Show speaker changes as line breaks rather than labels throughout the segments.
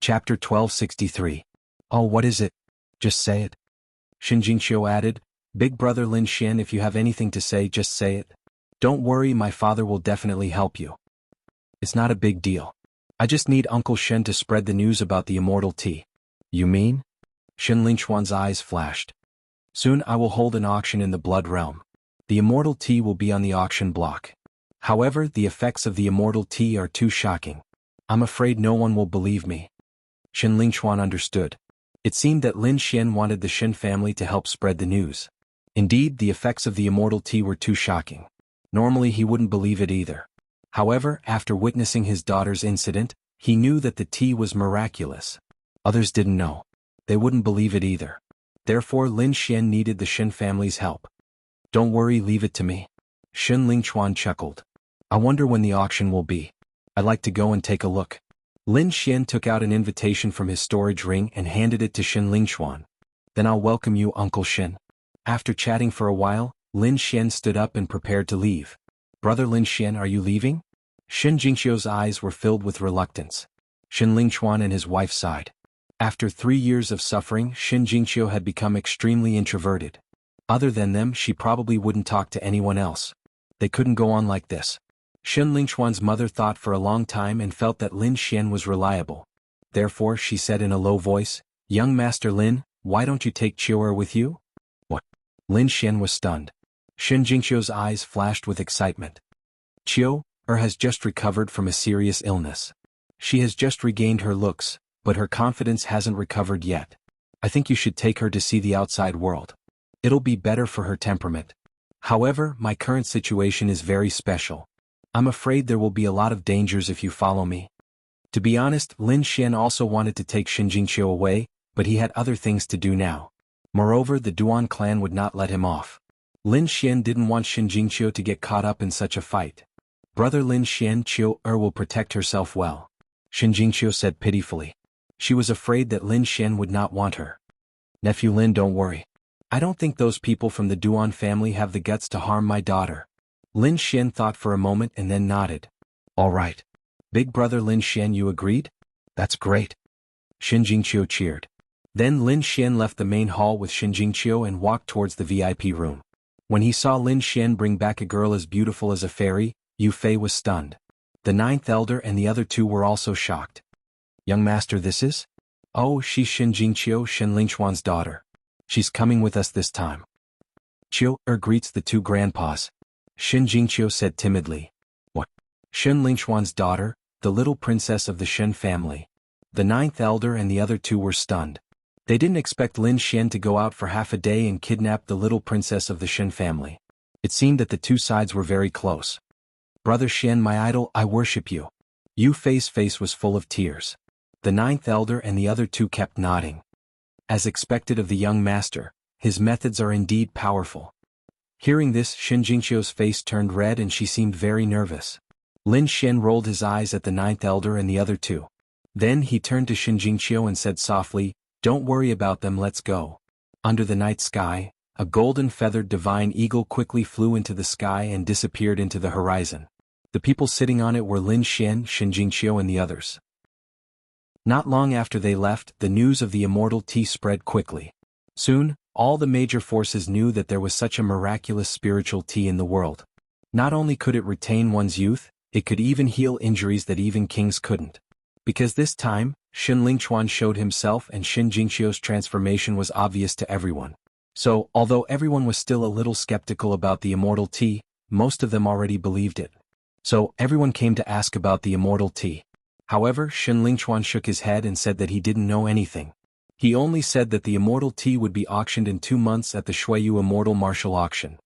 Chapter 1263. Oh, what is it? Just say it. Shin Jingqiu added, Big brother Lin Xian, if you have anything to say, just say it. Don't worry, my father will definitely help you. It's not a big deal. I just need Uncle Shen to spread the news about the Immortality. You mean? Shen Lingquan's eyes flashed. Soon I will hold an auction in the Blood Realm. The Immortality will be on the auction block. However, the effects of the Immortality are too shocking. I'm afraid no one will believe me. Shen Lingquan understood. It seemed that Lin Xian wanted the Shen family to help spread the news. Indeed, the effects of the Immortality were too shocking. Normally he wouldn't believe it either. However, after witnessing his daughter's incident, he knew that the tea was miraculous. Others didn't know. They wouldn't believe it either. Therefore Lin Xian needed the Shen family's help. Don't worry, leave it to me. Shen Lingquan chuckled. I wonder when the auction will be. I'd like to go and take a look. Lin Xian took out an invitation from his storage ring and handed it to Shen Lingquan. Then I'll welcome you, Uncle Shen. After chatting for a while, Lin Xian stood up and prepared to leave. Brother Lin Xian, are you leaving? Shen Jingqiu's eyes were filled with reluctance. Shen Lingquan and his wife sighed. After 3 years of suffering, Shen Jingqiu had become extremely introverted. Other than them, she probably wouldn't talk to anyone else. They couldn't go on like this. Shen Lingquan's mother thought for a long time and felt that Lin Xian was reliable. Therefore she said in a low voice, Young Master Lin, why don't you take Qiu'er with you? What? Lin Xian was stunned. Shen Jingqiu's eyes flashed with excitement. Qiu'er has just recovered from a serious illness. She has just regained her looks, but her confidence hasn't recovered yet. I think you should take her to see the outside world. It'll be better for her temperament. However, my current situation is very special. I'm afraid there will be a lot of dangers if you follow me. To be honest, Lin Xian also wanted to take Shen Jingqiu away, but he had other things to do now. Moreover, the Duan clan would not let him off. Lin Xian didn't want Shen Jingqiu to get caught up in such a fight. Brother Lin Xian, Qiu'er will protect herself well. Shen Jingqiu said pitifully. She was afraid that Lin Xian would not want her. Nephew Lin, don't worry. I don't think those people from the Duan family have the guts to harm my daughter. Lin Xian thought for a moment and then nodded. All right. Big brother Lin Xian, you agreed? That's great. Shen Jingqiu cheered. Then Lin Xian left the main hall with Shen Jingqiu and walked towards the VIP room. When he saw Lin Xian bring back a girl as beautiful as a fairy, Yu Fei was stunned. The 9th elder and the other 2 were also shocked. Young master, this is? Oh, she's Shen Jingqiu, Shen Lingquan's daughter. She's coming with us this time. Qiu'er greets the 2 grandpas. Shen Jingqiu said timidly. What? Shen Lingquan's daughter, the little princess of the Shen family. The 9th elder and the other 2 were stunned. They didn't expect Lin Xian to go out for half a day and kidnap the little princess of the Shen family. It seemed that the 2 sides were very close. Brother Xian, my idol, I worship you. Yu Fei's face was full of tears. The 9th elder and the other 2 kept nodding. As expected of the young master, his methods are indeed powerful. Hearing this, Shen Jingqiu's face turned red and she seemed very nervous. Lin Xian rolled his eyes at the 9th elder and the other 2. Then he turned to Shen Jingqiu and said softly, Don't worry about them, let's go. Under the night sky, a golden feathered divine eagle quickly flew into the sky and disappeared into the horizon. The people sitting on it were Lin Xian, Shen Jingqiu and the others. Not long after they left, the news of the Immortality spread quickly. Soon, all the major forces knew that there was such a miraculous spiritual tea in the world. Not only could it retain one's youth, it could even heal injuries that even kings couldn't. Because this time, Shen Lingquan showed himself and Shen Jingqiu's transformation was obvious to everyone. So, although everyone was still a little skeptical about the Immortality, most of them already believed it. So, everyone came to ask about the Immortality. However, Shen Lingquan shook his head and said that he didn't know anything. He only said that the Immortality would be auctioned in 2 months at the Shuiyu Immortal Martial Auction.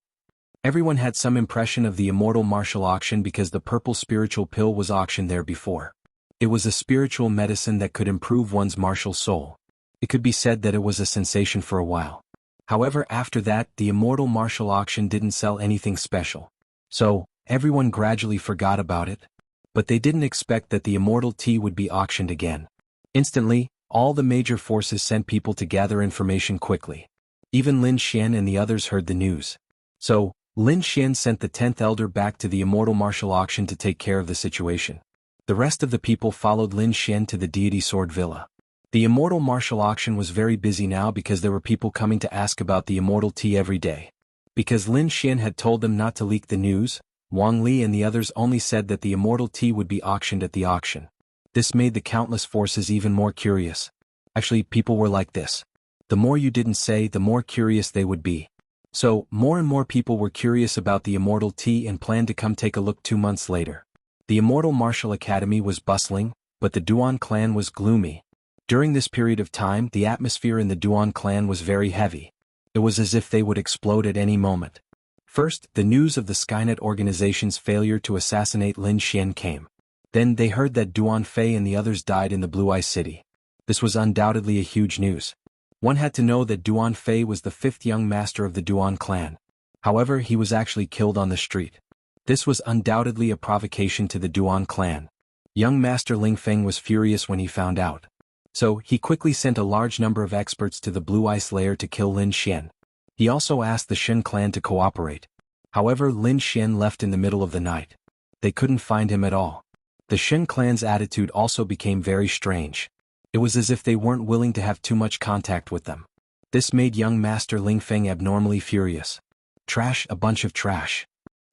Everyone had some impression of the Immortal Martial Auction because the purple spiritual pill was auctioned there before. It was a spiritual medicine that could improve one's martial soul. It could be said that it was a sensation for a while. However, after that, the Immortal Martial Auction didn't sell anything special. So, everyone gradually forgot about it. But they didn't expect that the Immortality would be auctioned again. Instantly, all the major forces sent people to gather information quickly. Even Lin Xian and the others heard the news. So, Lin Xian sent the 10th elder back to the Immortal Martial Auction to take care of the situation. The rest of the people followed Lin Xian to the Deity Sword Villa. The Immortal Martial Auction was very busy now because there were people coming to ask about the Immortal Tea every day. Because Lin Xian had told them not to leak the news, Wang Li and the others only said that the Immortal Tea would be auctioned at the auction. This made the countless forces even more curious. Actually, people were like this. The more you didn't say, the more curious they would be. So, more and more people were curious about the Immortal Tea and planned to come take a look 2 months later. The Immortal Martial Academy was bustling, but the Duan clan was gloomy. During this period of time, the atmosphere in the Duan clan was very heavy. It was as if they would explode at any moment. First, the news of the Skynet organization's failure to assassinate Lin Xian came. Then they heard that Duan Fei and the others died in the Blue Eye City. This was undoubtedly a huge news. One had to know that Duan Fei was the 5th young master of the Duan clan. However, he was actually killed on the street. This was undoubtedly a provocation to the Duan clan. Young Master Ling Feng was furious when he found out. So, he quickly sent a large number of experts to the Blue Ice Lair to kill Lin Xian. He also asked the Shen clan to cooperate. However, Lin Xian left in the middle of the night. They couldn't find him at all. The Shen clan's attitude also became very strange. It was as if they weren't willing to have too much contact with them. This made young Master Ling Feng abnormally furious. Trash, a bunch of trash.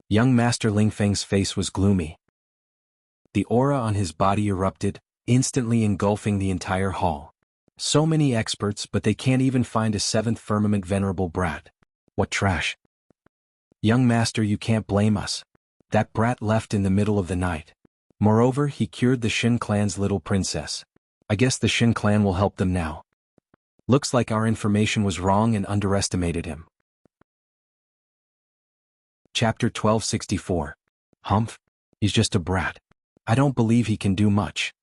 Young Master Ling Feng's face was gloomy. The aura on his body erupted, instantly engulfing the entire hall. So many experts, but they can't even find a 7th firmament venerable brat. What trash. Young Master, you can't blame us. That brat left in the middle of the night. Moreover, he cured the Shin clan's little princess. I guess the Shin clan will help them now. Looks like our information was wrong and underestimated him. Chapter 1264. Humph. He's just a brat. I don't believe he can do much.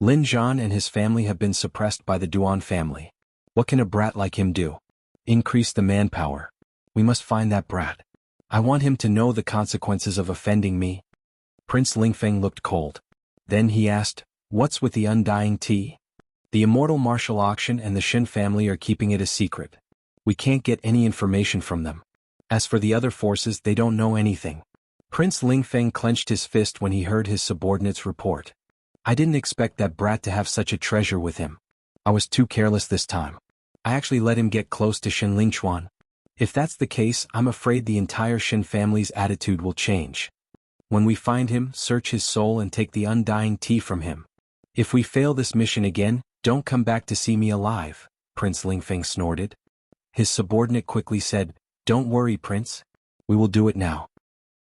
Lin Zhan and his family have been suppressed by the Duan family. What can a brat like him do? Increase the manpower. We must find that brat. I want him to know the consequences of offending me. Prince Lingfeng looked cold. Then he asked, what's with the undying tea? The Immortal Martial Auction and the Shin family are keeping it a secret. We can't get any information from them. As for the other forces, they don't know anything. Prince Lingfeng clenched his fist when he heard his subordinate's report. I didn't expect that brat to have such a treasure with him. I was too careless this time. I actually let him get close to Shin Lingchuan. If that's the case, I'm afraid the entire Shin family's attitude will change. When we find him, search his soul and take the undying tea from him. If we fail this mission again, don't come back to see me alive, Prince Lingfeng snorted. His subordinate quickly said, don't worry, Prince. We will do it now.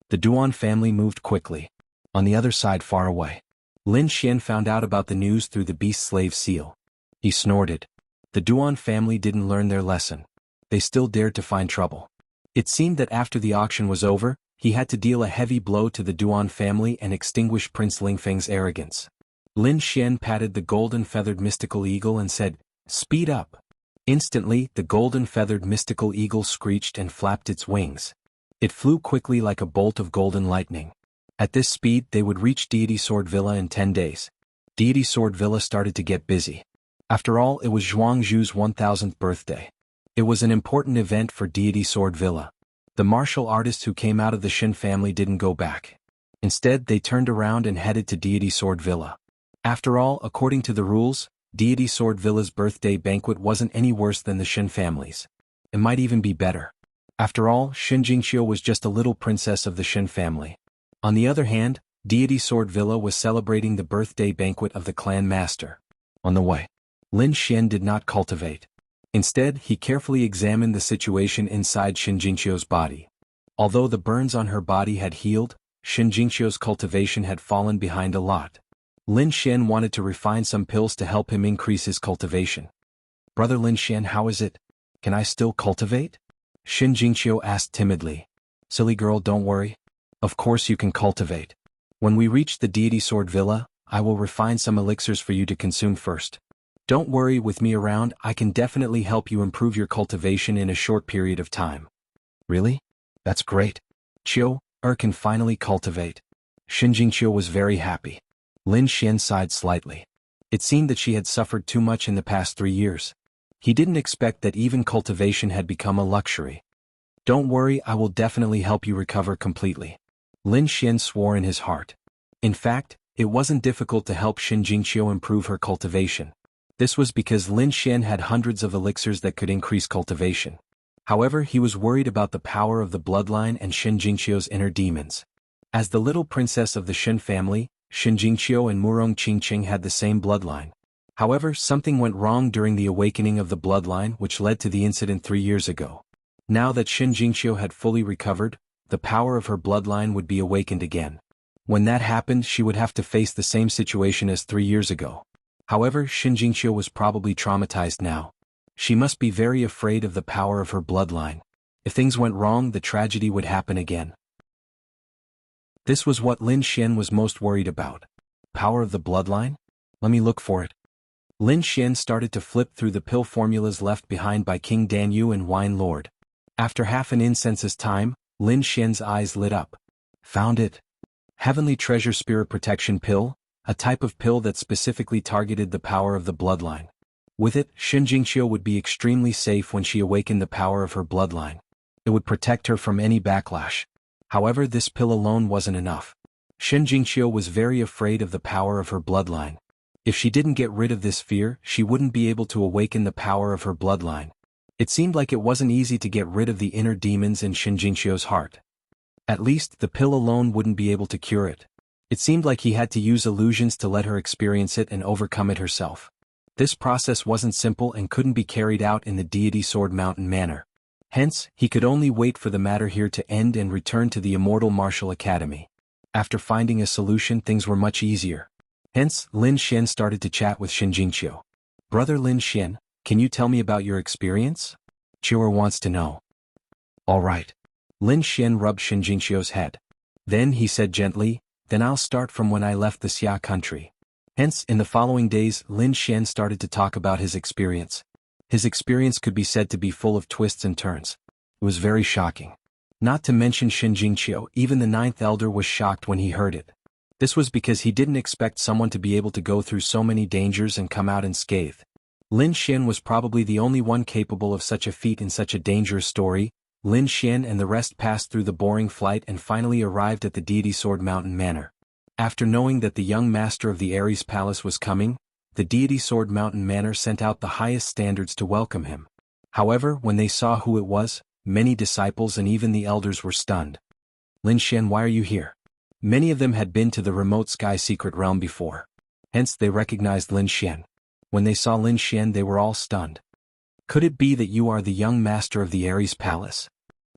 The Duan family moved quickly. On the other side, far away, Lin Xian found out about the news through the beast slave seal. He snorted. The Duan family didn't learn their lesson. They still dared to find trouble. It seemed that after the auction was over, he had to deal a heavy blow to the Duan family and extinguish Prince Lingfeng's arrogance. Lin Xian patted the golden-feathered mystical eagle and said, speed up. Instantly, the golden-feathered mystical eagle screeched and flapped its wings. It flew quickly like a bolt of golden lightning. At this speed, they would reach Deity Sword Villa in 10 days. Deity Sword Villa started to get busy. After all, it was Zhuangzhu's 1000th birthday. It was an important event for Deity Sword Villa. The martial artists who came out of the Shin family didn't go back. Instead, they turned around and headed to Deity Sword Villa. After all, according to the rules, Deity Sword Villa's birthday banquet wasn't any worse than the Shin family's. It might even be better. After all, Shin Jingqiu was just a little princess of the Shin family. On the other hand, Deity Sword Villa was celebrating the birthday banquet of the clan master. On the way, Lin Xian did not cultivate. Instead, he carefully examined the situation inside Shin Jingqiu's body. Although the burns on her body had healed, Shin Jingqiu's cultivation had fallen behind a lot. Lin Xian wanted to refine some pills to help him increase his cultivation. Brother Lin Xian, how is it? Can I still cultivate? Shin Jingqiu asked timidly. Silly girl, don't worry. Of course you can cultivate. When we reach the Deity Sword Villa, I will refine some elixirs for you to consume first. Don't worry, with me around, I can definitely help you improve your cultivation in a short period of time. Really? That's great. Qiu, can finally cultivate. Shin Jingqiu was very happy. Lin Xian sighed slightly. It seemed that she had suffered too much in the past 3 years. He didn't expect that even cultivation had become a luxury. Don't worry, I will definitely help you recover completely. Lin Xian swore in his heart. In fact, It wasn't difficult to help Xin Jingqiu improve her cultivation. This was because Lin Xian had hundreds of elixirs that could increase cultivation. However, he was worried about the power of the bloodline and Xin Jingqiu's inner demons. As the little princess of the Xin family, Xin Jingqiu and Murong Qingqing had the same bloodline. However, something went wrong during the awakening of the bloodline which led to the incident 3 years ago. Now that Xin Jingqiu had fully recovered, the power of her bloodline would be awakened again. When that happened, she would have to face the same situation as 3 years ago. However, Xin Jingqiu was probably traumatized now. She must be very afraid of the power of her bloodline. If things went wrong, the tragedy would happen again. This was what Lin Xian was most worried about. Power of the bloodline? Let me look for it. Lin Xian started to flip through the pill formulas left behind by King Danyu and Wine Lord. After half an incense's time, Lin Xian's eyes lit up. Found it. Heavenly Treasure Spirit Protection Pill, a type of pill that specifically targeted the power of the bloodline. With it, Xin Jingqiu would be extremely safe when she awakened the power of her bloodline. It would protect her from any backlash. However, this pill alone wasn't enough. Xin Jingqiu was very afraid of the power of her bloodline. If she didn't get rid of this fear, she wouldn't be able to awaken the power of her bloodline. It seemed like it wasn't easy to get rid of the inner demons in Xin Jingqiu's heart. At least, the pill alone wouldn't be able to cure it. It seemed like he had to use illusions to let her experience it and overcome it herself. This process wasn't simple and couldn't be carried out in the Deity Sword Mountain manner. Hence, he could only wait for the matter here to end and return to the Immortal Martial Academy. After finding a solution, things were much easier. Hence, Lin Xian started to chat with Xin Jingqiu. Brother Lin Xian, can you tell me about your experience? Qiu'er wants to know. All right. Lin Xian rubbed Xin Jingqiu's head. Then he said gently, then I'll start from when I left the Xia country. Hence, in the following days, Lin Xian started to talk about his experience. His experience could be said to be full of twists and turns. It was very shocking. Not to mention Xin Jingqiu, even the ninth elder was shocked when he heard it. This was because he didn't expect someone to be able to go through so many dangers and come out unscathed. Lin Xian was probably the only one capable of such a feat in such a dangerous story. Lin Xian and the rest passed through the boring flight and finally arrived at the Deity Sword Mountain Manor. After knowing that the young master of the Ares Palace was coming, the Deity Sword Mountain Manor sent out the highest standards to welcome him. However, when they saw who it was, many disciples and even the elders were stunned. Lin Xian, why are you here? Many of them had been to the remote sky secret realm before. Hence they recognized Lin Xian. When they saw Lin Xian, they were all stunned. Could it be that you are the young master of the Ares Palace?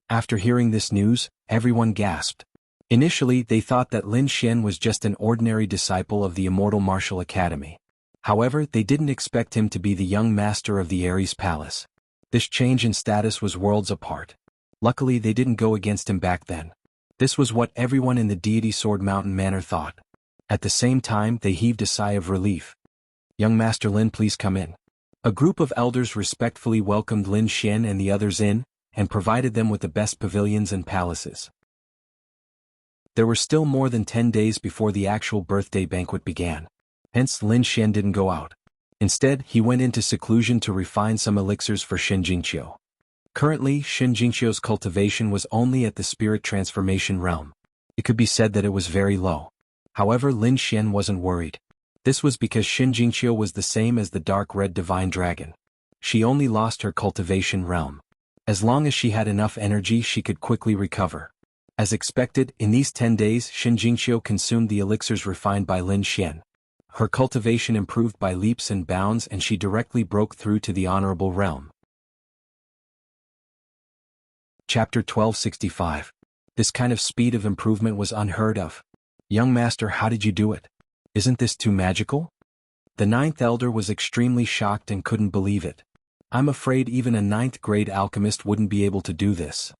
After hearing this news, everyone gasped. Initially, they thought that Lin Xian was just an ordinary disciple of the Immortal Martial Academy. However, they didn't expect him to be the young master of the Ares Palace. This change in status was worlds apart. Luckily, they didn't go against him back then. This was what everyone in the Deity Sword Mountain Manor thought. At the same time, they heaved a sigh of relief. Young Master Lin, please come in. A group of elders respectfully welcomed Lin Xian and the others in, and provided them with the best pavilions and palaces. There were still more than 10 days before the actual birthday banquet began. Hence, Lin Xian didn't go out. Instead, he went into seclusion to refine some elixirs for Xin Jingqiu. Currently, Xin Jingqiu's cultivation was only at the spirit transformation realm. It could be said that it was very low. However, Lin Xian wasn't worried. This was because Xin Jingqiu was the same as the dark red divine dragon. She only lost her cultivation realm. As long as she had enough energy, she could quickly recover. As expected, in these 10 days, Xin Jingqiu consumed the elixirs refined by Lin Xian. Her cultivation improved by leaps and bounds and she directly broke through to the honorable realm. Chapter 1265. This kind of speed of improvement was unheard of. Young master, how did you do it? Isn't this too magical? The ninth elder was extremely shocked and couldn't believe it. I'm afraid even a ninth-grade alchemist wouldn't be able to do this.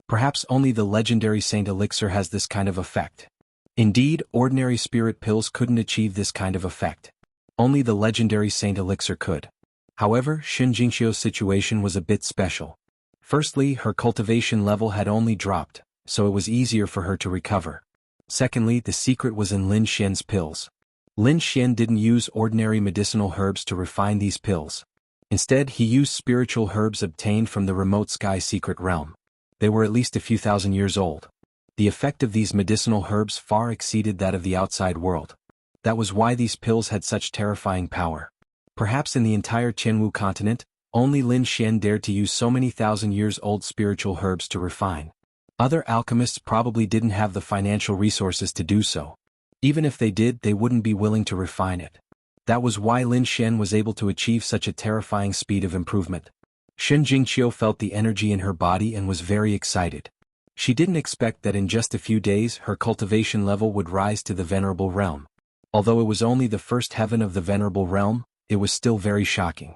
Perhaps only the legendary Saint Elixir has this kind of effect. Indeed, ordinary spirit pills couldn't achieve this kind of effect. Only the legendary Saint Elixir could. However, Xin Jingqiu's situation was a bit special. Firstly, her cultivation level had only dropped, so it was easier for her to recover. Secondly, the secret was in Lin Xian's pills. Lin Xian didn't use ordinary medicinal herbs to refine these pills. Instead, he used spiritual herbs obtained from the remote sky secret realm. They were at least a few thousand years old. The effect of these medicinal herbs far exceeded that of the outside world. That was why these pills had such terrifying power. Perhaps in the entire Jianghu continent, only Lin Xian dared to use so many thousand-years-old spiritual herbs to refine. Other alchemists probably didn't have the financial resources to do so. Even if they did, they wouldn't be willing to refine it. That was why Lin Xian was able to achieve such a terrifying speed of improvement. Shen Jingqiu felt the energy in her body and was very excited. She didn't expect that in just a few days her cultivation level would rise to the Venerable Realm. Although it was only the first heaven of the Venerable Realm, it was still very shocking.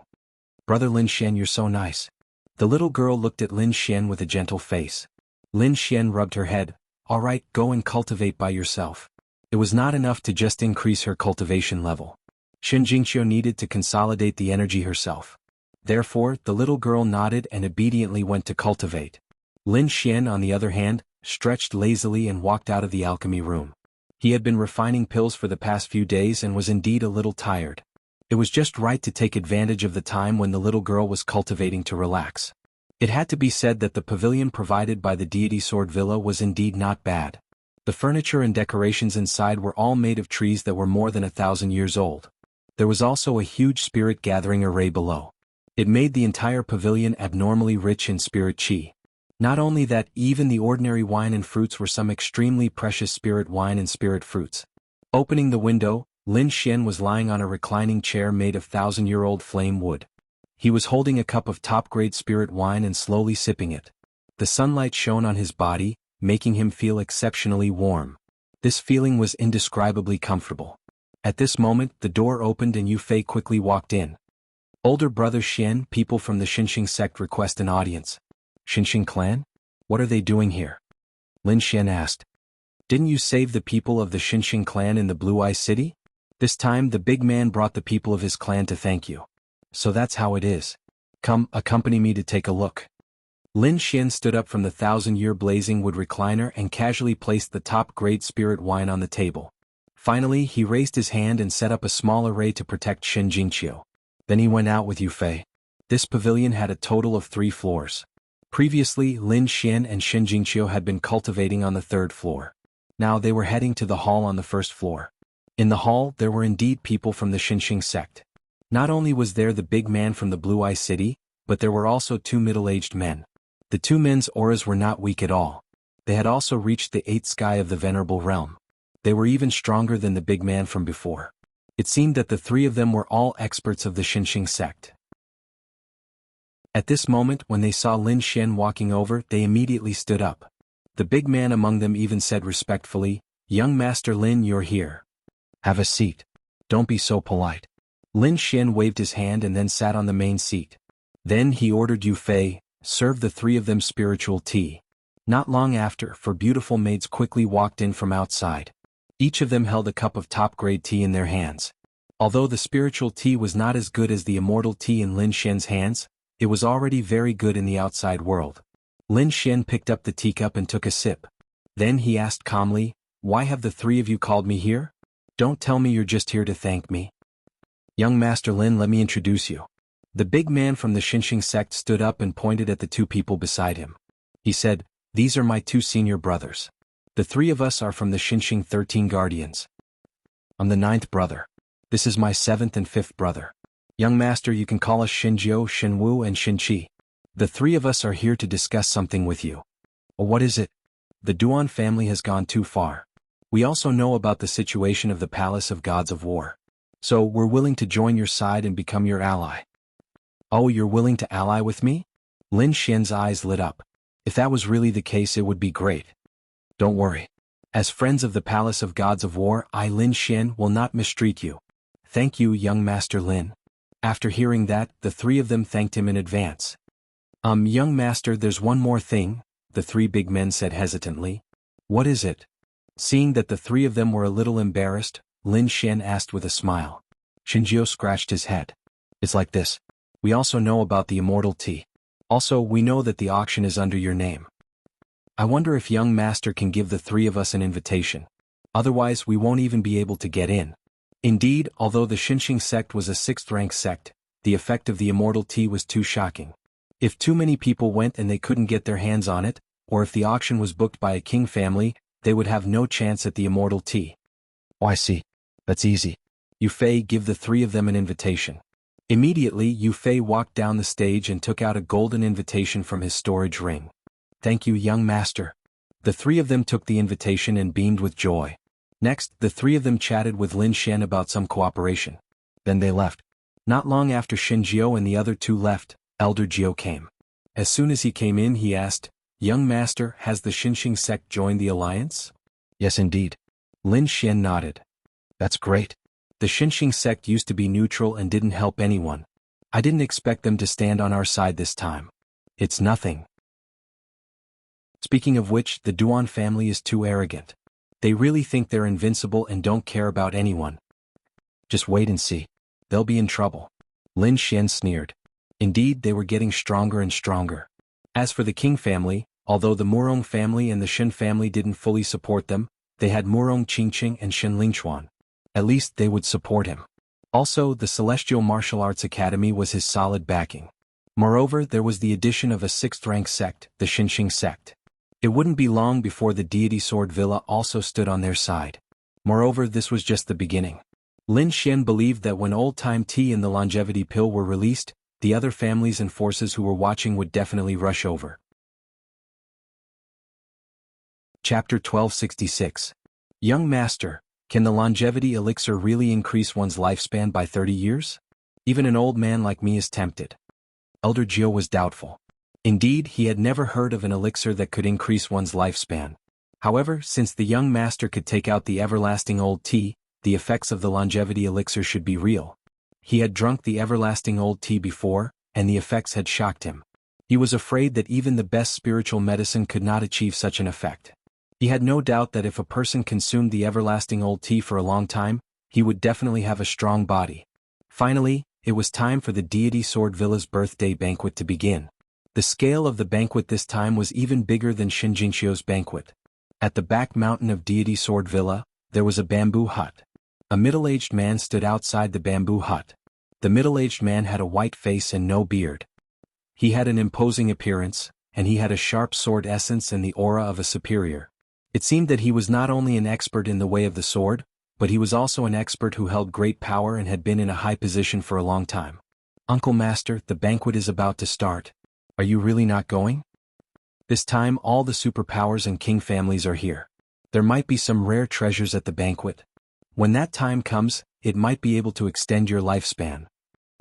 "Brother Lin Xian, you're so nice." The little girl looked at Lin Xian with a gentle face. Lin Xian rubbed her head. "All right, go and cultivate by yourself." It was not enough to just increase her cultivation level. Shen Jingqiu needed to consolidate the energy herself. Therefore, the little girl nodded and obediently went to cultivate. Lin Xian, on the other hand, stretched lazily and walked out of the alchemy room. He had been refining pills for the past few days and was indeed a little tired. It was just right to take advantage of the time when the little girl was cultivating to relax. It had to be said that the pavilion provided by the deity Sword Villa was indeed not bad. The furniture and decorations inside were all made of trees that were more than 1,000 years old. There was also a huge spirit gathering array below. It made the entire pavilion abnormally rich in spirit qi. Not only that, even the ordinary wine and fruits were some extremely precious spirit wine and spirit fruits. Opening the window, Lin Xian was lying on a reclining chair made of 1,000-year-old flame wood. He was holding a cup of top-grade spirit wine and slowly sipping it. The sunlight shone on his body, making him feel exceptionally warm. This feeling was indescribably comfortable. At this moment, the door opened and Yu Fei quickly walked in. "Older brother Xian, people from the Xinxing sect request an audience." "Xinxing clan? What are they doing here?" Lin Xian asked. "Didn't you save the people of the Xinxing clan in the Blue Eye City? This time the big man brought the people of his clan to thank you. So that's how it is. Come, accompany me to take a look." Lin Xian stood up from the 1,000-year blazing wood recliner and casually placed the top-grade spirit wine on the table. Finally, he raised his hand and set up a small array to protect Shen Jingqiu. Then he went out with Yu Fei. This pavilion had a total of 3 floors. Previously, Lin Xian and Shen Jingqiu had been cultivating on the 3rd floor. Now they were heading to the hall on the 1st floor. In the hall, there were indeed people from the Xinxing sect. Not only was there the big man from the Blue Eye City, but there were also 2 middle-aged men. The 2 men's auras were not weak at all. They had also reached the 8th sky of the Venerable Realm. They were even stronger than the big man from before. It seemed that the 3 of them were all experts of the Xinxing sect. At this moment, when they saw Lin Xian walking over, they immediately stood up. The big man among them even said respectfully, "Young Master Lin, you're here. Have a seat. Don't be so polite." Lin Xian waved his hand and then sat on the main seat. Then he ordered Yu Fei, "Serve the 3 of them spiritual tea." Not long after, 4 beautiful maids quickly walked in from outside. Each of them held a cup of top-grade tea in their hands. Although the spiritual tea was not as good as the immortal tea in Lin Xian's hands, it was already very good in the outside world. Lin Xian picked up the teacup and took a sip. Then he asked calmly, "Why have the 3 of you called me here? Don't tell me you're just here to thank me." "Young Master Lin, let me introduce you." The big man from the Xinxing sect stood up and pointed at the 2 people beside him. He said, "These are my 2 senior brothers. The 3 of us are from the Xinxing 13 Guardians. I'm the 9th brother. This is my 7th and 5th brother. Young Master, you can call us Xinjiu, Xinwu, and Xinqi. The 3 of us are here to discuss something with you." "Oh, what is it?" "The Duan family has gone too far. We also know about the situation of the Palace of Gods of War. So we're willing to join your side and become your ally." "Oh, you're willing to ally with me?" Lin Xian's eyes lit up. If that was really the case, it would be great. "Don't worry. As friends of the Palace of Gods of War, I, Lin Xian, will not mistreat you." "Thank you, young Master Lin." After hearing that, the 3 of them thanked him in advance. Young Master, there's one more thing," the 3 big men said hesitantly. "What is it?" Seeing that the 3 of them were a little embarrassed, Lin Xian asked with a smile. Xinjiu scratched his head. "It's like this. We also know about the Immortality. Also, we know that the auction is under your name. I wonder if young Master can give the 3 of us an invitation. Otherwise, we won't even be able to get in." Indeed, although the Xinxing sect was a 6th-rank sect, the effect of the Immortality was too shocking. If too many people went and they couldn't get their hands on it, or if the auction was booked by a king family, they would have no chance at the Immortality. "Oh, I see. That's easy. Yu Fei, give the three of them an invitation. Immediately, Yu Fei walked down the stage and took out a golden invitation from his storage ring. Thank you, young master. The three of them took the invitation and beamed with joy. Next, the three of them chatted with Lin Xian about some cooperation. Then they left. Not long after Xin Jiao and the other two left, Elder Jiao came. As soon as he came in, he asked, "Young master, has the Xinxing sect joined the alliance?" "Yes, indeed." Lin Xian nodded. "That's great. The Xinxing sect used to be neutral and didn't help anyone. I didn't expect them to stand on our side this time. It's nothing." Speaking of which, the Duan family is too arrogant. They really think they're invincible and don't care about anyone. Just wait and see. They'll be in trouble. Lin Xian sneered. Indeed, they were getting stronger and stronger. As for the King family, although the Murong family and the Shen family didn't fully support them, they had Murong Qingqing and Shen Lingchuan. At least they would support him. Also, the Celestial Martial Arts Academy was his solid backing. Moreover, there was the addition of a sixth-rank sect, the Xinxing sect. It wouldn't be long before the Deity Sword Villa also stood on their side. Moreover, this was just the beginning. Lin Xian believed that when old-time tea and the longevity pill were released, the other families and forces who were watching would definitely rush over. Chapter 1266. Young Master, can the longevity elixir really increase one's lifespan by 30 years? Even an old man like me is tempted. Elder Jiao was doubtful. Indeed, he had never heard of an elixir that could increase one's lifespan. However, since the young master could take out the everlasting old tea, the effects of the longevity elixir should be real. He had drunk the everlasting old tea before, and the effects had shocked him. He was afraid that even the best spiritual medicine could not achieve such an effect. He had no doubt that if a person consumed the everlasting old tea for a long time, he would definitely have a strong body. Finally, it was time for the Deity Sword Villa's birthday banquet to begin. The scale of the banquet this time was even bigger than Shinjingxiu's banquet. At the back mountain of Deity Sword Villa, there was a bamboo hut. A middle-aged man stood outside the bamboo hut. The middle-aged man had a white face and no beard. He had an imposing appearance, and he had a sharp sword essence and the aura of a superior. It seemed that he was not only an expert in the way of the sword, but he was also an expert who held great power and had been in a high position for a long time. "Uncle Master, the banquet is about to start. Are you really not going?" This time all the superpowers and king families are here. There might be some rare treasures at the banquet. When that time comes, it might be able to extend your lifespan.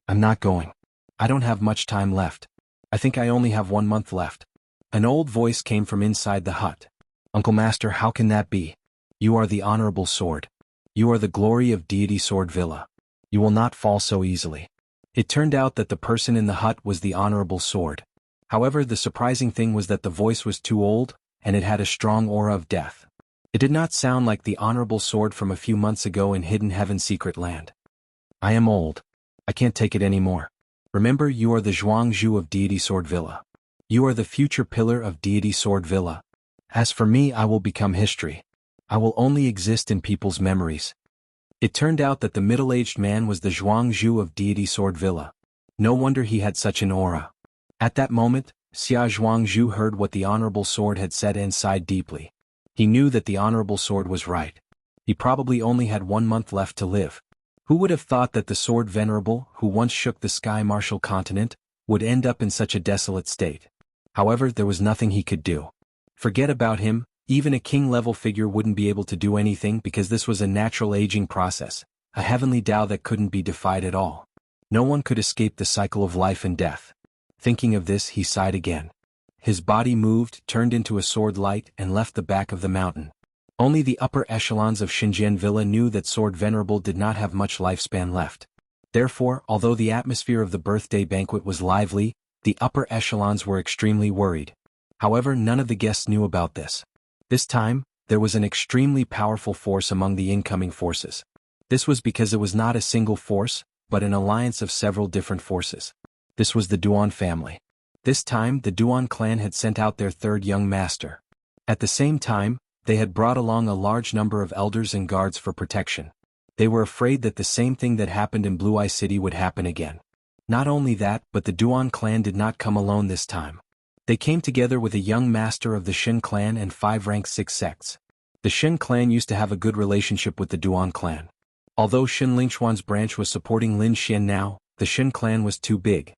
"I'm not going. I don't have much time left. I think I only have 1 month left." An old voice came from inside the hut. "Uncle Master, how can that be? You are the honorable sword. You are the glory of Deity Sword Villa. You will not fall so easily." It turned out that the person in the hut was the honorable sword. However, the surprising thing was that the voice was too old, and it had a strong aura of death. It did not sound like the honorable sword from a few months ago in Hidden Heaven's secret land. "I am old. I can't take it anymore. Remember, you are the Jianghu of Deity Sword Villa. You are the future pillar of Deity Sword Villa. As for me, I will become history. I will only exist in people's memories." It turned out that the middle-aged man was the Jianghu of Deity Sword Villa. No wonder he had such an aura. At that moment, Xia Zhuangzhu heard what the Honorable Sword had said and sighed deeply. He knew that the Honorable Sword was right. He probably only had 1 month left to live. Who would have thought that the Sword Venerable, who once shook the Sky Martial continent, would end up in such a desolate state? However, there was nothing he could do. Forget about him, even a king-level figure wouldn't be able to do anything because this was a natural aging process, a heavenly Tao that couldn't be defied at all. No one could escape the cycle of life and death. Thinking of this, he sighed again. His body moved, turned into a sword light, and left the back of the mountain. Only the upper echelons of Xinjian Villa knew that Sword Venerable did not have much lifespan left. Therefore, although the atmosphere of the birthday banquet was lively, the upper echelons were extremely worried. However, none of the guests knew about this. This time, there was an extremely powerful force among the incoming forces. This was because it was not a single force, but an alliance of several different forces. This was the Duan family. This time, the Duan clan had sent out their third young master. At the same time, they had brought along a large number of elders and guards for protection. They were afraid that the same thing that happened in Blue Eye City would happen again. Not only that, but the Duan clan did not come alone this time. They came together with a young master of the Shen clan and 5 rank 6 sects. The Shen clan used to have a good relationship with the Duan clan. Although Shen Lingquan's branch was supporting Lin Xian now, the Shen clan was too big.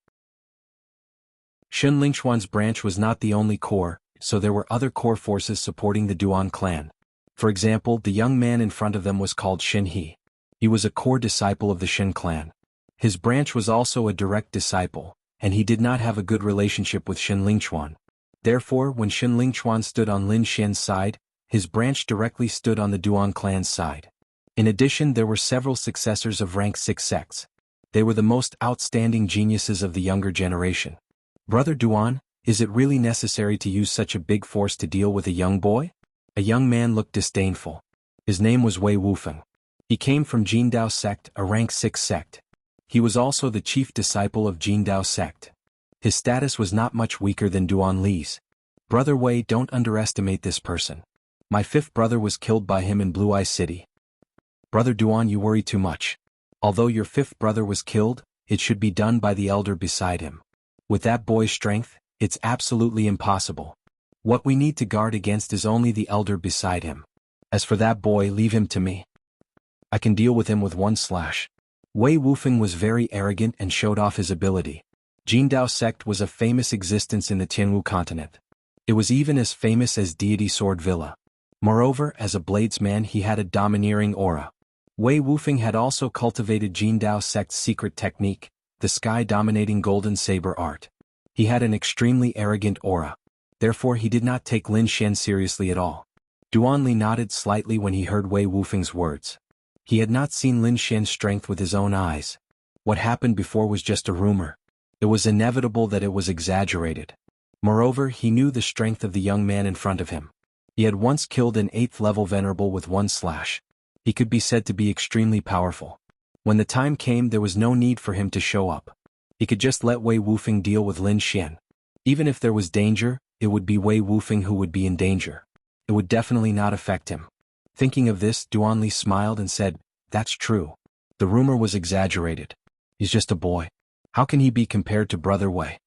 Shen Lingquan's branch was not the only core, so there were other core forces supporting the Duan clan. For example, the young man in front of them was called Shen He. He was a core disciple of the Shen clan. His branch was also a direct disciple, and he did not have a good relationship with Shen Lingquan. Therefore, when Shen Lingquan stood on Lin Xian's side, his branch directly stood on the Duan clan's side. In addition, there were several successors of rank 6 sects. They were the most outstanding geniuses of the younger generation. Brother Duan, is it really necessary to use such a big force to deal with a young boy? A young man looked disdainful. His name was Wei Wufeng. He came from Jindao sect, a rank 6 sect. He was also the chief disciple of Jindao sect. His status was not much weaker than Duan Li's. Brother Wei, don't underestimate this person. My 5th brother was killed by him in Blue Eye City. Brother Duan, you worry too much. Although your 5th brother was killed, it should be done by the elder beside him. With that boy's strength, it's absolutely impossible. What we need to guard against is only the elder beside him. As for that boy, leave him to me. I can deal with him with one slash. Wei Wufeng was very arrogant and showed off his ability. Jindao sect was a famous existence in the Jianghu continent. It was even as famous as Deity Sword Villa. Moreover, as a bladesman he had a domineering aura. Wei Wufeng had also cultivated Jindao sect's secret technique, the sky-dominating golden saber art. He had an extremely arrogant aura. Therefore he did not take Lin Xian seriously at all. Duan Li nodded slightly when he heard Wei Wufeng's words. He had not seen Lin Xian's strength with his own eyes. What happened before was just a rumor. It was inevitable that it was exaggerated. Moreover, he knew the strength of the young man in front of him. He had once killed an 8th level venerable with one slash. He could be said to be extremely powerful. When the time came, there was no need for him to show up. He could just let Wei Wufeng deal with Lin Xian. Even if there was danger, it would be Wei Wufeng who would be in danger. It would definitely not affect him. Thinking of this, Duan Li smiled and said, "That's true. The rumor was exaggerated. He's just a boy. How can he be compared to Brother Wei?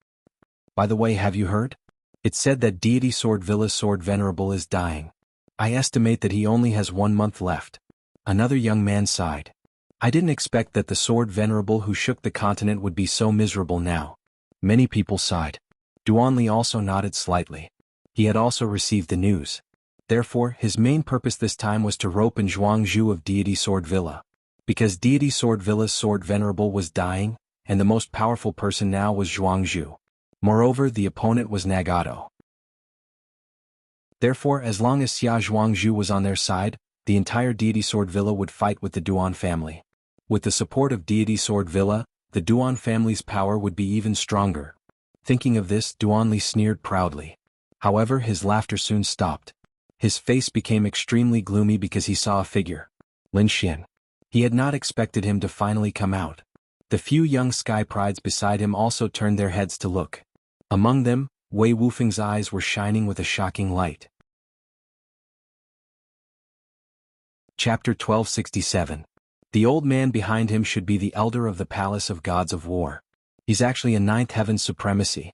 By the way, have you heard? It's said that Deity Sword Villa's Sword Venerable is dying. I estimate that he only has 1 month left." Another young man sighed. I didn't expect that the Sword Venerable who shook the continent would be so miserable now. Many people sighed. Duan Li also nodded slightly. He had also received the news. Therefore, his main purpose this time was to rope in Jianghu of Deity Sword Villa. Because Deity Sword Villa's Sword Venerable was dying, and the most powerful person now was Jianghu. Moreover, the opponent was Nagato. Therefore, as long as Xia Jianghu was on their side, the entire Deity Sword Villa would fight with the Duan family. With the support of Deity Sword Villa, the Duan family's power would be even stronger. Thinking of this, Duan Li sneered proudly. However, his laughter soon stopped. His face became extremely gloomy because he saw a figure. Lin Xian. He had not expected him to finally come out. The few young sky prides beside him also turned their heads to look. Among them, Wei Wufeng's eyes were shining with a shocking light. Chapter 1267. The old man behind him should be the elder of the Palace of Gods of War. He's actually a 9th heaven supremacy.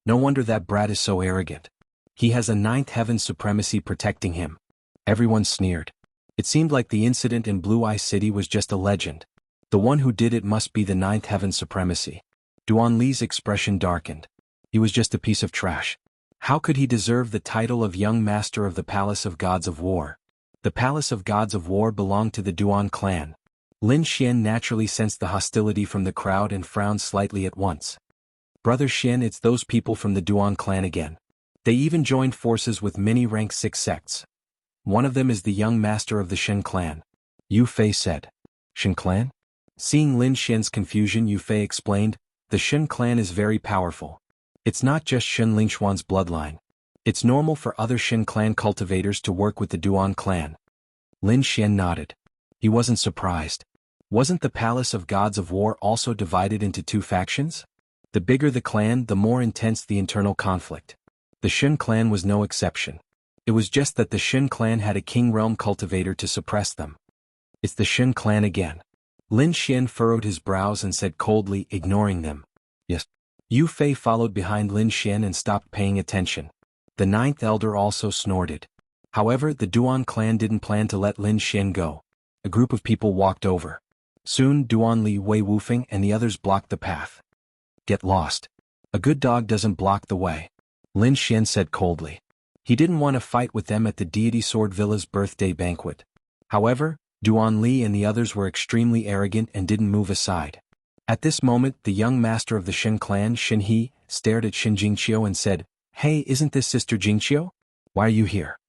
No wonder that brat is so arrogant. He has a 9th heaven supremacy protecting him. Everyone sneered. It seemed like the incident in Blue Eye City was just a legend. The one who did it must be the 9th heaven supremacy. Duan Li's expression darkened. He was just a piece of trash. How could he deserve the title of young master of the Palace of Gods of War? The Palace of Gods of War belonged to the Duan clan. Lin Xian naturally sensed the hostility from the crowd and frowned slightly at once. Brother Xian, it's those people from the Duan clan again. They even joined forces with many rank 6 sects. One of them is the young master of the Shen clan. Yu Fei said. Shen clan? Seeing Lin Xian's confusion, Yu Fei explained, the Shen clan is very powerful. It's not just Shen Lingquan's bloodline. It's normal for other Shen clan cultivators to work with the Duan clan. Lin Xian nodded. He wasn't surprised. Wasn't the Palace of Gods of War also divided into 2 factions? The bigger the clan, the more intense the internal conflict. The Shen clan was no exception. It was just that the Shen clan had a king realm cultivator to suppress them. It's the Shen clan again. Lin Xian furrowed his brows and said coldly, ignoring them. Yes. Yu Fei followed behind Lin Xian and stopped paying attention. The 9th elder also snorted. However, the Duan clan didn't plan to let Lin Xian go. a group of people walked over. Soon Duan Li, Wei Wufeng and the others blocked the path. Get lost. A good dog doesn't block the way, Lin Xian said coldly. He didn't want to fight with them at the Deity Sword Villa's birthday banquet. However, Duan Li and the others were extremely arrogant and didn't move aside. At this moment, the young master of the Shen clan, Shen He, stared at Shen Jingqiu and said, "Hey, isn't this Sister Jingqiu? Why are you here?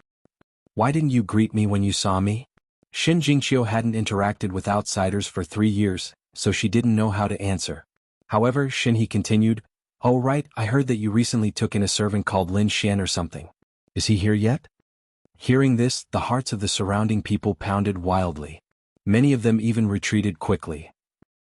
Why didn't you greet me when you saw me?" Shen Jingqiu hadn't interacted with outsiders for 3 years, so she didn't know how to answer. However, Shen He continued, "Oh right, I heard that you recently took in a servant called Lin Xian or something. Is he here yet?" Hearing this, the hearts of the surrounding people pounded wildly. Many of them even retreated quickly.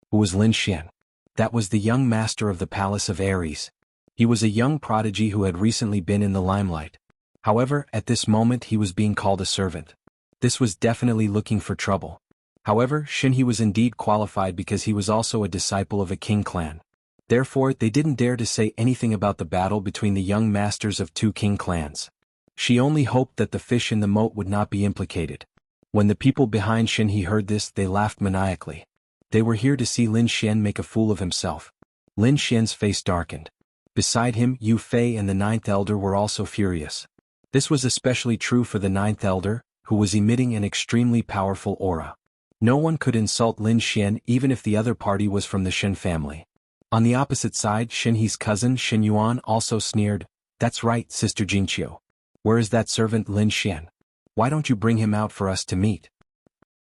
Who was Lin Xian? That was the young master of the Palace of Ares. He was a young prodigy who had recently been in the limelight. However, at this moment he was being called a servant. This was definitely looking for trouble. However, Shen He was indeed qualified because he was also a disciple of a king clan. Therefore, they didn't dare to say anything about the battle between the young masters of 2 king clans. She only hoped that the fish in the moat would not be implicated. When the people behind Shen He heard this, they laughed maniacally. They were here to see Lin Xian make a fool of himself. Lin Xian's face darkened. Beside him, Yu Fei and the 9th elder were also furious. This was especially true for the 9th elder, who was emitting an extremely powerful aura. No one could insult Lin Xian even if the other party was from the Shen family. On the opposite side, Shen He's cousin Shen Yuan also sneered, "That's right, Sister Jingqiu. Where is that servant Lin Xian? Why don't you bring him out for us to meet?"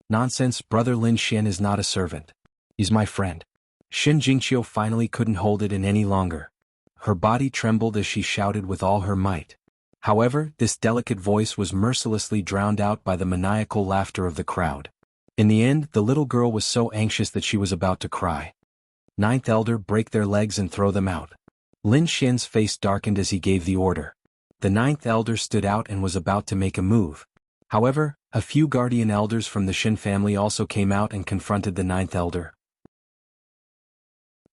"Nonsense, brother, Lin Xian is not a servant. He's my friend." Shen Jingqiu finally couldn't hold it in any longer. Her body trembled as she shouted with all her might. However, this delicate voice was mercilessly drowned out by the maniacal laughter of the crowd. In the end, the little girl was so anxious that she was about to cry. 9th elder, break their legs and throw them out. Lin Xian's face darkened as he gave the order. The 9th elder stood out and was about to make a move. However, a few guardian elders from the Shen family also came out and confronted the 9th elder.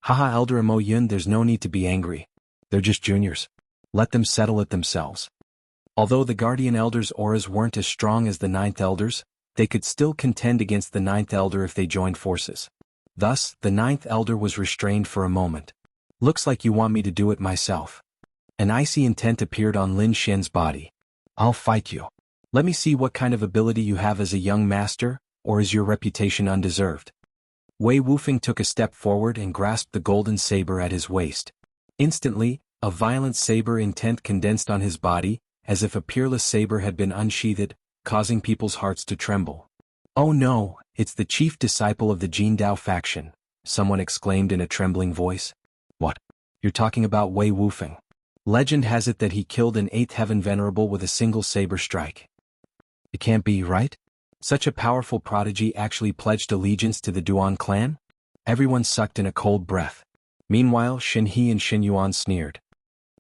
"Haha, Elder Mo Yun, there's no need to be angry. They're just juniors. Let them settle it themselves." Although the guardian elders' auras weren't as strong as the 9th elders, they could still contend against the 9th elder if they joined forces. Thus, the 9th elder was restrained for a moment. "Looks like you want me to do it myself." An icy intent appeared on Lin Xian's body. "I'll fight you. Let me see what kind of ability you have as a young master, or is your reputation undeserved?" Wei Wufeng took a step forward and grasped the golden saber at his waist. Instantly, a violent saber intent condensed on his body, as if a peerless saber had been unsheathed, causing people's hearts to tremble. "Oh no, it's the chief disciple of the Jin Dao faction," someone exclaimed in a trembling voice. "What? You're talking about Wei Wufeng? Legend has it that he killed an 8th heaven venerable with a single saber strike. It can't be, right? Such a powerful prodigy actually pledged allegiance to the Duan clan?" Everyone sucked in a cold breath. Meanwhile, Shen He and Shen Yuan sneered.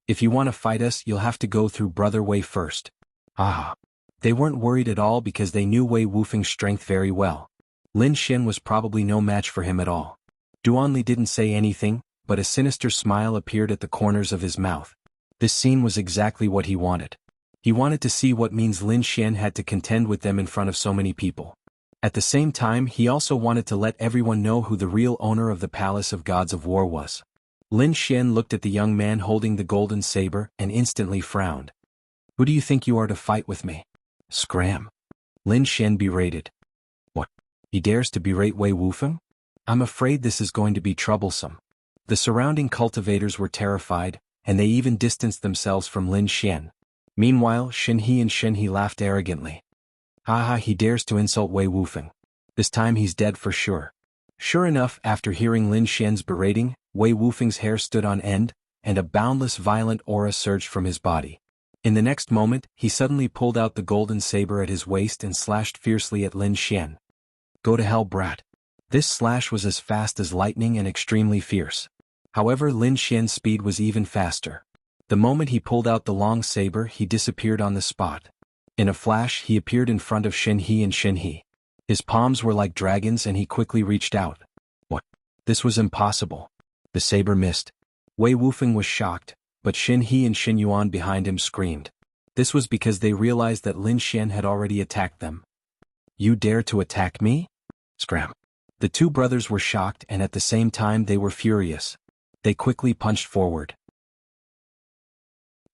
"If you want to fight us, you'll have to go through Brother Wei first." Ah. They weren't worried at all because they knew Wei Wufeng's strength very well. Lin Xian was probably no match for him at all. Duan Li didn't say anything, but a sinister smile appeared at the corners of his mouth. This scene was exactly what he wanted. He wanted to see what means Lin Xian had to contend with them in front of so many people. At the same time, he also wanted to let everyone know who the real owner of the Palace of Gods of War was. Lin Xian looked at the young man holding the golden saber and instantly frowned. "Who do you think you are to fight with me?" "Scram!" Lin Xian berated. "What? He dares to berate Wei Wufeng? I'm afraid this is going to be troublesome." The surrounding cultivators were terrified, and they even distanced themselves from Lin Xian. Meanwhile, Shen He and Shen He laughed arrogantly. "Haha, he dares to insult Wei Wufeng. This time he's dead for sure." Sure enough, after hearing Lin Xian's berating, Wei Wufeng's hair stood on end, and a boundless violent aura surged from his body. In the next moment, he suddenly pulled out the golden saber at his waist and slashed fiercely at Lin Xian. "Go to hell, brat." This slash was as fast as lightning and extremely fierce. However, Lin Xian's speed was even faster. The moment he pulled out the long saber, he disappeared on the spot. In a flash, he appeared in front of Shen He and Shen He. His palms were like dragons and he quickly reached out. What? This was impossible. The saber missed. Wei Wufeng was shocked, but Shen He and Shen Yuan behind him screamed. This was because they realized that Lin Xian had already attacked them. "You dare to attack me?" Scram. The two brothers were shocked and at the same time they were furious. They quickly punched forward.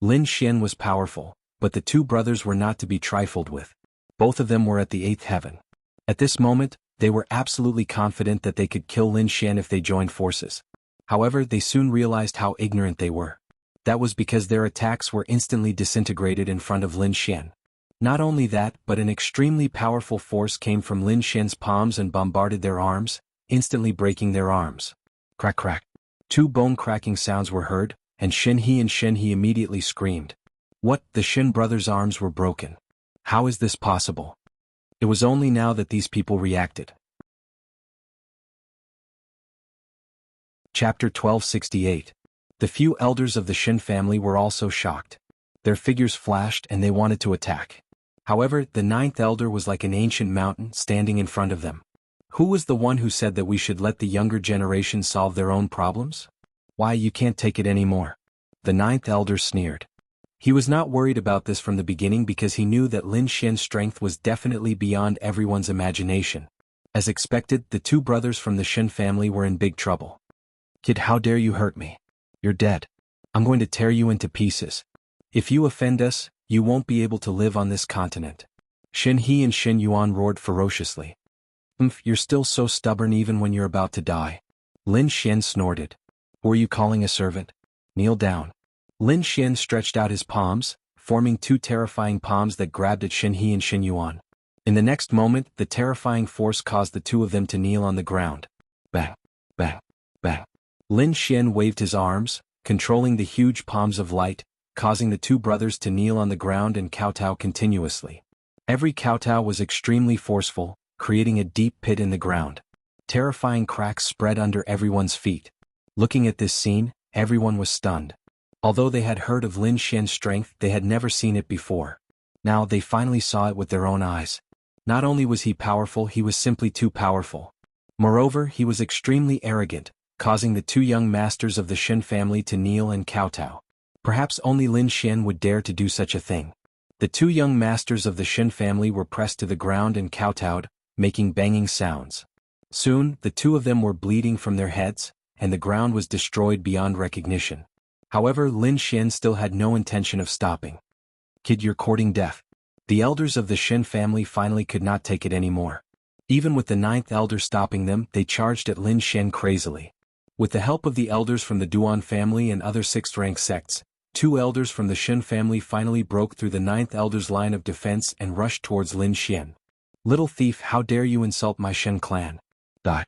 Lin Xian was powerful, but the two brothers were not to be trifled with. Both of them were at the eighth heaven. At this moment, they were absolutely confident that they could kill Lin Xian if they joined forces. However, they soon realized how ignorant they were. That was because their attacks were instantly disintegrated in front of Lin Xian. Not only that, but an extremely powerful force came from Lin Xian's palms and bombarded their arms, instantly breaking their arms. Crack crack. Two bone-cracking sounds were heard, and Shen He immediately screamed. What? The Shen brothers' arms were broken. How is this possible? It was only now that these people reacted. Chapter 1268. The few elders of the Shen family were also shocked. Their figures flashed and they wanted to attack. However, the ninth elder was like an ancient mountain standing in front of them. Who was the one who said that we should let the younger generation solve their own problems? Why, you can't take it anymore. The ninth elder sneered. He was not worried about this from the beginning because he knew that Lin Xian's strength was definitely beyond everyone's imagination. As expected, the two brothers from the Shen family were in big trouble. Kid, how dare you hurt me? You're dead. I'm going to tear you into pieces. If you offend us, you won't be able to live on this continent. Shen He and Shen Yuan roared ferociously. You're still so stubborn even when you're about to die. Lin Xian snorted. Who are you calling a servant? Kneel down. Lin Xian stretched out his palms, forming two terrifying palms that grabbed at Shen He and Shen Yuan. In the next moment, the terrifying force caused the two of them to kneel on the ground. Bang, bang, bang. Lin Xian waved his arms, controlling the huge palms of light, causing the two brothers to kneel on the ground and kowtow continuously. Every kowtow was extremely forceful, creating a deep pit in the ground. Terrifying cracks spread under everyone's feet. Looking at this scene, everyone was stunned. Although they had heard of Lin Xian's strength, they had never seen it before. Now they finally saw it with their own eyes. Not only was he powerful, he was simply too powerful. Moreover, he was extremely arrogant, causing the two young masters of the Shen family to kneel and kowtow. Perhaps only Lin Xian would dare to do such a thing. The two young masters of the Shen family were pressed to the ground and kowtowed, making banging sounds. Soon, the two of them were bleeding from their heads, and the ground was destroyed beyond recognition. However, Lin Xian still had no intention of stopping. Kid, you're courting death. The elders of the Shen family finally could not take it anymore. Even with the ninth elder stopping them, they charged at Lin Xian crazily. With the help of the elders from the Duan family and other sixth-rank sects, two elders from the Shen family finally broke through the ninth elder's line of defense and rushed towards Lin Xian. Little thief, how dare you insult my Shen clan? Die.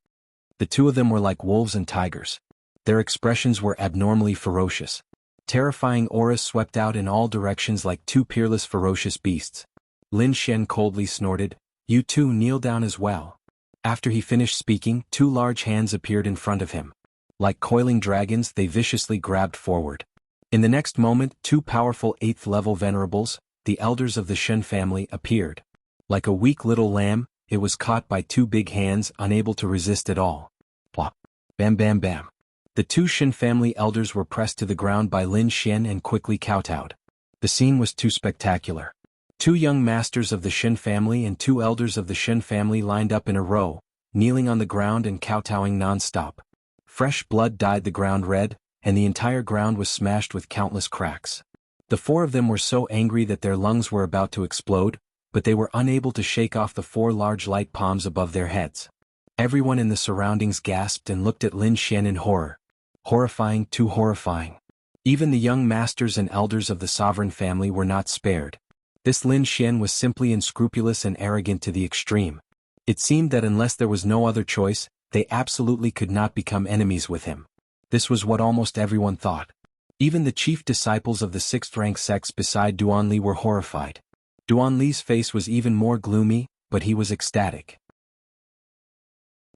The two of them were like wolves and tigers. Their expressions were abnormally ferocious. Terrifying auras swept out in all directions like two peerless ferocious beasts. Lin Xian coldly snorted, "You two kneel down as well." After he finished speaking, two large hands appeared in front of him. Like coiling dragons, they viciously grabbed forward. In the next moment, two powerful 8th-level venerables, the elders of the Shen family, appeared. Like a weak little lamb, it was caught by two big hands, unable to resist at all. Plop. Bam bam bam. The two Shen family elders were pressed to the ground by Lin Xian and quickly kowtowed. The scene was too spectacular. Two young masters of the Shen family and two elders of the Shen family lined up in a row, kneeling on the ground and kowtowing non-stop. Fresh blood dyed the ground red, and the entire ground was smashed with countless cracks. The four of them were so angry that their lungs were about to explode, but they were unable to shake off the four large light palms above their heads. Everyone in the surroundings gasped and looked at Lin Xian in horror. Horrifying, too horrifying. Even the young masters and elders of the sovereign family were not spared. This Lin Xian was simply unscrupulous and arrogant to the extreme. It seemed that unless there was no other choice, they absolutely could not become enemies with him. This was what almost everyone thought. Even the chief disciples of the 6th-rank sects beside Duan Li were horrified. Duan Li's face was even more gloomy, but he was ecstatic.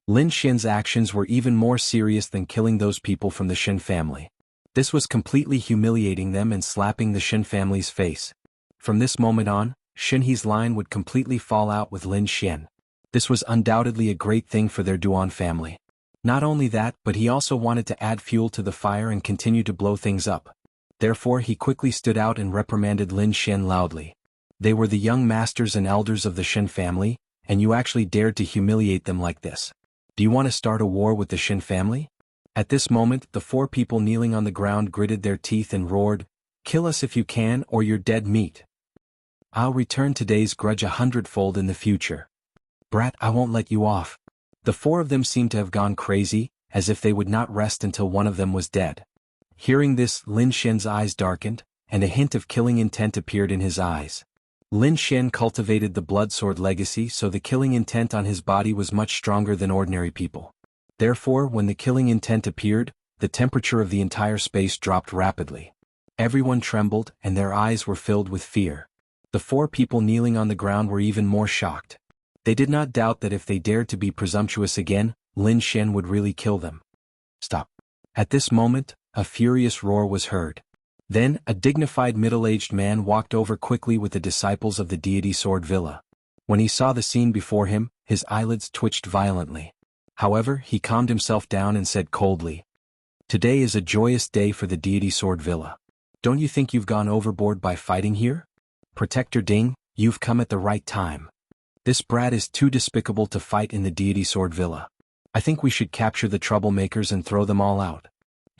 Lin Xian's actions were even more serious than killing those people from the Shen family. This was completely humiliating them and slapping the Shen family's face. From this moment on, Shen He's line would completely fall out with Lin Xian. This was undoubtedly a great thing for their Duan family. Not only that, but he also wanted to add fuel to the fire and continue to blow things up. Therefore he quickly stood out and reprimanded Lin Xian loudly. They were the young masters and elders of the Shen family, and you actually dared to humiliate them like this. Do you want to start a war with the Shin family? At this moment, the 4 people kneeling on the ground gritted their teeth and roared, "Kill us if you can, or you're dead meat. I'll return today's grudge 100-fold in the future. Brat, I won't let you off." The 4 of them seemed to have gone crazy, as if they would not rest until one of them was dead. Hearing this, Lin Shen's eyes darkened, and a hint of killing intent appeared in his eyes. Lin Shen cultivated the blood sword legacy, so the killing intent on his body was much stronger than ordinary people. Therefore, when the killing intent appeared, the temperature of the entire space dropped rapidly. Everyone trembled, and their eyes were filled with fear. The 4 people kneeling on the ground were even more shocked. They did not doubt that if they dared to be presumptuous again, Lin Shen would really kill them. Stop. At this moment, a furious roar was heard. Then, a dignified middle-aged man walked over quickly with the disciples of the deity Sword Villa. When he saw the scene before him, his eyelids twitched violently. However, he calmed himself down and said coldly, "Today is a joyous day for the deity Sword Villa. Don't you think you've gone overboard by fighting here? Protector Ding, you've come at the right time. This brat is too despicable to fight in the deity Sword Villa. I think we should capture the troublemakers and throw them all out,"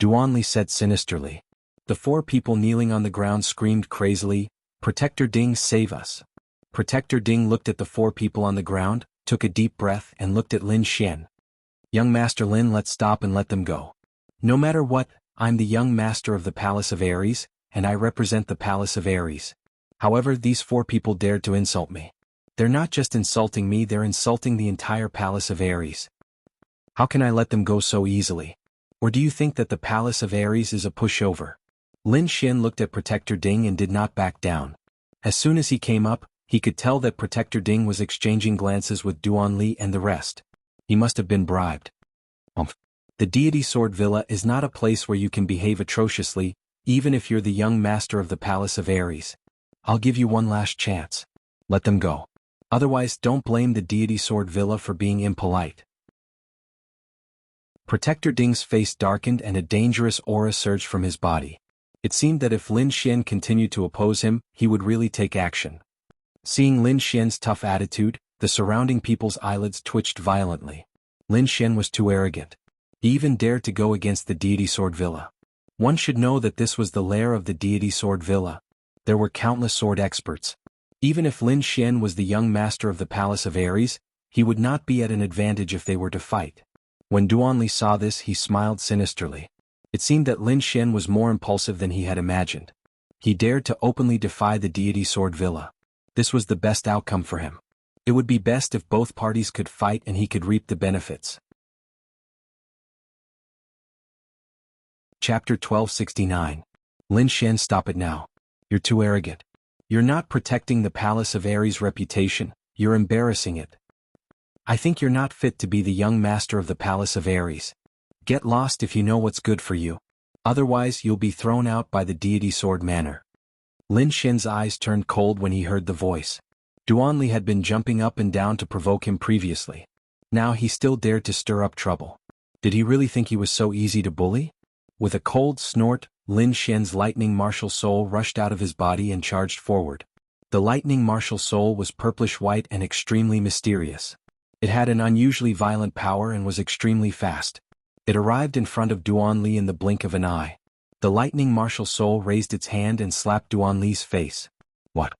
Duanli said sinisterly. The 4 people kneeling on the ground screamed crazily, "Protector Ding, save us." Protector Ding looked at the 4 people on the ground, took a deep breath and looked at Lin Shen. "Young Master Lin, let's stop and let them go. No matter what, I'm the young master of the Palace of Ares, and I represent the Palace of Ares. However, these 4 people dared to insult me. They're not just insulting me, they're insulting the entire Palace of Ares. How can I let them go so easily? Or do you think that the Palace of Ares is a pushover?" Lin Shen looked at Protector Ding and did not back down. As soon as he came up, he could tell that Protector Ding was exchanging glances with Duanli and the rest. He must have been bribed. The deity Sword Villa is not a place where you can behave atrociously, even if you're the young master of the Palace of Ares. I'll give you one last chance. Let them go. Otherwise, don't blame the deity Sword Villa for being impolite. Protector Ding's face darkened and a dangerous aura surged from his body. It seemed that if Lin Shen continued to oppose him, he would really take action. Seeing Lin Shen's tough attitude, the surrounding people's eyelids twitched violently. Lin Shen was too arrogant. He even dared to go against the deity Sword Villa. One should know that this was the lair of the deity Sword Villa. There were countless sword experts. Even if Lin Shen was the young master of the Palace of Ares, he would not be at an advantage if they were to fight. When Duanli saw this, he smiled sinisterly. It seemed that Lin Shen was more impulsive than he had imagined. He dared to openly defy the deity Sword Villa. This was the best outcome for him. It would be best if both parties could fight and he could reap the benefits. Chapter 1269. Lin Shen, stop it now. You're too arrogant. You're not protecting the Palace of Ares' reputation, you're embarrassing it. I think you're not fit to be the young master of the Palace of Ares. Get lost if you know what's good for you. Otherwise, you'll be thrown out by the deity Sword Manor. Lin Shen's eyes turned cold when he heard the voice. Duanli had been jumping up and down to provoke him previously. Now he still dared to stir up trouble. Did he really think he was so easy to bully? With a cold snort, Lin Shen's lightning martial soul rushed out of his body and charged forward. The lightning martial soul was purplish-white and extremely mysterious. It had an unusually violent power and was extremely fast. It arrived in front of Duanli in the blink of an eye. The lightning martial soul raised its hand and slapped Duanli's face. What?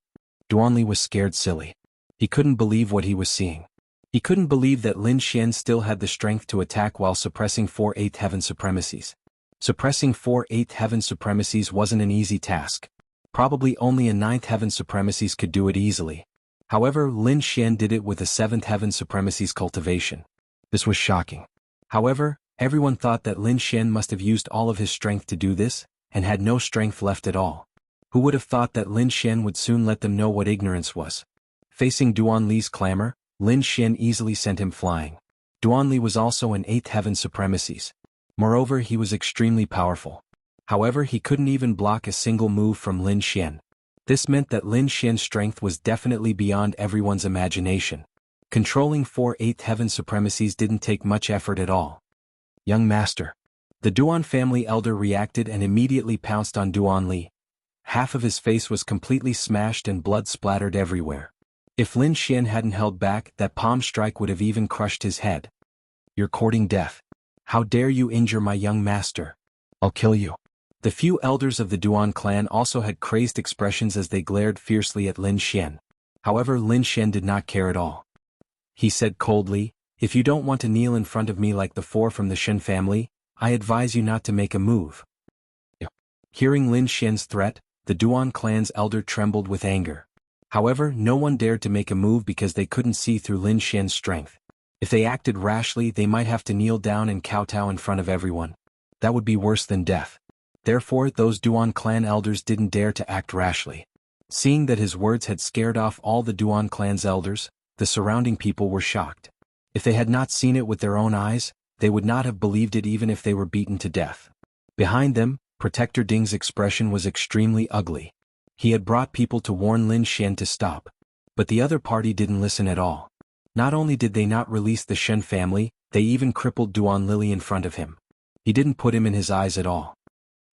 Duanli was scared silly. He couldn't believe what he was seeing. He couldn't believe that Lin Shen still had the strength to attack while suppressing 4 8th heaven supremacies. Suppressing 4 8th heaven supremacies wasn't an easy task. Probably only a 9th heaven supremacies could do it easily. However, Lin Shen did it with a 7th heaven supremacies cultivation. This was shocking. However, everyone thought that Lin Shen must have used all of his strength to do this, and had no strength left at all. Who would have thought that Lin Shen would soon let them know what ignorance was? Facing Duanli's clamor, Lin Shen easily sent him flying. Duanli was also an 8th heaven supremacies. Moreover, he was extremely powerful. However, he couldn't even block a single move from Lin Shen. This meant that Lin Shen's strength was definitely beyond everyone's imagination. Controlling 4 8th heaven supremacies didn't take much effort at all. Young master. The Duan family elder reacted and immediately pounced on Duanli. Half of his face was completely smashed and blood splattered everywhere. If Lin Xian hadn't held back, that palm strike would have even crushed his head. You're courting death. How dare you injure my young master? I'll kill you. The few elders of the Duan clan also had crazed expressions as they glared fiercely at Lin Xian. However, Lin Xian did not care at all. He said coldly, if you don't want to kneel in front of me like the four from the Shen family, I advise you not to make a move. Hearing Lin Xian's threat, the Duan clan's elder trembled with anger. However, no one dared to make a move because they couldn't see through Lin Xian's strength. If they acted rashly, they might have to kneel down and kowtow in front of everyone. That would be worse than death. Therefore, those Duan clan elders didn't dare to act rashly. Seeing that his words had scared off all the Duan clan's elders, the surrounding people were shocked. If they had not seen it with their own eyes, they would not have believed it even if they were beaten to death. Behind them, Protector Ding's expression was extremely ugly. He had brought people to warn Lin Xian to stop. But the other party didn't listen at all. Not only did they not release the Shen family, they even crippled Duan Lily in front of him. He didn't put him in his eyes at all.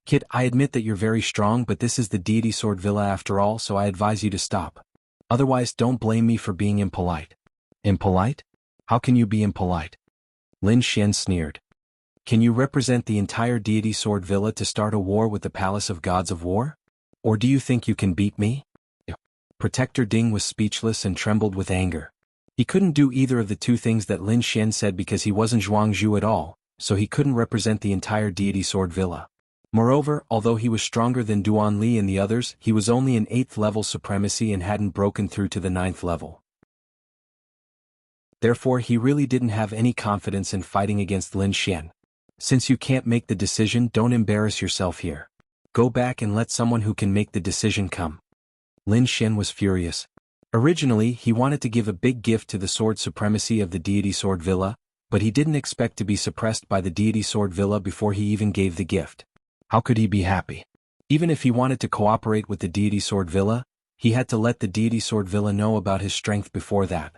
Kid, I admit that you're very strong, but this is the Deity Sword Villa after all, so I advise you to stop. Otherwise, don't blame me for being impolite. Impolite? How can you be impolite? Lin Xian sneered. Can you represent the entire Deity Sword Villa to start a war with the Palace of Gods of War? Or do you think you can beat me? Protector Ding was speechless and trembled with anger. He couldn't do either of the two things that Lin Xian said because he wasn't Jianghu at all, so he couldn't represent the entire Deity Sword Villa. Moreover, although he was stronger than Duan Li and the others, he was only in 8th level supremacy and hadn't broken through to the 9th level. Therefore, he really didn't have any confidence in fighting against Lin Xian. Since you can't make the decision, don't embarrass yourself here. Go back and let someone who can make the decision come. Lin Xian was furious. Originally, he wanted to give a big gift to the sword supremacy of the Deity Sword Villa, but he didn't expect to be suppressed by the Deity Sword Villa before he even gave the gift. How could he be happy? Even if he wanted to cooperate with the Deity Sword Villa, he had to let the Deity Sword Villa know about his strength before that.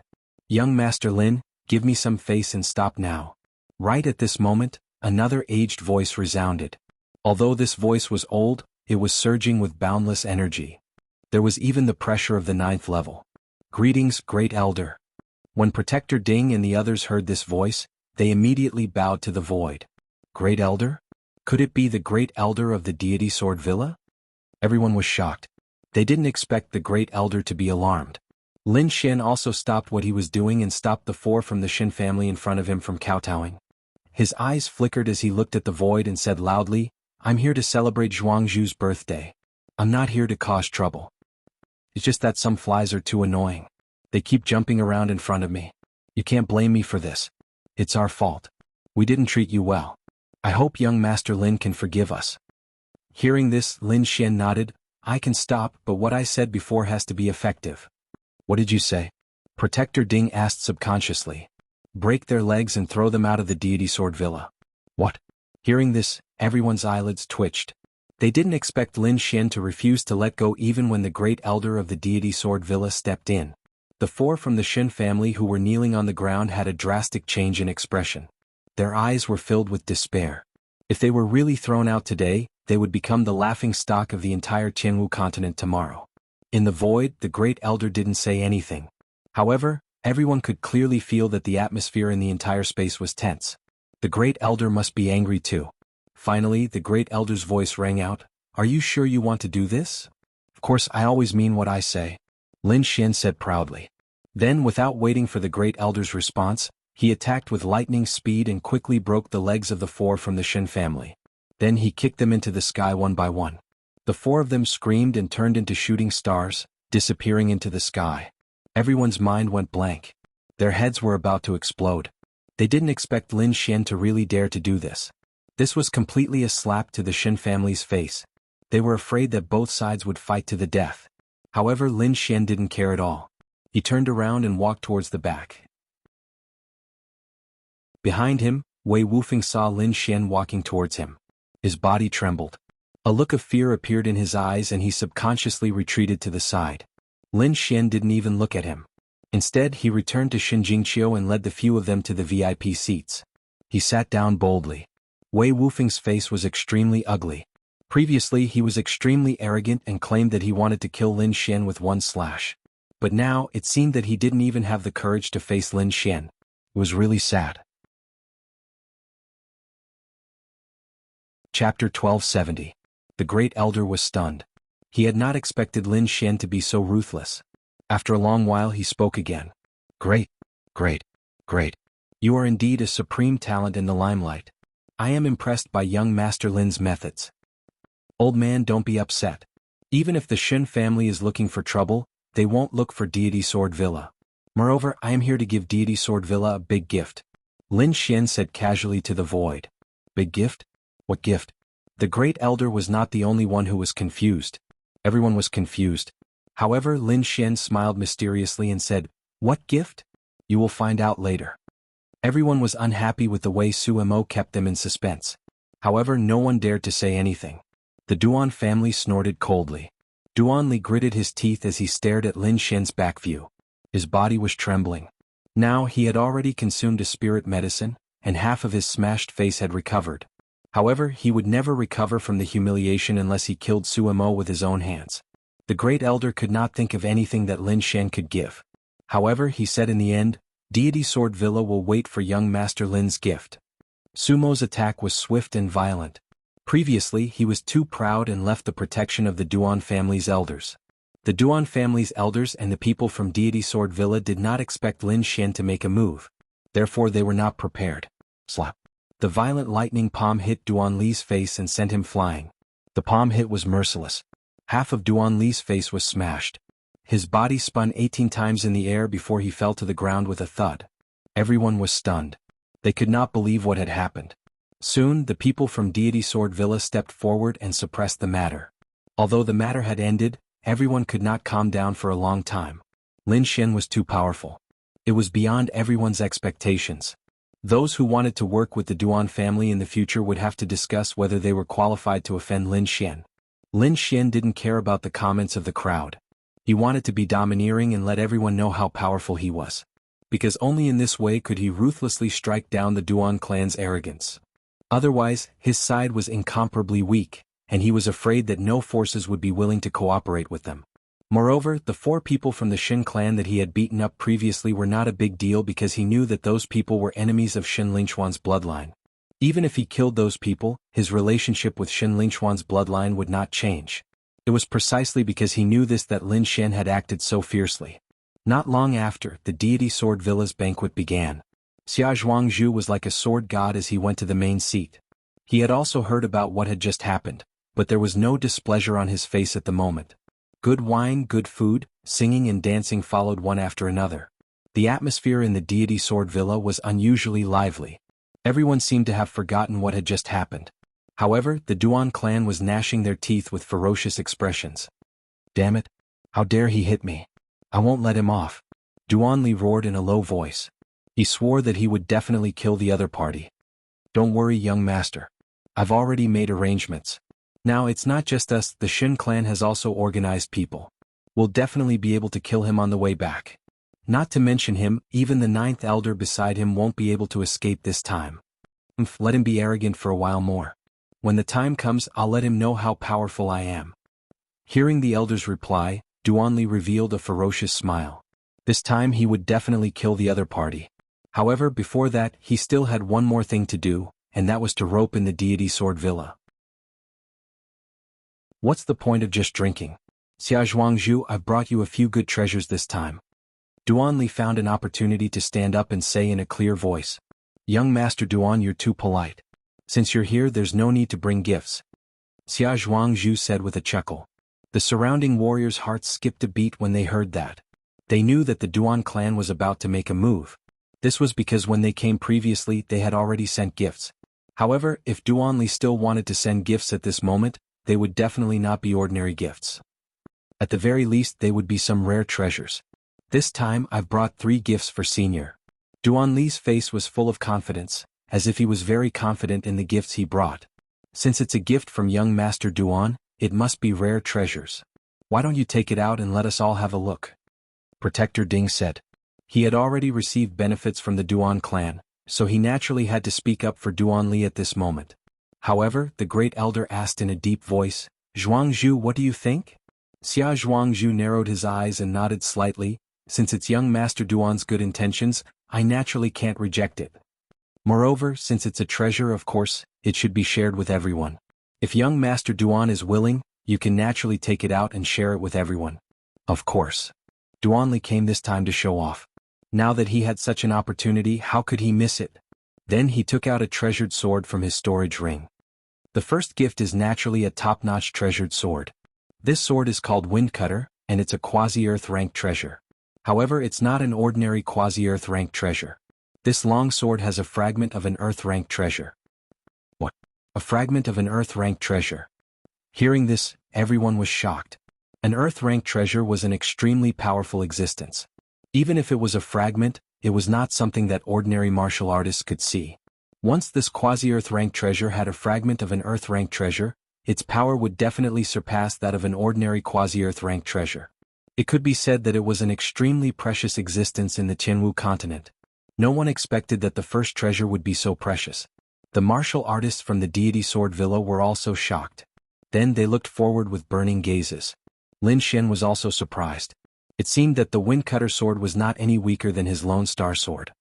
Young Master Lin, give me some face and stop now. Right at this moment, another aged voice resounded. Although this voice was old, it was surging with boundless energy. There was even the pressure of the 9th level. Greetings, Great Elder. When Protector Ding and the others heard this voice, they immediately bowed to the void. Great Elder? Could it be the Great Elder of the Deity Sword Villa? Everyone was shocked. They didn't expect the Great Elder to be alarmed. Lin Xian also stopped what he was doing and stopped the four from the Shen family in front of him from kowtowing. His eyes flickered as he looked at the void and said loudly, I'm here to celebrate Zhuangzhu's birthday. I'm not here to cause trouble. It's just that some flies are too annoying. They keep jumping around in front of me. You can't blame me for this. It's our fault. We didn't treat you well. I hope young Master Lin can forgive us. Hearing this, Lin Xian nodded. I can stop, but what I said before has to be effective. What did you say? Protector Ding asked subconsciously. Break their legs and throw them out of the Deity Sword Villa. What? Hearing this, everyone's eyelids twitched. They didn't expect Lin Xian to refuse to let go even when the Great Elder of the Deity Sword Villa stepped in. The four from the Shen family who were kneeling on the ground had a drastic change in expression. Their eyes were filled with despair. If they were really thrown out today, they would become the laughing stock of the entire Jianghu continent tomorrow. In the void, the Great Elder didn't say anything. However, everyone could clearly feel that the atmosphere in the entire space was tense. The Great Elder must be angry too. Finally, the Great Elder's voice rang out, Are you sure you want to do this? Of course, I always mean what I say, Lin Xian said proudly. Then, without waiting for the Great Elder's response, he attacked with lightning speed and quickly broke the legs of the four from the Shen family. Then he kicked them into the sky one by one. The four of them screamed and turned into shooting stars, disappearing into the sky. Everyone's mind went blank. Their heads were about to explode. They didn't expect Lin Xian to really dare to do this. This was completely a slap to the Shen family's face. They were afraid that both sides would fight to the death. However, Lin Xian didn't care at all. He turned around and walked towards the back. Behind him, Wei Wufeng saw Lin Xian walking towards him. His body trembled. A look of fear appeared in his eyes and he subconsciously retreated to the side. Lin Xian didn't even look at him. Instead, he returned to Xinjingqiu and led the few of them to the VIP seats. He sat down boldly. Wei Wufeng's face was extremely ugly. Previously, he was extremely arrogant and claimed that he wanted to kill Lin Xian with one slash. But now, it seemed that he didn't even have the courage to face Lin Xian. It was really sad. Chapter 1270. The Great Elder was stunned. He had not expected Lin Xian to be so ruthless. After a long while he spoke again. Great, great, great. You are indeed a supreme talent in the limelight. I am impressed by young Master Lin's methods. Old man, don't be upset. Even if the Shin family is looking for trouble, they won't look for Deity Sword Villa. Moreover, I am here to give Deity Sword Villa a big gift. Lin Xian said casually to the void. Big gift? What gift? The Great Elder was not the only one who was confused. Everyone was confused. However, Lin Xian smiled mysteriously and said, What gift? You will find out later. Everyone was unhappy with the way Suemo kept them in suspense. However, no one dared to say anything. The Duan family snorted coldly. Duanli gritted his teeth as he stared at Lin Xian's back view. His body was trembling. Now he had already consumed a spirit medicine, and half of his smashed face had recovered. However, he would never recover from the humiliation unless he killed Suemo with his own hands. The Great Elder could not think of anything that Lin Xian could give. However, he said in the end, Deity Sword Villa will wait for young Master Lin's gift. Sumo's attack was swift and violent. Previously, he was too proud and left the protection of the Duan family's elders. The Duan family's elders and the people from Deity Sword Villa did not expect Lin Xian to make a move. Therefore they were not prepared. Slap. The violent lightning palm hit Duan Li's face and sent him flying. The palm hit was merciless. Half of Duan Li's face was smashed. His body spun 18 times in the air before he fell to the ground with a thud. Everyone was stunned. They could not believe what had happened. Soon, the people from Deity Sword Villa stepped forward and suppressed the matter. Although the matter had ended, everyone could not calm down for a long time. Lin Xian was too powerful. It was beyond everyone's expectations. Those who wanted to work with the Duan family in the future would have to discuss whether they were qualified to offend Lin Xian. Lin Xian didn't care about the comments of the crowd. He wanted to be domineering and let everyone know how powerful he was. Because only in this way could he ruthlessly strike down the Duan clan's arrogance. Otherwise, his side was incomparably weak, and he was afraid that no forces would be willing to cooperate with them. Moreover, the 4 people from the Shin clan that he had beaten up previously were not a big deal because he knew that those people were enemies of Shin Lingquan's bloodline. Even if he killed those people, his relationship with Shin Lingquan's bloodline would not change. It was precisely because he knew this that Lin Xian had acted so fiercely. Not long after, the Deity Sword Villa's banquet began. Xia Zhuangzhu was like a sword god as he went to the main seat. He had also heard about what had just happened, but there was no displeasure on his face at the moment. Good wine, good food, singing and dancing followed one after another. The atmosphere in the Deity Sword Villa was unusually lively. Everyone seemed to have forgotten what had just happened. However, the Duan clan was gnashing their teeth with ferocious expressions. Damn it! How dare he hit me! I won't let him off! Duanli roared in a low voice. He swore that he would definitely kill the other party. Don't worry, young master. I've already made arrangements. Now it's not just us, the Shin clan has also organized people. We'll definitely be able to kill him on the way back. Not to mention him, even the 9th elder beside him won't be able to escape this time. Let him be arrogant for a while more. When the time comes, I'll let him know how powerful I am. Hearing the elder's reply, Duanli revealed a ferocious smile. This time he would definitely kill the other party. However, before that, he still had one more thing to do, and that was to rope in the Deity Sword Villa. What's the point of just drinking? Xia Zhuangzhu, I've brought you a few good treasures this time. Duanli found an opportunity to stand up and say in a clear voice. Young Master Duan, you're too polite. Since you're here, there's no need to bring gifts. Xia Zhuangzhu said with a chuckle. The surrounding warriors' hearts skipped a beat when they heard that. They knew that the Duan clan was about to make a move. This was because when they came previously, they had already sent gifts. However, if Duanli still wanted to send gifts at this moment, they would definitely not be ordinary gifts. At the very least, they would be some rare treasures. This time, I've brought 3 gifts for Senior. Duanli's face was full of confidence, as if he was very confident in the gifts he brought. Since it's a gift from young Master Duan, it must be rare treasures. Why don't you take it out and let us all have a look? Protector Ding said. He had already received benefits from the Duan clan, so he naturally had to speak up for Duanli at this moment. However, the Great Elder asked in a deep voice, Zhuangzhu, what do you think? Xia Zhuangzhu narrowed his eyes and nodded slightly. Since it's young Master Duan's good intentions, I naturally can't reject it. Moreover, since it's a treasure, of course, it should be shared with everyone. If young Master Duan is willing, you can naturally take it out and share it with everyone. Of course. Duanli came this time to show off. Now that he had such an opportunity, how could he miss it? Then he took out a treasured sword from his storage ring. The first gift is naturally a top-notch treasured sword. This sword is called Windcutter, and it's a quasi-earth rank treasure. However, it's not an ordinary quasi-earth rank treasure. This long sword has a fragment of an earth rank treasure. What? A fragment of an earth rank treasure? Hearing this, everyone was shocked. An earth rank treasure was an extremely powerful existence. Even if it was a fragment, it was not something that ordinary martial artists could see. Once this quasi-earth rank treasure had a fragment of an earth rank treasure, its power would definitely surpass that of an ordinary quasi-earth rank treasure. It could be said that it was an extremely precious existence in the Jianghu continent. No one expected that the first treasure would be so precious. The martial artists from the Deity Sword Villa were also shocked. Then they looked forward with burning gazes. Lin Xian was also surprised. It seemed that the Windcutter sword was not any weaker than his Lone Star sword.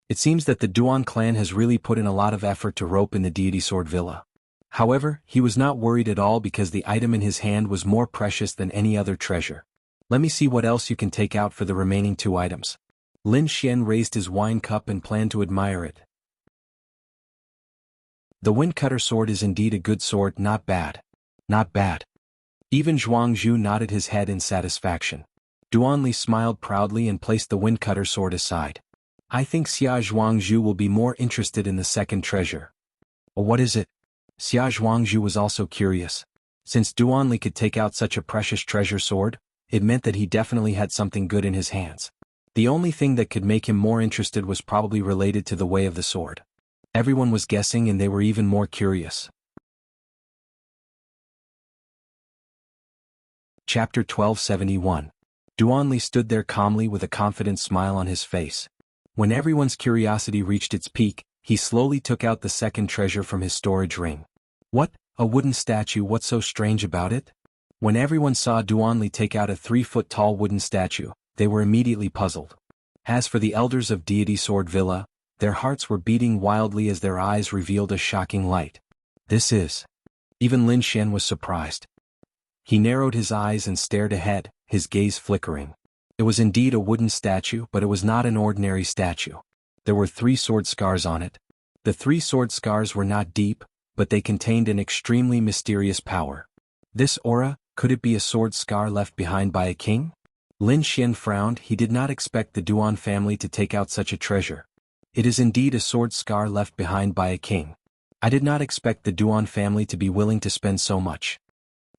It seems that the Duan clan has really put in a lot of effort to rope in the Deity Sword Villa. However, he was not worried at all because the item in his hand was more precious than any other treasure. Let me see what else you can take out for the remaining 2 items. Lin Xian raised his wine cup and planned to admire it. The Windcutter sword is indeed a good sword, not bad. Not bad. Even Zhuangzhu nodded his head in satisfaction. Duanli smiled proudly and placed the Windcutter sword aside. I think Xia Zhuangzhu will be more interested in the second treasure. What is it? Xia Zhuangzhu was also curious. Since Duanli could take out such a precious treasure sword, it meant that he definitely had something good in his hands. The only thing that could make him more interested was probably related to the way of the sword. Everyone was guessing and they were even more curious. Chapter 1271. Duanli stood there calmly with a confident smile on his face. When everyone's curiosity reached its peak, he slowly took out the second treasure from his storage ring. What? A wooden statue? What's so strange about it? When everyone saw Duanli take out a 3-foot-tall wooden statue, they were immediately puzzled. As for the elders of Deity Sword Villa, their hearts were beating wildly as their eyes revealed a shocking light. This is... Even Lin Xian was surprised. He narrowed his eyes and stared ahead, his gaze flickering. It was indeed a wooden statue, but it was not an ordinary statue. There were 3 sword scars on it. The 3 sword scars were not deep, but they contained an extremely mysterious power. This aura, could it be a sword scar left behind by a king? Lin Xian frowned. He did not expect the Duan family to take out such a treasure. It is indeed a sword scar left behind by a king. I did not expect the Duan family to be willing to spend so much.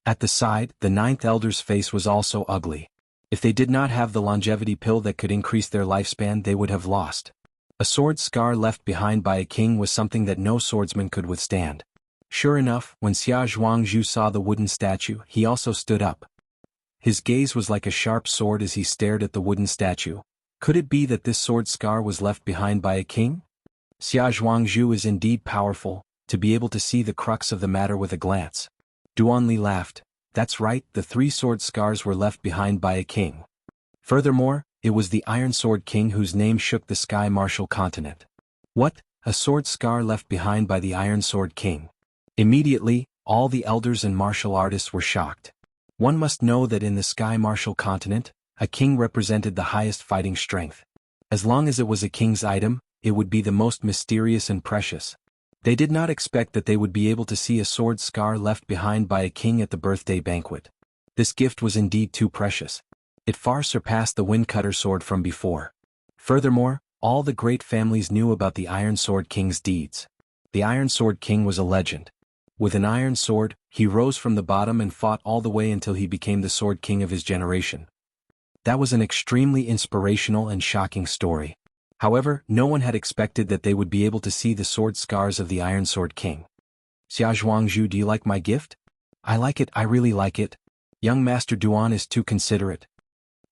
At the side, the 9th elder's face was also ugly. If they did not have the longevity pill that could increase their lifespan, they would have lost. A sword scar left behind by a king was something that no swordsman could withstand. Sure enough, when Xia Zhuangzhu saw the wooden statue, he also stood up. His gaze was like a sharp sword as he stared at the wooden statue. Could it be that this sword scar was left behind by a king? Xia Zhuangzhu is indeed powerful, to be able to see the crux of the matter with a glance. Duanli laughed. That's right, the 3 sword scars were left behind by a king. Furthermore, it was the Iron Sword King whose name shook the Sky Martial continent. What? A sword scar left behind by the Iron Sword King? Immediately, all the elders and martial artists were shocked. One must know that in the Sky Martial continent, a king represented the highest fighting strength. As long as it was a king's item, it would be the most mysterious and precious. They did not expect that they would be able to see a sword scar left behind by a king at the birthday banquet. This gift was indeed too precious. It far surpassed the Windcutter sword from before. Furthermore, all the great families knew about the Iron Sword King's deeds. The Iron Sword King was a legend. With an iron sword, he rose from the bottom and fought all the way until he became the Sword King of his generation. That was an extremely inspirational and shocking story. However, no one had expected that they would be able to see the sword scars of the Iron Sword King. Xia Zhuangzhu, do you like my gift? I like it, I really like it. Young Master Duan is too considerate.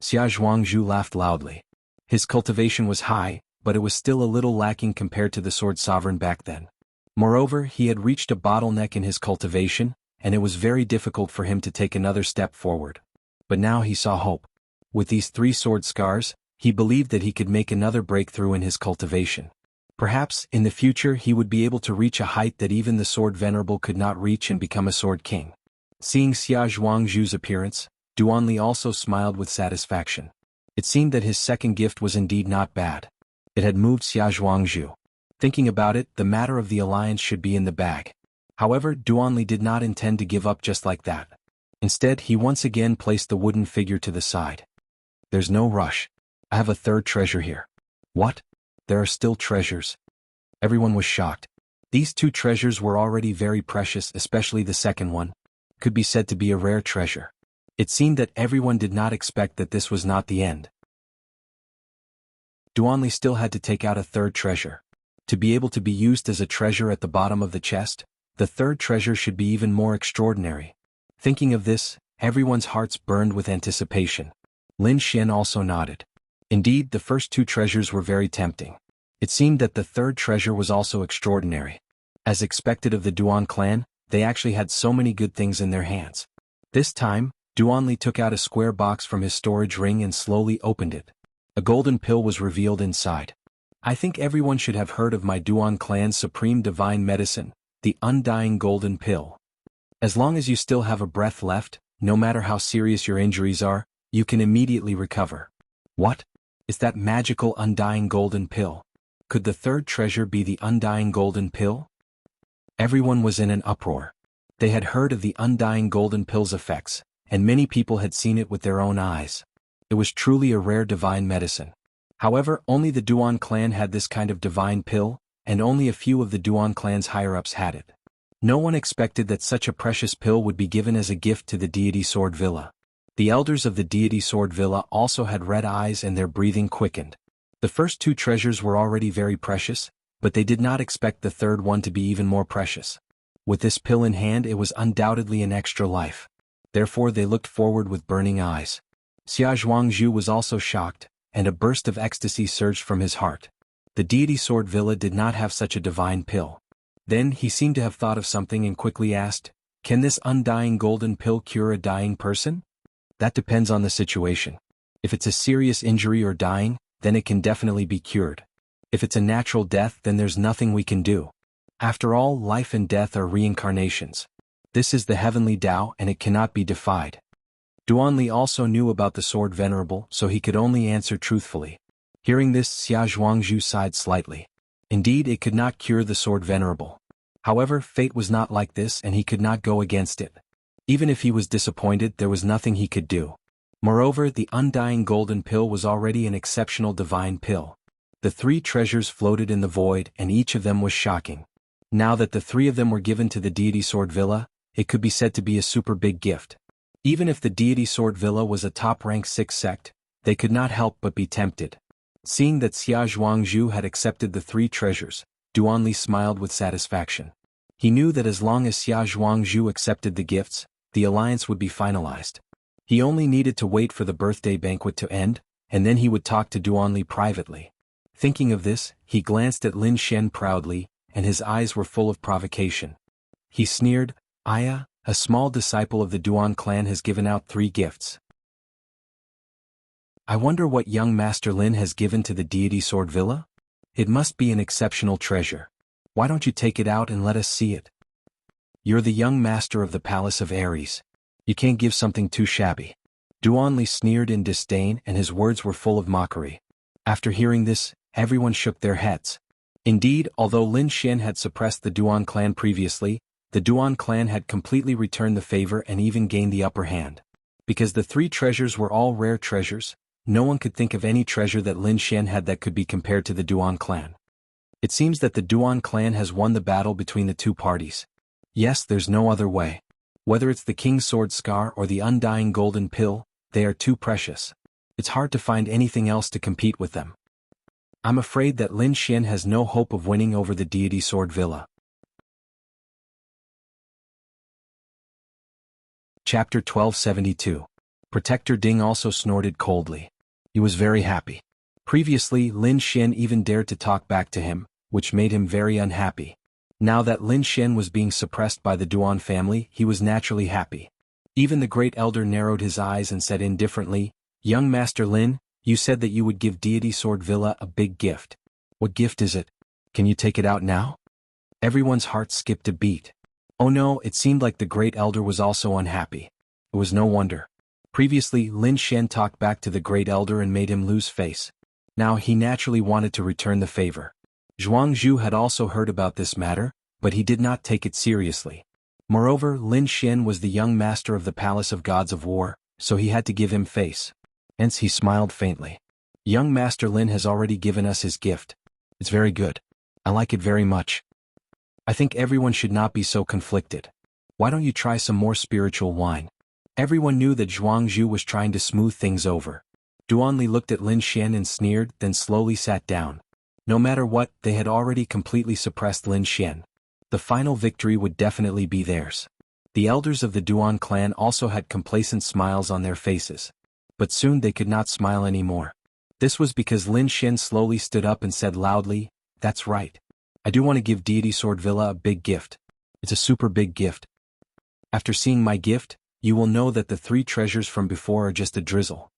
Xia Zhuangzhu laughed loudly. His cultivation was high, but it was still a little lacking compared to the Sword Sovereign back then. Moreover, he had reached a bottleneck in his cultivation, and it was very difficult for him to take another step forward. but now he saw hope. With these 3 sword scars, he believed that he could make another breakthrough in his cultivation. Perhaps, in the future he would be able to reach a height that even the sword venerable could not reach and become a sword king. Seeing Xia Zhuangzhu's appearance, Duanli also smiled with satisfaction. It seemed that his second gift was indeed not bad. It had moved Xia Zhuangzhu. Thinking about it, the matter of the alliance should be in the bag. However, Duanli did not intend to give up just like that. Instead, he once again placed the wooden figure to the side. There's no rush. I have a 3rd treasure here. What? There are still treasures? Everyone was shocked. These 2 treasures were already very precious, especially the second one. Could be said to be a rare treasure. It seemed that everyone did not expect that this was not the end. Duanli still had to take out a 3rd treasure. To be able to be used as a treasure at the bottom of the chest, the 3rd treasure should be even more extraordinary. Thinking of this, everyone's hearts burned with anticipation. Lin Xian also nodded. Indeed, the first 2 treasures were very tempting. It seemed that the 3rd treasure was also extraordinary. As expected of the Duan clan, they actually had so many good things in their hands. This time, Duanli took out a square box from his storage ring and slowly opened it. A golden pill was revealed inside. I think everyone should have heard of my Duan clan's supreme divine medicine, the undying golden pill. As long as you still have a breath left, no matter how serious your injuries are, you can immediately recover. What? Is that magical undying golden pill? Could the 3rd treasure be the undying golden pill? Everyone was in an uproar. They had heard of the undying golden pill's effects, and many people had seen it with their own eyes. It was truly a rare divine medicine. However, only the Duan clan had this kind of divine pill, and only a few of the Duan clan's higher-ups had it. No one expected that such a precious pill would be given as a gift to the deity Sword Villa. The elders of the deity Sword Villa also had red eyes and their breathing quickened. The first 2 treasures were already very precious, but they did not expect the 3rd one to be even more precious. With this pill in hand, it was undoubtedly an extra life. Therefore they looked forward with burning eyes. Xia Zhuangzhu was also shocked, and a burst of ecstasy surged from his heart. The deity Sword Villa did not have such a divine pill. Then he seemed to have thought of something and quickly asked, "Can this undying golden pill cure a dying person?" That depends on the situation. If it's a serious injury or dying, then it can definitely be cured. If it's a natural death, then there's nothing we can do. After all, life and death are reincarnations. This is the heavenly Tao and it cannot be defied. Duanli also knew about the sword venerable, so he could only answer truthfully. Hearing this, Xia Zhuangzhu sighed slightly. Indeed, it could not cure the sword venerable. However, fate was not like this and he could not go against it. Even if he was disappointed, there was nothing he could do. Moreover, the undying golden pill was already an exceptional divine pill. The 3 treasures floated in the void and each of them was shocking. Now that the 3 of them were given to the deity Sword Villa, it could be said to be a super big gift. Even if the deity Sword Villa was a top-ranked 6 sect, they could not help but be tempted. Seeing that Xia Zhuangzhu had accepted the 3 treasures, Duanli smiled with satisfaction. He knew that as long as Xia Zhuangzhu accepted the gifts, the alliance would be finalized. He only needed to wait for the birthday banquet to end, and then he would talk to Duanli privately. Thinking of this, he glanced at Lin Xian proudly, and his eyes were full of provocation. He sneered, "Aya, a small disciple of the Duan clan has given out 3 gifts. I wonder what young Master Lin has given to the deity Sword Villa? It must be an exceptional treasure. Why don't you take it out and let us see it? You're the young master of the Palace of Ares. You can't give something too shabby." Duanli sneered in disdain and his words were full of mockery. After hearing this, everyone shook their heads. Indeed, although Lin Xian had suppressed the Duan clan previously, the Duan clan had completely returned the favor and even gained the upper hand. Because the 3 treasures were all rare treasures, no one could think of any treasure that Lin Xian had that could be compared to the Duan clan. It seems that the Duan clan has won the battle between the 2 parties. Yes, there's no other way. Whether it's the King's Sword Scar or the Undying Golden Pill, they are too precious. It's hard to find anything else to compete with them. I'm afraid that Lin Xian has no hope of winning over the deity Sword Villa. Chapter 1272. Protector Ding also snorted coldly. He was very happy. Previously, Lin Xian even dared to talk back to him, which made him very unhappy. Now that Lin Xian was being suppressed by the Duan family, he was naturally happy. Even the great elder narrowed his eyes and said indifferently, "Young Master Lin, you said that you would give Deity Sword Villa a big gift. What gift is it? Can you take it out now?" Everyone's heart skipped a beat. Oh no, it seemed like the great elder was also unhappy. It was no wonder. Previously, Lin Xian talked back to the great elder and made him lose face. Now he naturally wanted to return the favor. Jianghu had also heard about this matter, but he did not take it seriously. Moreover, Lin Xian was the young master of the Palace of Gods of War, so he had to give him face. Hence he smiled faintly. "Young Master Lin has already given us his gift. It's very good. I like it very much. I think everyone should not be so conflicted. Why don't you try some more spiritual wine?" Everyone knew that Jianghu was trying to smooth things over. Duanli looked at Lin Xian and sneered, then slowly sat down. No matter what, they had already completely suppressed Lin Xian. The final victory would definitely be theirs. The elders of the Duan clan also had complacent smiles on their faces. But soon they could not smile anymore. This was because Lin Xian slowly stood up and said loudly, "That's right. I do want to give Deity Sword Villa a big gift. It's a super big gift. After seeing my gift, you will know that the 3 treasures from before are just a drizzle."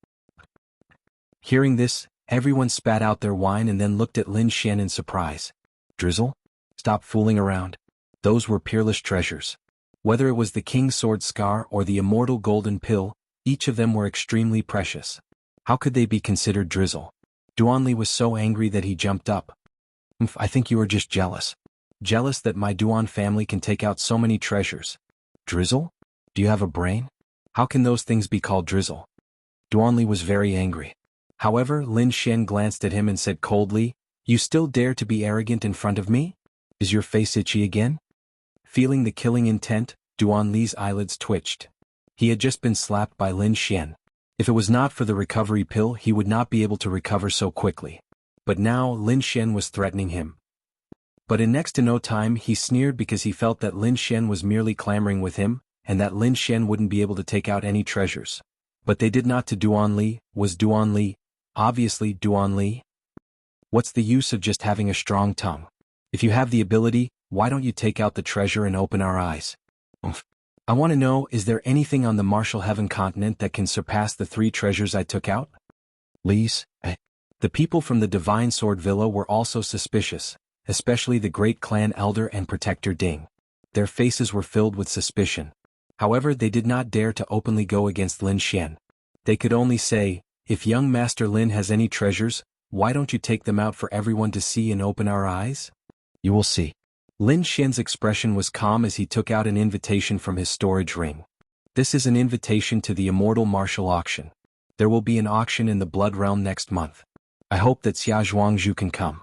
Hearing this, everyone spat out their wine and then looked at Lin Xian in surprise. "Drizzle? Stop fooling around. Those were peerless treasures. Whether it was the King's Sword Scar or the immortal golden pill, each of them were extremely precious. How could they be considered drizzle?" Duanli was so angry that he jumped up. I think you are just jealous. Jealous that my Duan family can take out so many treasures. Drizzle? Do you have a brain? How can those things be called drizzle?" Duanli was very angry. However, Lin Xian glanced at him and said coldly, "You still dare to be arrogant in front of me? Is your face itchy again?" Feeling the killing intent, Duanli's eyelids twitched. He had just been slapped by Lin Xian. If it was not for the recovery pill, he would not be able to recover so quickly. But now Lin Xian was threatening him. But in next to no time he sneered because he felt that Lin Xian was merely clamoring with him, and that Lin Xian wouldn't be able to take out any treasures. But they did not to Duanli. Was Duanli? Obviously Duanli. What's the use of just having a strong tongue? If you have the ability, why don't you take out the treasure and open our eyes? I want to know, is there anything on the Martial Heaven continent that can surpass the 3 treasures I took out? Please? The people from the Divine Sword Villa were also suspicious, especially the great clan elder and protector Ding. Their faces were filled with suspicion. However, they did not dare to openly go against Lin Xian. They could only say, "If young Master Lin has any treasures, why don't you take them out for everyone to see and open our eyes? You will see." Lin Xian's expression was calm as he took out an invitation from his storage ring. "This is an invitation to the Immortal Martial Auction. There will be an auction in the Blood Realm next month. I hope that Xia Zhuangzhu can come."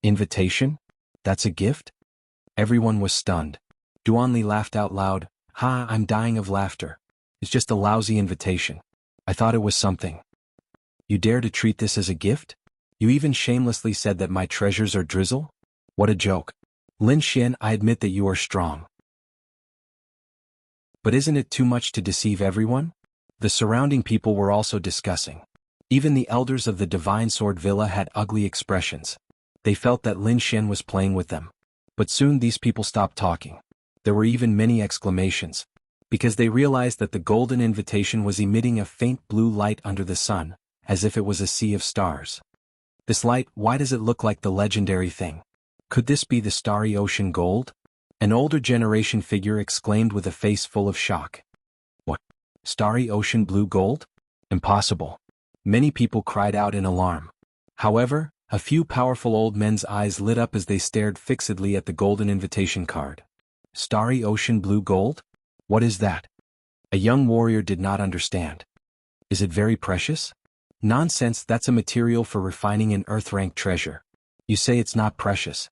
Invitation? That's a gift? Everyone was stunned. Duanli laughed out loud. "Ha, I'm dying of laughter. It's just a lousy invitation. I thought it was something. You dare to treat this as a gift? You even shamelessly said that my treasures are drizzle? What a joke. Lin Xian, I admit that you are strong. But isn't it too much to deceive everyone?" The surrounding people were also discussing. Even the elders of the Divine Sword Villa had ugly expressions. They felt that Lin Xian was playing with them. But soon these people stopped talking. There were even many exclamations. Because they realized that the golden invitation was emitting a faint blue light under the sun, as if it was a sea of stars. This light, why does it look like the legendary thing? Could this be the starry ocean gold? An older generation figure exclaimed with a face full of shock. What? Starry ocean blue gold? Impossible. Many people cried out in alarm. However, a few powerful old men's eyes lit up as they stared fixedly at the golden invitation card. Starry ocean blue gold? What is that? A young warrior did not understand. Is it very precious? Nonsense, that's a material for refining an earth-rank treasure. You say it's not precious.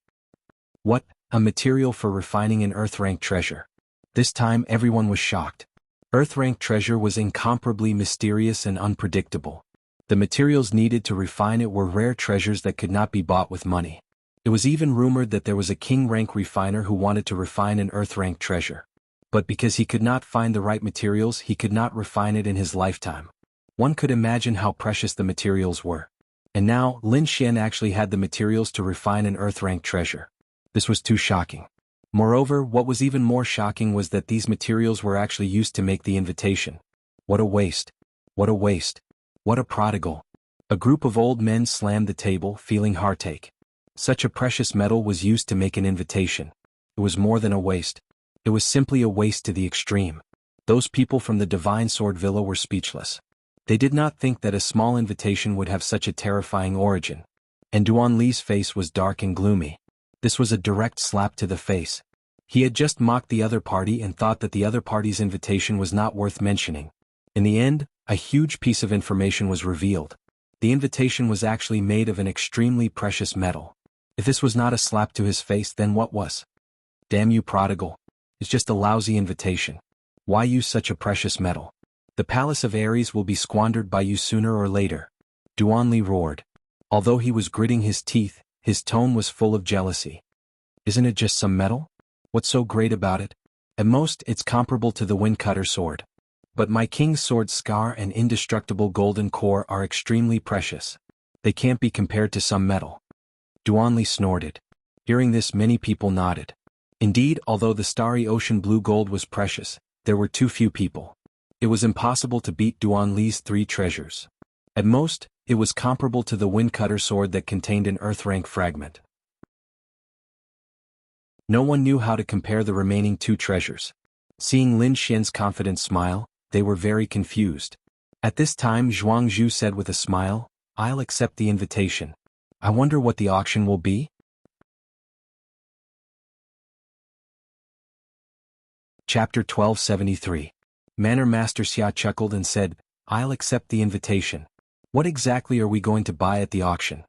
What? A material for refining an earth-rank treasure. This time everyone was shocked. Earth-rank treasure was incomparably mysterious and unpredictable. The materials needed to refine it were rare treasures that could not be bought with money. It was even rumored that there was a king-rank refiner who wanted to refine an earth-rank treasure. But because he could not find the right materials, he could not refine it in his lifetime. One could imagine how precious the materials were. And now, Lin Xian actually had the materials to refine an earth-rank treasure. This was too shocking. Moreover, what was even more shocking was that these materials were actually used to make the invitation. What a waste. What a waste. What a prodigal. A group of old men slammed the table, feeling heartache. Such a precious metal was used to make an invitation. It was more than a waste. It was simply a waste to the extreme. Those people from the Divine Sword Villa were speechless. They did not think that a small invitation would have such a terrifying origin. And Duan Li's face was dark and gloomy. This was a direct slap to the face. He had just mocked the other party and thought that the other party's invitation was not worth mentioning. In the end, a huge piece of information was revealed. The invitation was actually made of an extremely precious metal. If this was not a slap to his face, then what was? Damn you, prodigal. It's just a lousy invitation. Why use such a precious metal? The palace of Ares will be squandered by you sooner or later. Duan Li roared. Although he was gritting his teeth, his tone was full of jealousy. Isn't it just some metal? What's so great about it? At most, it's comparable to the Windcutter sword. But my king's sword scar and indestructible golden core are extremely precious. They can't be compared to some metal. Duan Li snorted. Hearing this, many people nodded. Indeed, although the starry ocean blue gold was precious, there were too few people. It was impossible to beat Duan Li's 3 treasures. At most, it was comparable to the Windcutter sword that contained an earth-rank fragment. No one knew how to compare the remaining 2 treasures. Seeing Lin Xian's confident smile, they were very confused. At this time, Jianghu said with a smile, I'll accept the invitation. I wonder what the auction will be? Chapter 1273. Manor Master Xia chuckled and said, I'll accept the invitation. What exactly are we going to buy at the auction?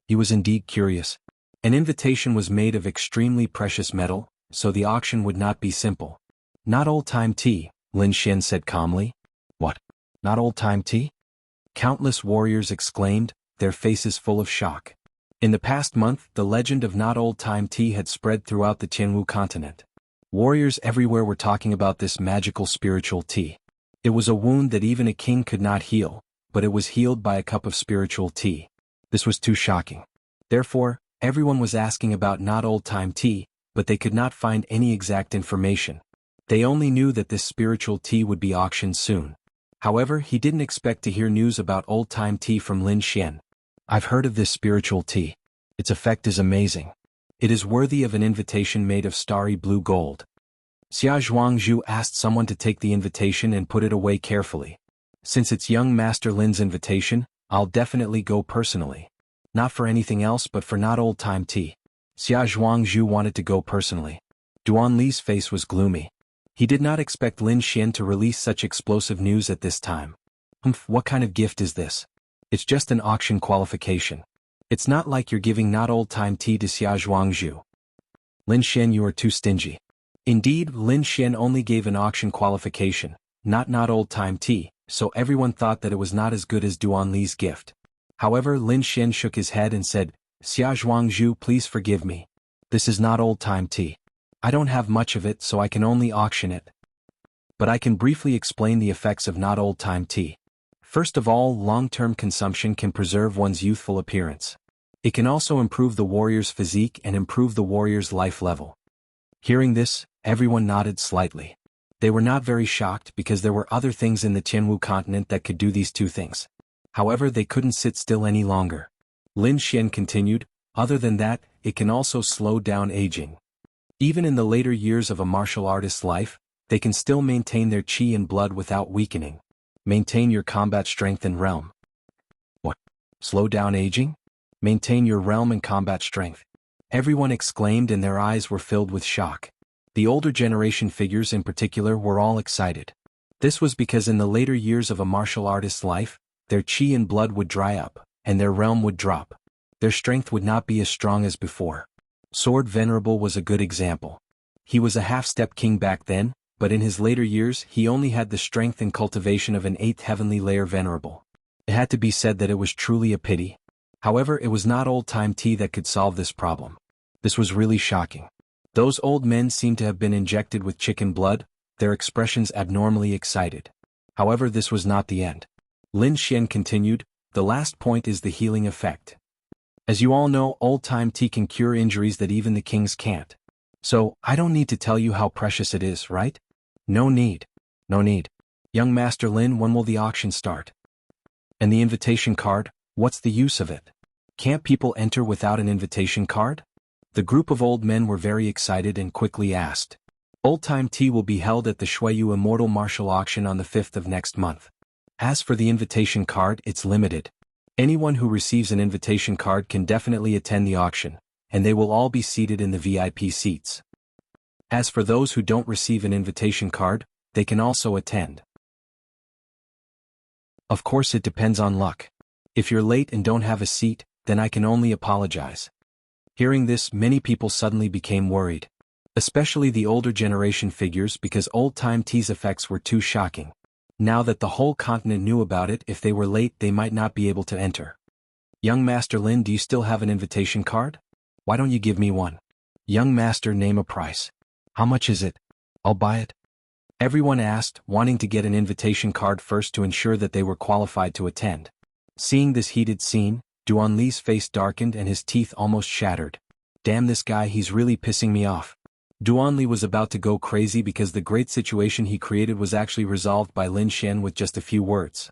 He was indeed curious. An invitation was made of extremely precious metal, so the auction would not be simple. Not old-time tea, Lin Xian said calmly. What? Not old-time tea? Countless warriors exclaimed, their faces full of shock. In the past month, the legend of not old-time tea had spread throughout the Jianghu continent. Warriors everywhere were talking about this magical spiritual tea. It was a wound that even a king could not heal, but it was healed by a cup of spiritual tea. This was too shocking. Therefore, everyone was asking about not old-time tea, but they could not find any exact information. They only knew that this spiritual tea would be auctioned soon. However, he didn't expect to hear news about old-time tea from Lin Xian. I've heard of this spiritual tea. Its effect is amazing. It is worthy of an invitation made of starry blue gold. Xia Zhuangzhu asked someone to take the invitation and put it away carefully. Since it's young Master Lin's invitation, I'll definitely go personally. Not for anything else but for not old-time tea. Xia Zhuangzhu wanted to go personally. Duan Li's face was gloomy. He did not expect Lin Xian to release such explosive news at this time. What kind of gift is this? It's just an auction qualification. It's not like you're giving not old-time tea to Xia Zhuangzhu. Lin Xian, you are too stingy. Indeed, Lin Xian only gave an auction qualification, not old-time tea, so everyone thought that it was not as good as Duan Li's gift. However, Lin Xian shook his head and said, Xia Zhuangzhu, please forgive me. This is not old-time tea. I don't have much of it, so I can only auction it. But I can briefly explain the effects of not old-time tea. First of all, long-term consumption can preserve one's youthful appearance. It can also improve the warrior's physique and improve the warrior's life level. Hearing this, everyone nodded slightly. They were not very shocked because there were other things in the Jianghu continent that could do these 2 things. However, they couldn't sit still any longer. Lin Xian continued, other than that, it can also slow down aging. Even in the later years of a martial artist's life, they can still maintain their chi and blood without weakening. Maintain your combat strength and realm. What? Slow down aging? Maintain your realm and combat strength. Everyone exclaimed and their eyes were filled with shock. The older generation figures in particular were all excited. This was because in the later years of a martial artist's life, their chi and blood would dry up, and their realm would drop. Their strength would not be as strong as before. Sword Venerable was a good example. He was a half-step king back then, but in his later years he only had the strength and cultivation of an 8th heavenly layer Venerable. It had to be said that it was truly a pity. However, it was not old-time tea that could solve this problem. This was really shocking. Those old men seemed to have been injected with chicken blood, their expressions abnormally excited. However, this was not the end. Lin Xian continued, the last point is the healing effect. As you all know, old-time tea can cure injuries that even the kings can't. So, I don't need to tell you how precious it is, right? No need. No need. Young Master Lin, when will the auction start? And the invitation card, what's the use of it? Can't people enter without an invitation card? The group of old men were very excited and quickly asked. Old-time tea will be held at the Shuiyu Immortal Martial Auction on the 5th of next month. As for the invitation card, it's limited. Anyone who receives an invitation card can definitely attend the auction, and they will all be seated in the VIP seats. As for those who don't receive an invitation card, they can also attend. Of course, it depends on luck. If you're late and don't have a seat, then I can only apologize. Hearing this, many people suddenly became worried. Especially the older generation figures, because old-time tea's effects were too shocking. Now that the whole continent knew about it, if they were late they might not be able to enter. Young Master Lin, do you still have an invitation card? Why don't you give me one? Young Master, name a price. How much is it? I'll buy it. Everyone asked, wanting to get an invitation card first to ensure that they were qualified to attend. Seeing this heated scene, Duan Li's face darkened and his teeth almost shattered. Damn this guy, he's really pissing me off. Duan Li was about to go crazy because the great situation he created was actually resolved by Lin Xian with just a few words.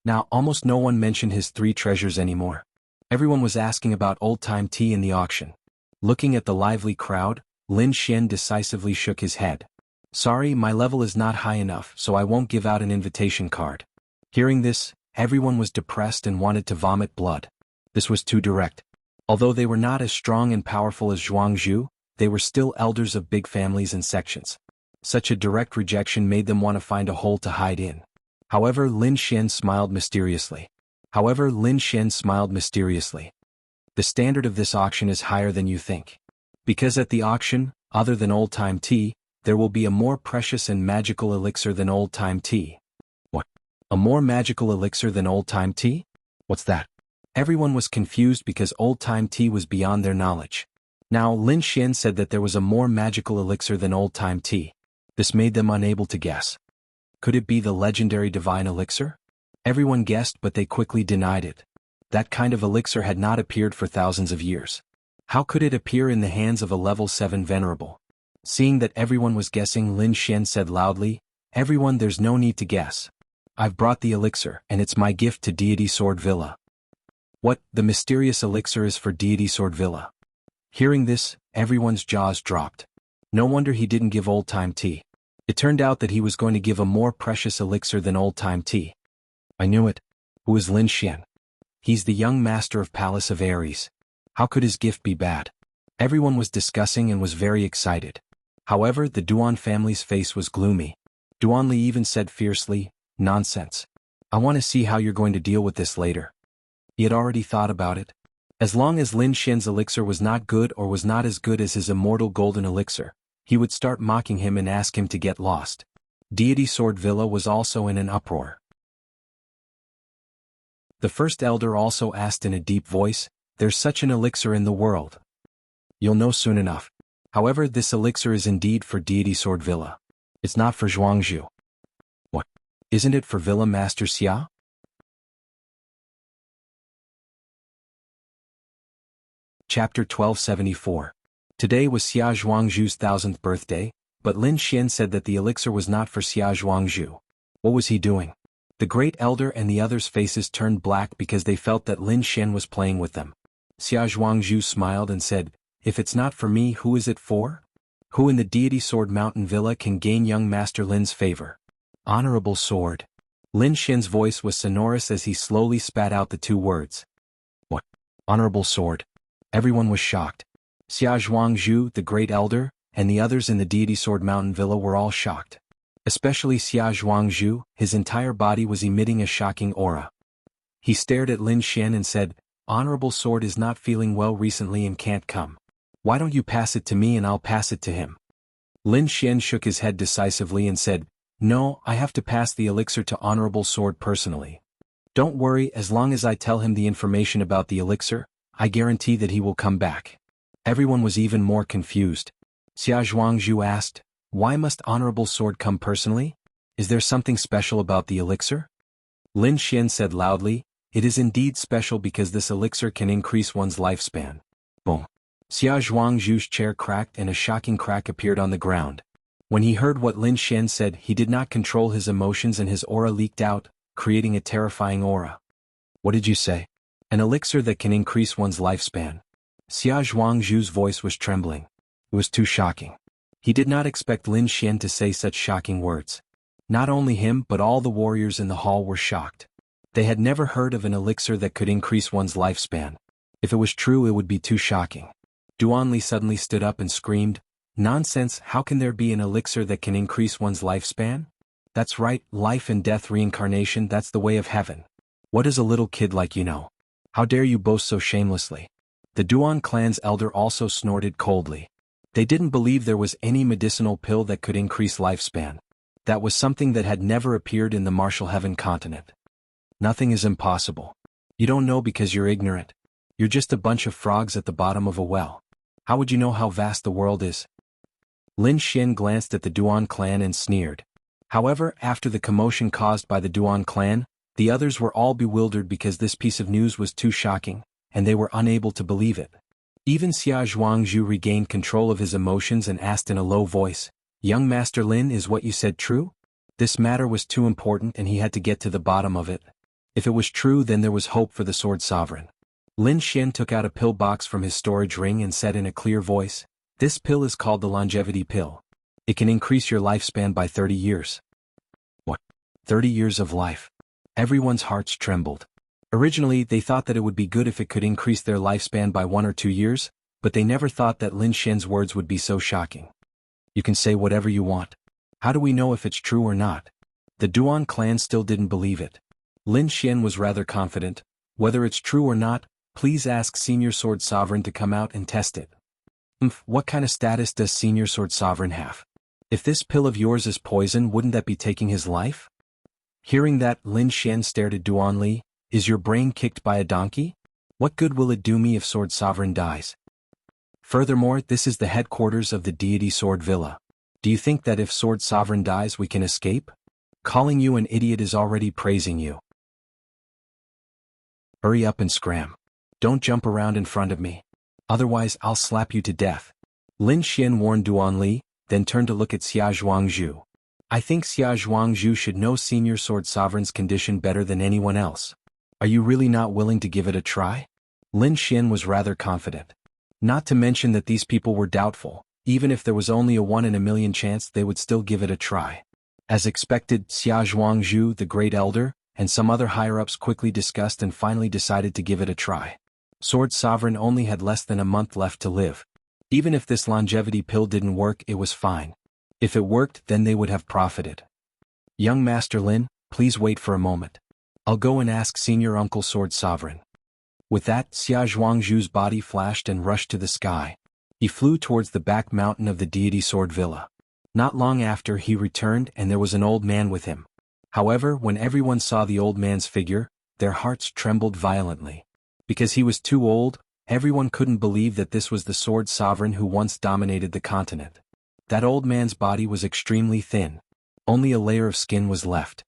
Now almost no one mentioned his 3 treasures anymore. Everyone was asking about old-time tea in the auction. Looking at the lively crowd, Lin Xian decisively shook his head. Sorry, my level is not high enough, so I won't give out an invitation card. Hearing this, everyone was depressed and wanted to vomit blood. This was too direct. Although they were not as strong and powerful as Jianghu, they were still elders of big families and sections. Such a direct rejection made them want to find a hole to hide in. However, Lin Xian smiled mysteriously. The standard of this auction is higher than you think. Because at the auction, other than old-time tea, there will be a more precious and magical elixir than old-time tea. What? A more magical elixir than old-time tea? What's that? Everyone was confused because old-time tea was beyond their knowledge. Now Lin Xian said that there was a more magical elixir than old-time tea. This made them unable to guess. Could it be the legendary divine elixir? Everyone guessed, but they quickly denied it. That kind of elixir had not appeared for thousands of years. How could it appear in the hands of a level 7 venerable? Seeing that everyone was guessing, Lin Xian said loudly, "Everyone, there's no need to guess. I've brought the elixir, and it's my gift to Deity Sword Villa." What? The mysterious elixir is for Deity Sword Villa? Hearing this, everyone's jaws dropped. No wonder he didn't give old-time tea. It turned out that he was going to give a more precious elixir than old-time tea. I knew it. Who is Lin Xian? He's the young master of Palace of Ares. How could his gift be bad? Everyone was discussing and was very excited. However, the Duan family's face was gloomy. Duan Li even said fiercely, "Nonsense. I want to see how you're going to deal with this later." He had already thought about it. As long as Lin Xian's elixir was not good or was not as good as his immortal golden elixir, he would start mocking him and ask him to get lost. Deity Sword Villa was also in an uproar. The first elder also asked in a deep voice, "There's such an elixir in the world. You'll know soon enough. However, this elixir is indeed for Deity Sword Villa. It's not for Jianghu." What? Isn't it for Villa Master Xia? Chapter 1274. Today was Xia Zhuangzhu's 1000th birthday, but Lin Xian said that the elixir was not for Xia Zhuangzhu. What was he doing? The great elder and the others' faces turned black because they felt that Lin Xian was playing with them. Xia Zhuangzhu smiled and said, "If it's not for me, who is it for? Who in the Deity Sword Mountain Villa can gain young Master Lin's favor?" Honorable Sword. Lin Xian's voice was sonorous as he slowly spat out the 2 words. What? Honorable Sword. Everyone was shocked. Xia Zhuangzhu, the great elder, and the others in the Deity Sword Mountain Villa were all shocked. Especially Xia Zhuangzhu, his entire body was emitting a shocking aura. He stared at Lin Xian and said, "Honorable Sword is not feeling well recently and can't come. Why don't you pass it to me and I'll pass it to him?" Lin Xian shook his head decisively and said, "No, I have to pass the elixir to Honorable Sword personally. Don't worry, as long as I tell him the information about the elixir, I guarantee that he will come back." Everyone was even more confused. Xia Zhuangzhu asked, "Why must Honorable Sword come personally? Is there something special about the elixir?" Lin Xian said loudly, "It is indeed special because this elixir can increase one's lifespan." Boom. Xia Zhuangzhu's chair cracked and a shocking crack appeared on the ground. When he heard what Lin Xian said, he did not control his emotions and his aura leaked out, creating a terrifying aura. What did you say? An elixir that can increase one's lifespan. Xia Zhuangzhu's voice was trembling. It was too shocking. He did not expect Lin Xian to say such shocking words. Not only him but all the warriors in the hall were shocked. They had never heard of an elixir that could increase one's lifespan. If it was true, it would be too shocking. Duanli suddenly stood up and screamed, "Nonsense, how can there be an elixir that can increase one's lifespan? That's right, life and death reincarnation, that's the way of heaven. What does a little kid like you know? How dare you boast so shamelessly?" The Duan clan's elder also snorted coldly. They didn't believe there was any medicinal pill that could increase lifespan. That was something that had never appeared in the martial heaven continent. Nothing is impossible. You don't know because you're ignorant. You're just a bunch of frogs at the bottom of a well. How would you know how vast the world is? Lin Xian glanced at the Duan clan and sneered. However, after the commotion caused by the Duan clan, the others were all bewildered because this piece of news was too shocking, and they were unable to believe it. Even Xia Zhuangzhu regained control of his emotions and asked in a low voice, "Young Master Lin, is what you said true?" This matter was too important and he had to get to the bottom of it. If it was true, then there was hope for the Sword Sovereign. Lin Xian took out a pill box from his storage ring and said in a clear voice, "This pill is called the longevity pill. It can increase your lifespan by 30 years. What? 30 years of life? Everyone's hearts trembled. Originally, they thought that it would be good if it could increase their lifespan by 1 or 2 years, but they never thought that Lin Xian's words would be so shocking. You can say whatever you want. How do we know if it's true or not? The Duan clan still didn't believe it. Lin Xian was rather confident. Whether it's true or not, please ask Senior Sword Sovereign to come out and test it. What kind of status does Senior Sword Sovereign have? If this pill of yours is poison, wouldn't that be taking his life? Hearing that, Lin Xian stared at Duanli. Is your brain kicked by a donkey? What good will it do me if Sword Sovereign dies? Furthermore, this is the headquarters of the deity Sword Villa. Do you think that if Sword Sovereign dies we can escape? Calling you an idiot is already praising you. Hurry up and scram. Don't jump around in front of me. Otherwise I'll slap you to death. Lin Xian warned Duanli, then turned to look at Xia Zhuangzhu. I think Xia Zhuangzhu should know Senior Sword Sovereign's condition better than anyone else. Are you really not willing to give it a try? Lin Xian was rather confident. Not to mention that these people were doubtful. Even if there was only a 1 in a million chance, they would still give it a try. As expected, Xia Zhuangzhu, the Great Elder, and some other higher-ups quickly discussed and finally decided to give it a try. Sword Sovereign only had less than a month left to live. Even if this longevity pill didn't work, it was fine. If it worked, then they would have profited. Young Master Lin, please wait for a moment. I'll go and ask Senior Uncle Sword Sovereign. With that, Xia Zhuangzhu's body flashed and rushed to the sky. He flew towards the back mountain of the deity Sword Villa. Not long after, he returned and there was an old man with him. However, when everyone saw the old man's figure, their hearts trembled violently. Because he was too old, everyone couldn't believe that this was the Sword Sovereign who once dominated the continent. That old man's body was extremely thin. Only a layer of skin was left.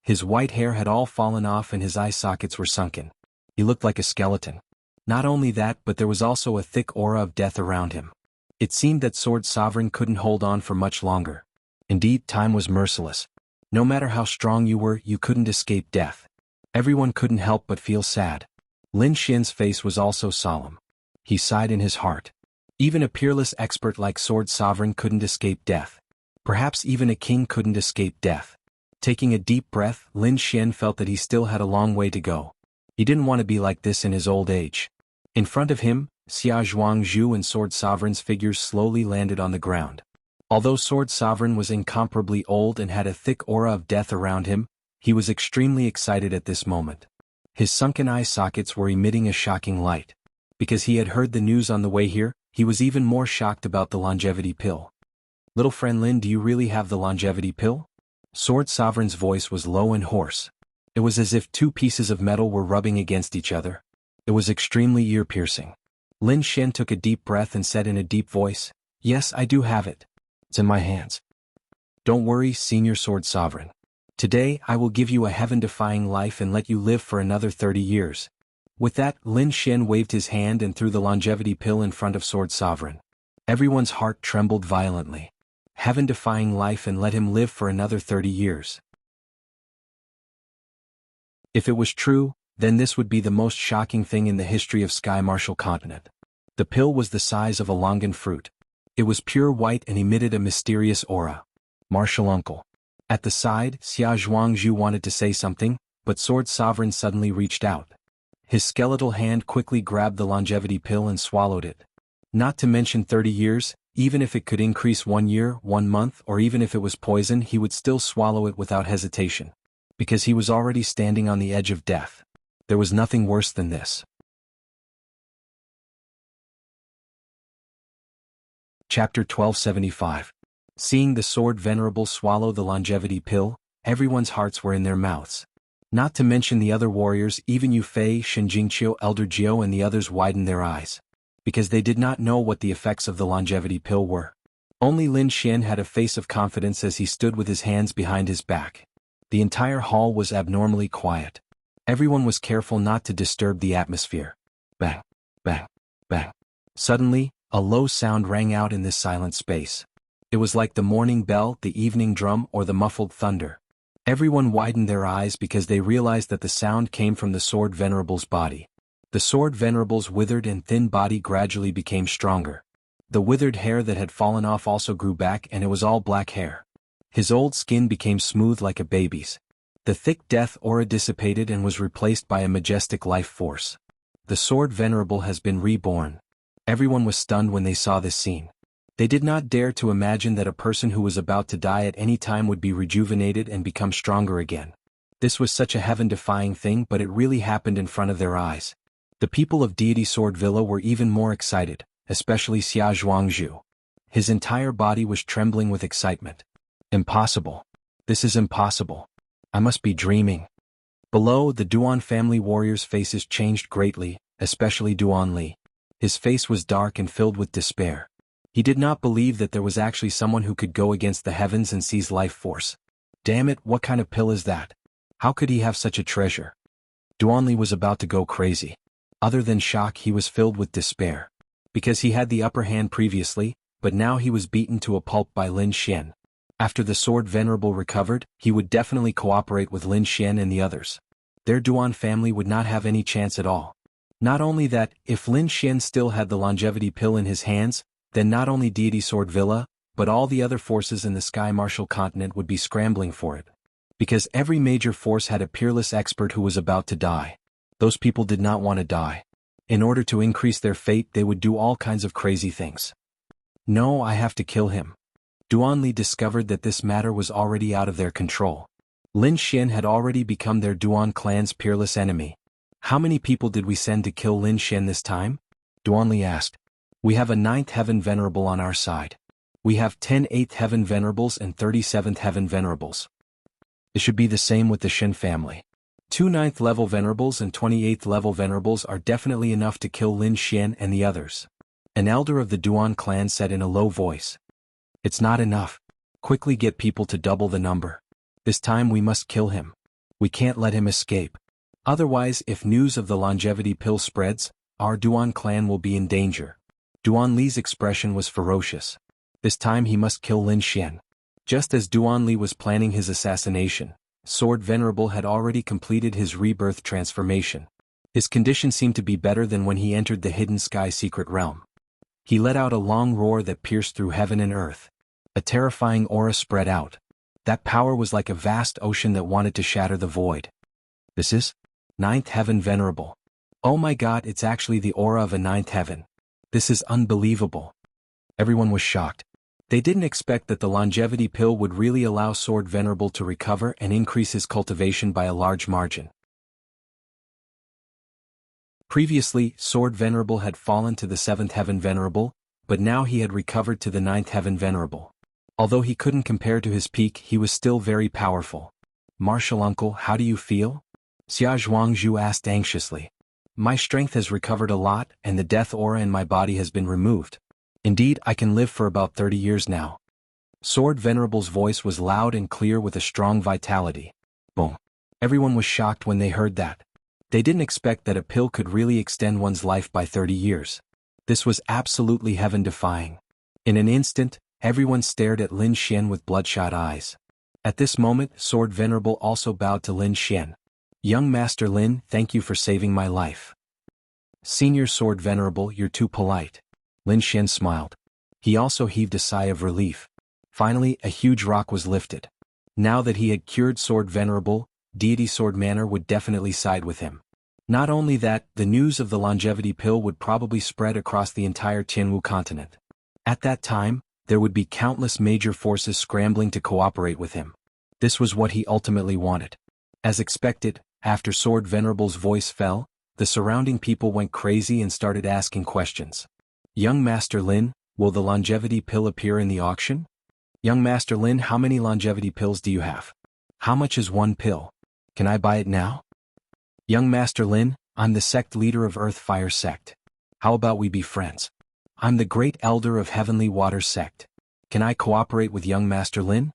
His white hair had all fallen off and his eye sockets were sunken. He looked like a skeleton. Not only that, but there was also a thick aura of death around him. It seemed that Sword Sovereign couldn't hold on for much longer. Indeed, time was merciless. No matter how strong you were, you couldn't escape death. Everyone couldn't help but feel sad. Lin Xian's face was also solemn. He sighed in his heart. Even a peerless expert like Sword Sovereign couldn't escape death. Perhaps even a king couldn't escape death. Taking a deep breath, Lin Xian felt that he still had a long way to go. He didn't want to be like this in his old age. In front of him, Xia Zhuangzhu and Sword Sovereign's figures slowly landed on the ground. Although Sword Sovereign was incomparably old and had a thick aura of death around him, he was extremely excited at this moment. His sunken eye sockets were emitting a shocking light. Because he had heard the news on the way here, he was even more shocked about the longevity pill. Little friend Lin, do you really have the longevity pill? Sword Sovereign's voice was low and hoarse. It was as if two pieces of metal were rubbing against each other. It was extremely ear-piercing. Lin Xian took a deep breath and said in a deep voice, "Yes, I do have it. It's in my hands. Don't worry, Senior Sword Sovereign. Today, I will give you a heaven-defying life and let you live for another 30 years. With that, Lin Xian waved his hand and threw the longevity pill in front of Sword Sovereign. Everyone's heart trembled violently. Heaven-defying life, and let him live for another 30 years. If it was true, then this would be the most shocking thing in the history of Sky Martial Continent. The pill was the size of a longan fruit. It was pure white and emitted a mysterious aura. Martial Uncle. At the side, Xia Zhuangzhu wanted to say something, but Sword Sovereign suddenly reached out. His skeletal hand quickly grabbed the longevity pill and swallowed it. Not to mention 30 years, even if it could increase 1 year, 1 month, or even if it was poison, he would still swallow it without hesitation. Because he was already standing on the edge of death. There was nothing worse than this. Chapter 1275. Seeing the Sword Venerable swallow the longevity pill, everyone's hearts were in their mouths. Not to mention the other warriors, even Yu Fei, Shen Jingqiu, Elder Jiao and the others widened their eyes. Because they did not know what the effects of the longevity pill were. Only Lin Xian had a face of confidence as he stood with his hands behind his back. The entire hall was abnormally quiet. Everyone was careful not to disturb the atmosphere. Bang, bang, bang. Suddenly, a low sound rang out in this silent space. It was like the morning bell, the evening drum, or the muffled thunder. Everyone widened their eyes because they realized that the sound came from the Sword Venerable's body. The Sword Venerable's withered and thin body gradually became stronger. The withered hair that had fallen off also grew back, and it was all black hair. His old skin became smooth like a baby's. The thick death aura dissipated and was replaced by a majestic life force. The Sword Venerable has been reborn. Everyone was stunned when they saw this scene. They did not dare to imagine that a person who was about to die at any time would be rejuvenated and become stronger again. This was such a heaven-defying thing, but it really happened in front of their eyes. The people of Deity Sword Villa were even more excited, especially Xia Zhuangzhu. His entire body was trembling with excitement. Impossible. This is impossible. I must be dreaming. Below, the Duan family warriors' faces changed greatly, especially Duan Li. His face was dark and filled with despair. He did not believe that there was actually someone who could go against the heavens and seize life force. Damn it, what kind of pill is that? How could he have such a treasure? Duan Li was about to go crazy. Other than shock, he was filled with despair. Because he had the upper hand previously, but now he was beaten to a pulp by Lin Xian. After the Sword Venerable recovered, he would definitely cooperate with Lin Xian and the others. Their Duan family would not have any chance at all. Not only that, if Lin Xian still had the longevity pill in his hands, then not only Deity Sword Villa, but all the other forces in the Sky Martial Continent would be scrambling for it. Because every major force had a peerless expert who was about to die. Those people did not want to die. In order to increase their fate, they would do all kinds of crazy things. No, I have to kill him. Duan Li discovered that this matter was already out of their control. Lin Xian had already become their Duan clan's peerless enemy. How many people did we send to kill Lin Xian this time? Duan Li asked. We have a 9th Heaven Venerable on our side. We have 10 8th Heaven Venerables and 37th Heaven Venerables. It should be the same with the Shen family. 2 9th level Venerables and 28th level Venerables are definitely enough to kill Lin Xian and the others. An elder of the Duan clan said in a low voice. It's not enough. Quickly get people to double the number. This time we must kill him. We can't let him escape. Otherwise, if news of the longevity pill spreads, our Duan clan will be in danger. Duan Li's expression was ferocious. This time he must kill Lin Xian. Just as Duan Li was planning his assassination, Sword Venerable had already completed his rebirth transformation. His condition seemed to be better than when he entered the hidden sky secret realm. He let out a long roar that pierced through heaven and earth. A terrifying aura spread out. That power was like a vast ocean that wanted to shatter the void. This is 9th Heaven Venerable. Oh my god, it's actually the aura of a 9th Heaven. This is unbelievable. Everyone was shocked. They didn't expect that the longevity pill would really allow Sword Venerable to recover and increase his cultivation by a large margin. Previously, Sword Venerable had fallen to the 7th Heaven Venerable, but now he had recovered to the 9th Heaven Venerable. Although he couldn't compare to his peak, he was still very powerful. Martial Uncle, how do you feel? Xia Zhuangzhu asked anxiously. My strength has recovered a lot, and the death aura in my body has been removed. Indeed, I can live for about 30 years now. Sword Venerable's voice was loud and clear with a strong vitality. Boom. Everyone was shocked when they heard that. They didn't expect that a pill could really extend one's life by 30 years. This was absolutely heaven-defying. In an instant, everyone stared at Lin Xian with bloodshot eyes. At this moment, Sword Venerable also bowed to Lin Xian. "Young Master Lin, thank you for saving my life." "Senior Sword Venerable, you're too polite." Lin Xian smiled. He also heaved a sigh of relief. Finally, a huge rock was lifted. Now that he had cured Sword Venerable, Deity Sword Manor would definitely side with him. Not only that, the news of the longevity pill would probably spread across the entire Jianghu continent. At that time, there would be countless major forces scrambling to cooperate with him. This was what he ultimately wanted. As expected, after Sword Venerable's voice fell, the surrounding people went crazy and started asking questions. "Young Master Lin, will the longevity pill appear in the auction?" "Young Master Lin, how many longevity pills do you have? How much is one pill? Can I buy it now?" "Young Master Lin, I'm the sect leader of Earth Fire Sect. How about we be friends? I'm the Great Elder of Heavenly Water Sect. Can I cooperate with young Master Lin?"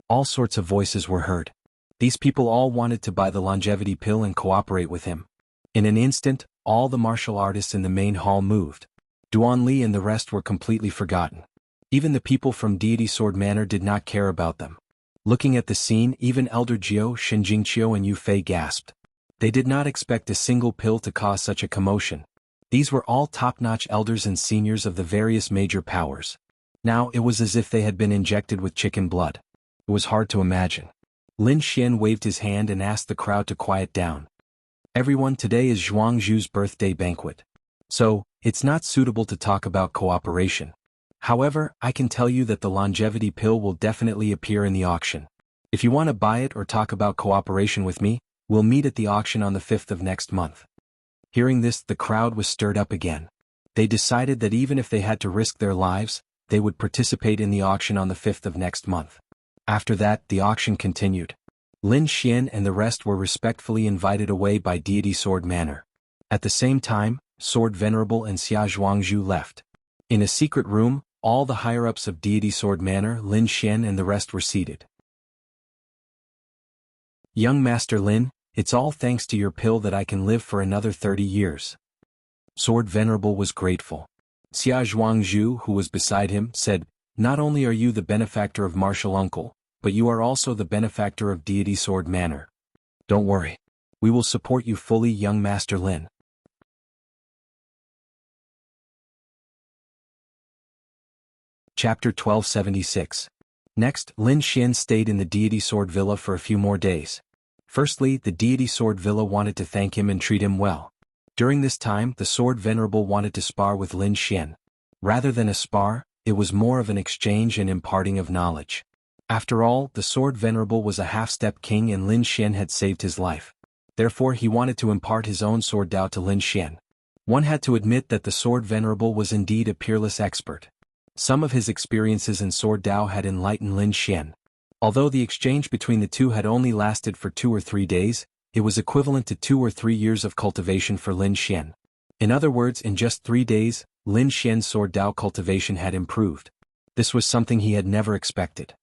All sorts of voices were heard. These people all wanted to buy the longevity pill and cooperate with him. In an instant, all the martial artists in the main hall moved. Duan Li and the rest were completely forgotten. Even the people from Deity Sword Manor did not care about them. Looking at the scene, even Elder Jiao, Shinjingqiu and Yu Fei gasped. They did not expect a single pill to cause such a commotion. These were all top-notch elders and seniors of the various major powers. Now it was as if they had been injected with chicken blood. It was hard to imagine. Lin Xian waved his hand and asked the crowd to quiet down. "Everyone, today is Zhuangzhu's birthday banquet. So, it's not suitable to talk about cooperation. However, I can tell you that the longevity pill will definitely appear in the auction. If you want to buy it or talk about cooperation with me, we'll meet at the auction on the 5th of next month." Hearing this, the crowd was stirred up again. They decided that even if they had to risk their lives, they would participate in the auction on the 5th of next month. After that, the auction continued. Lin Xian and the rest were respectfully invited away by Deity Sword Manor. At the same time, Sword Venerable and Xia Zhuangzhu left. In a secret room, all the higher-ups of Deity Sword Manor, Lin Xian and the rest were seated. "Young Master Lin, it's all thanks to your pill that I can live for another 30 years. Sword Venerable was grateful. Xia Zhuangzhu, who was beside him, said, "Not only are you the benefactor of Martial Uncle, but you are also the benefactor of Deity Sword Manor. Don't worry. We will support you fully, young Master Lin." Chapter 1276. Next, Lin Xian stayed in the Deity Sword Villa for a few more days. Firstly, the Deity Sword Villa wanted to thank him and treat him well. During this time, the Sword Venerable wanted to spar with Lin Xian. Rather than a spar, it was more of an exchange and imparting of knowledge. After all, the Sword Venerable was a half-step king and Lin Xian had saved his life. Therefore he wanted to impart his own sword Dao to Lin Xian. One had to admit that the Sword Venerable was indeed a peerless expert. Some of his experiences in Sword Dao had enlightened Lin Xian. Although the exchange between the two had only lasted for 2 or 3 days, it was equivalent to 2 or 3 years of cultivation for Lin Xian. In other words, in just 3 days, Lin Xian's Sword Dao cultivation had improved. This was something he had never expected.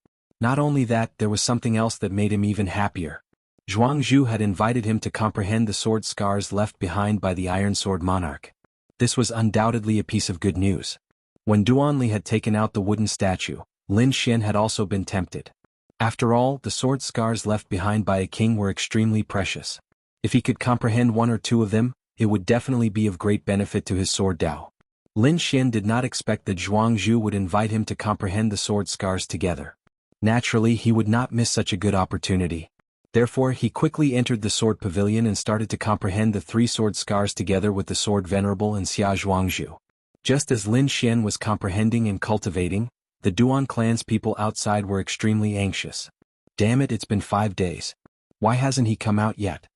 Not only that, there was something else that made him even happier. Zhuangzhu had invited him to comprehend the sword scars left behind by the Iron Sword Monarch. This was undoubtedly a piece of good news. When Duanli had taken out the wooden statue, Lin Xian had also been tempted. After all, the sword scars left behind by a king were extremely precious. If he could comprehend 1 or 2 of them, it would definitely be of great benefit to his sword Dao. Lin Xian did not expect that Zhuangzhu would invite him to comprehend the sword scars together. Naturally, he would not miss such a good opportunity. Therefore, he quickly entered the sword pavilion and started to comprehend the 3 sword scars together with the Sword Venerable and Xia Zhuangzhu. Just as Lin Xian was comprehending and cultivating, the Duan clan's people outside were extremely anxious. Damn it, it's been 5 days. Why hasn't he come out yet?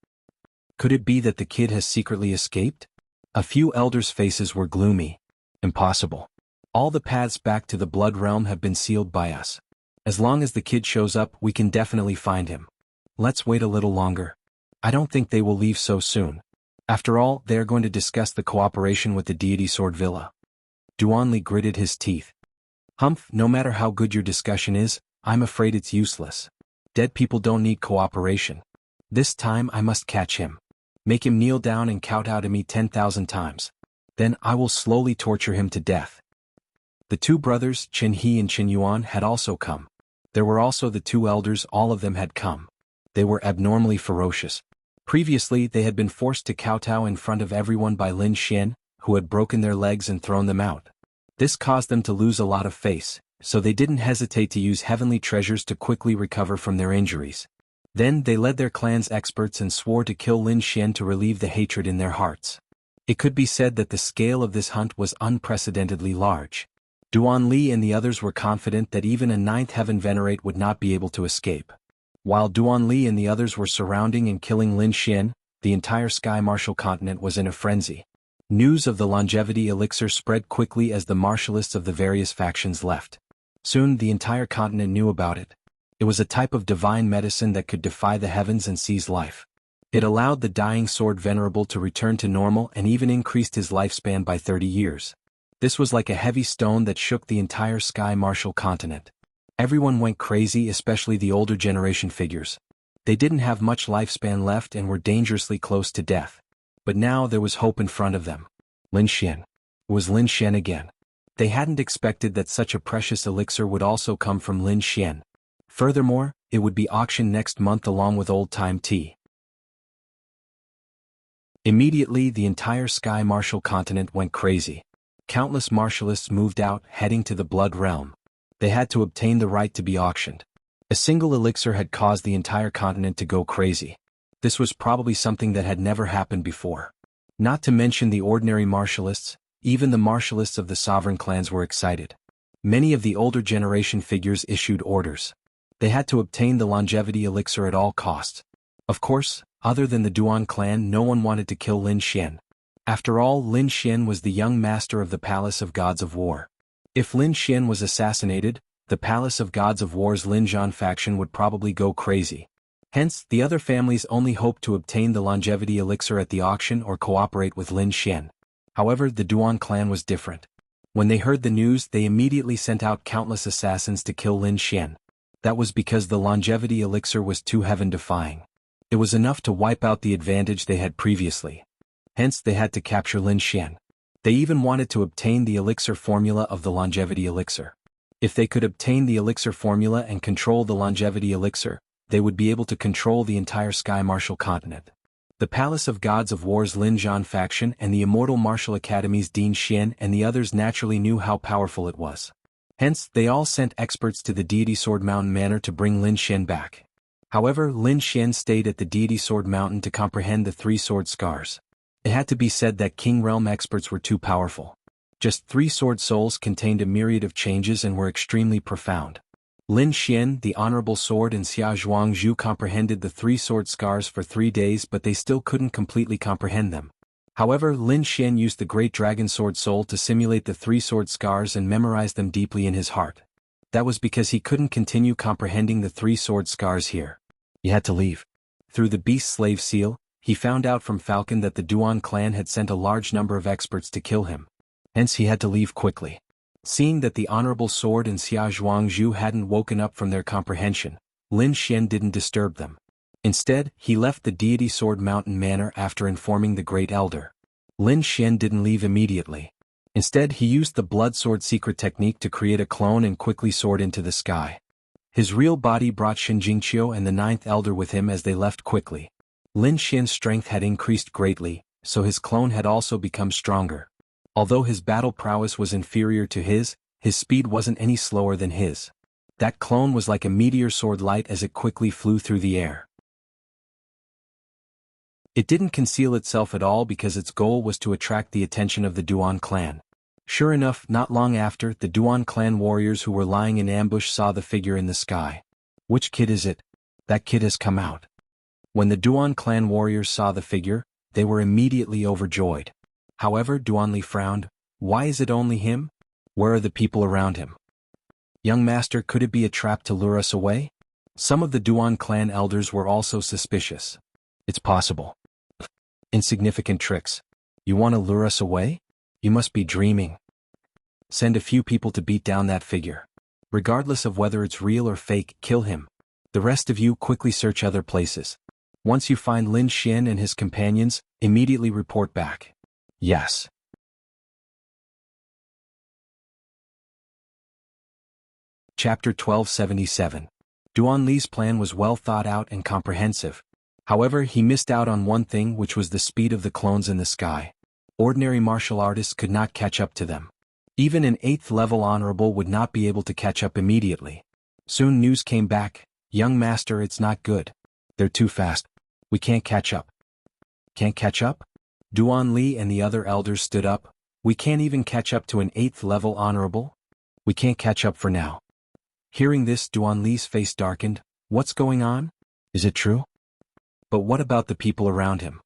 Could it be that the kid has secretly escaped? A few elders' faces were gloomy. Impossible. All the paths back to the Blood Realm have been sealed by us. As long as the kid shows up, we can definitely find him. Let's wait a little longer. I don't think they will leave so soon. After all, they are going to discuss the cooperation with the Deity Sword Villa. Duanli gritted his teeth. Humph, no matter how good your discussion is, I'm afraid it's useless. Dead people don't need cooperation. This time I must catch him. Make him kneel down and kowtow to me 10,000 times. Then I will slowly torture him to death. The two brothers, Qin He and Qin Yuan, had also come. There were also the two elders, all of them had come. They were abnormally ferocious. Previously they had been forced to kowtow in front of everyone by Lin Xian, who had broken their legs and thrown them out. This caused them to lose a lot of face, so they didn't hesitate to use heavenly treasures to quickly recover from their injuries. Then they led their clan's experts and swore to kill Lin Xian to relieve the hatred in their hearts. It could be said that the scale of this hunt was unprecedentedly large. Duan Li and the others were confident that even a ninth heaven venerate would not be able to escape. While Duan Li and the others were surrounding and killing Lin Xian, the entire Sky Martial continent was in a frenzy. News of the longevity elixir spread quickly as the martialists of the various factions left. Soon the entire continent knew about it. It was a type of divine medicine that could defy the heavens and seize life. It allowed the dying sword venerable to return to normal and even increased his lifespan by 30 years. This was like a heavy stone that shook the entire Sky Martial continent. Everyone went crazy, especially the older generation figures. They didn't have much lifespan left and were dangerously close to death. But now there was hope in front of them. Lin Xian. It was Lin Xian again. They hadn't expected that such a precious elixir would also come from Lin Xian. Furthermore, it would be auctioned next month along with old-time tea. Immediately the entire Sky Martial continent went crazy. Countless martialists moved out, heading to the Blood Realm. They had to obtain the right to be auctioned. A single elixir had caused the entire continent to go crazy. This was probably something that had never happened before. Not to mention the ordinary martialists, even the martialists of the sovereign clans were excited. Many of the older generation figures issued orders. They had to obtain the longevity elixir at all costs. Of course, other than the Duan clan, no one wanted to kill Lin Xian. After all, Lin Xian was the young master of the Palace of Gods of War. If Lin Xian was assassinated, the Palace of Gods of War's Lin Zhan faction would probably go crazy. Hence, the other families only hoped to obtain the longevity elixir at the auction or cooperate with Lin Xian. However, the Duan clan was different. When they heard the news, they immediately sent out countless assassins to kill Lin Xian. That was because the longevity elixir was too heaven-defying. It was enough to wipe out the advantage they had previously. Hence they had to capture Lin Xian. They even wanted to obtain the elixir formula of the longevity elixir. If they could obtain the elixir formula and control the longevity elixir, they would be able to control the entire Sky Martial continent. The Palace of Gods of War's Lin Zhan faction and the Immortal Martial Academy's Din Xian and the others naturally knew how powerful it was. Hence, they all sent experts to the Deity Sword Mountain Manor to bring Lin Xian back. However, Lin Xian stayed at the Deity Sword Mountain to comprehend the three sword scars. It had to be said that King Realm experts were too powerful. Just 3 sword souls contained a myriad of changes and were extremely profound. Lin Xian, the Honorable Sword, and Xia Zhuangzhu comprehended the 3 sword scars for 3 days, but they still couldn't completely comprehend them. However, Lin Xian used the Great Dragon Sword Soul to simulate the 3 sword scars and memorize them deeply in his heart. That was because he couldn't continue comprehending the 3 sword scars here. He had to leave. Through the Beast Slave Seal, he found out from Falcon that the Duan clan had sent a large number of experts to kill him. Hence he had to leave quickly. Seeing that the Honorable Sword and Xia Zhuangzhu hadn't woken up from their comprehension, Lin Xian didn't disturb them. Instead, he left the Deity Sword Mountain Manor after informing the Great Elder. Lin Xian didn't leave immediately. Instead, he used the Blood Sword secret technique to create a clone and quickly soared into the sky. His real body brought Shinjingqiu and the 9th Elder with him as they left quickly. Lin Xian's strength had increased greatly, so his clone had also become stronger. Although his battle prowess was inferior to his speed wasn't any slower than his. That clone was like a meteor sword light as it quickly flew through the air. It didn't conceal itself at all because its goal was to attract the attention of the Duan clan. Sure enough, not long after, the Duan clan warriors who were lying in ambush saw the figure in the sky. Which kid is it? That kid has come out. When the Duan clan warriors saw the figure, they were immediately overjoyed. However, Duanli frowned. Why is it only him? Where are the people around him? Young master, could it be a trap to lure us away? Some of the Duan clan elders were also suspicious. It's possible. Insignificant tricks. You want to lure us away? You must be dreaming. Send a few people to beat down that figure. Regardless of whether it's real or fake, kill him. The rest of you quickly search other places. Once you find Lin Xian and his companions, immediately report back. Yes. Chapter 1277. Duan Li's plan was well thought out and comprehensive. However, he missed out on one thing, which was the speed of the clones in the sky. Ordinary martial artists could not catch up to them. Even an 8th level honorable would not be able to catch up immediately. Soon news came back. Young master, it's not good. They're too fast. We can't catch up. Can't catch up? Duan Li and the other elders stood up. We can't even catch up to an 8th level honorable? We can't catch up for now. Hearing this, Duan Li's face darkened. What's going on? Is it true? But what about the people around him?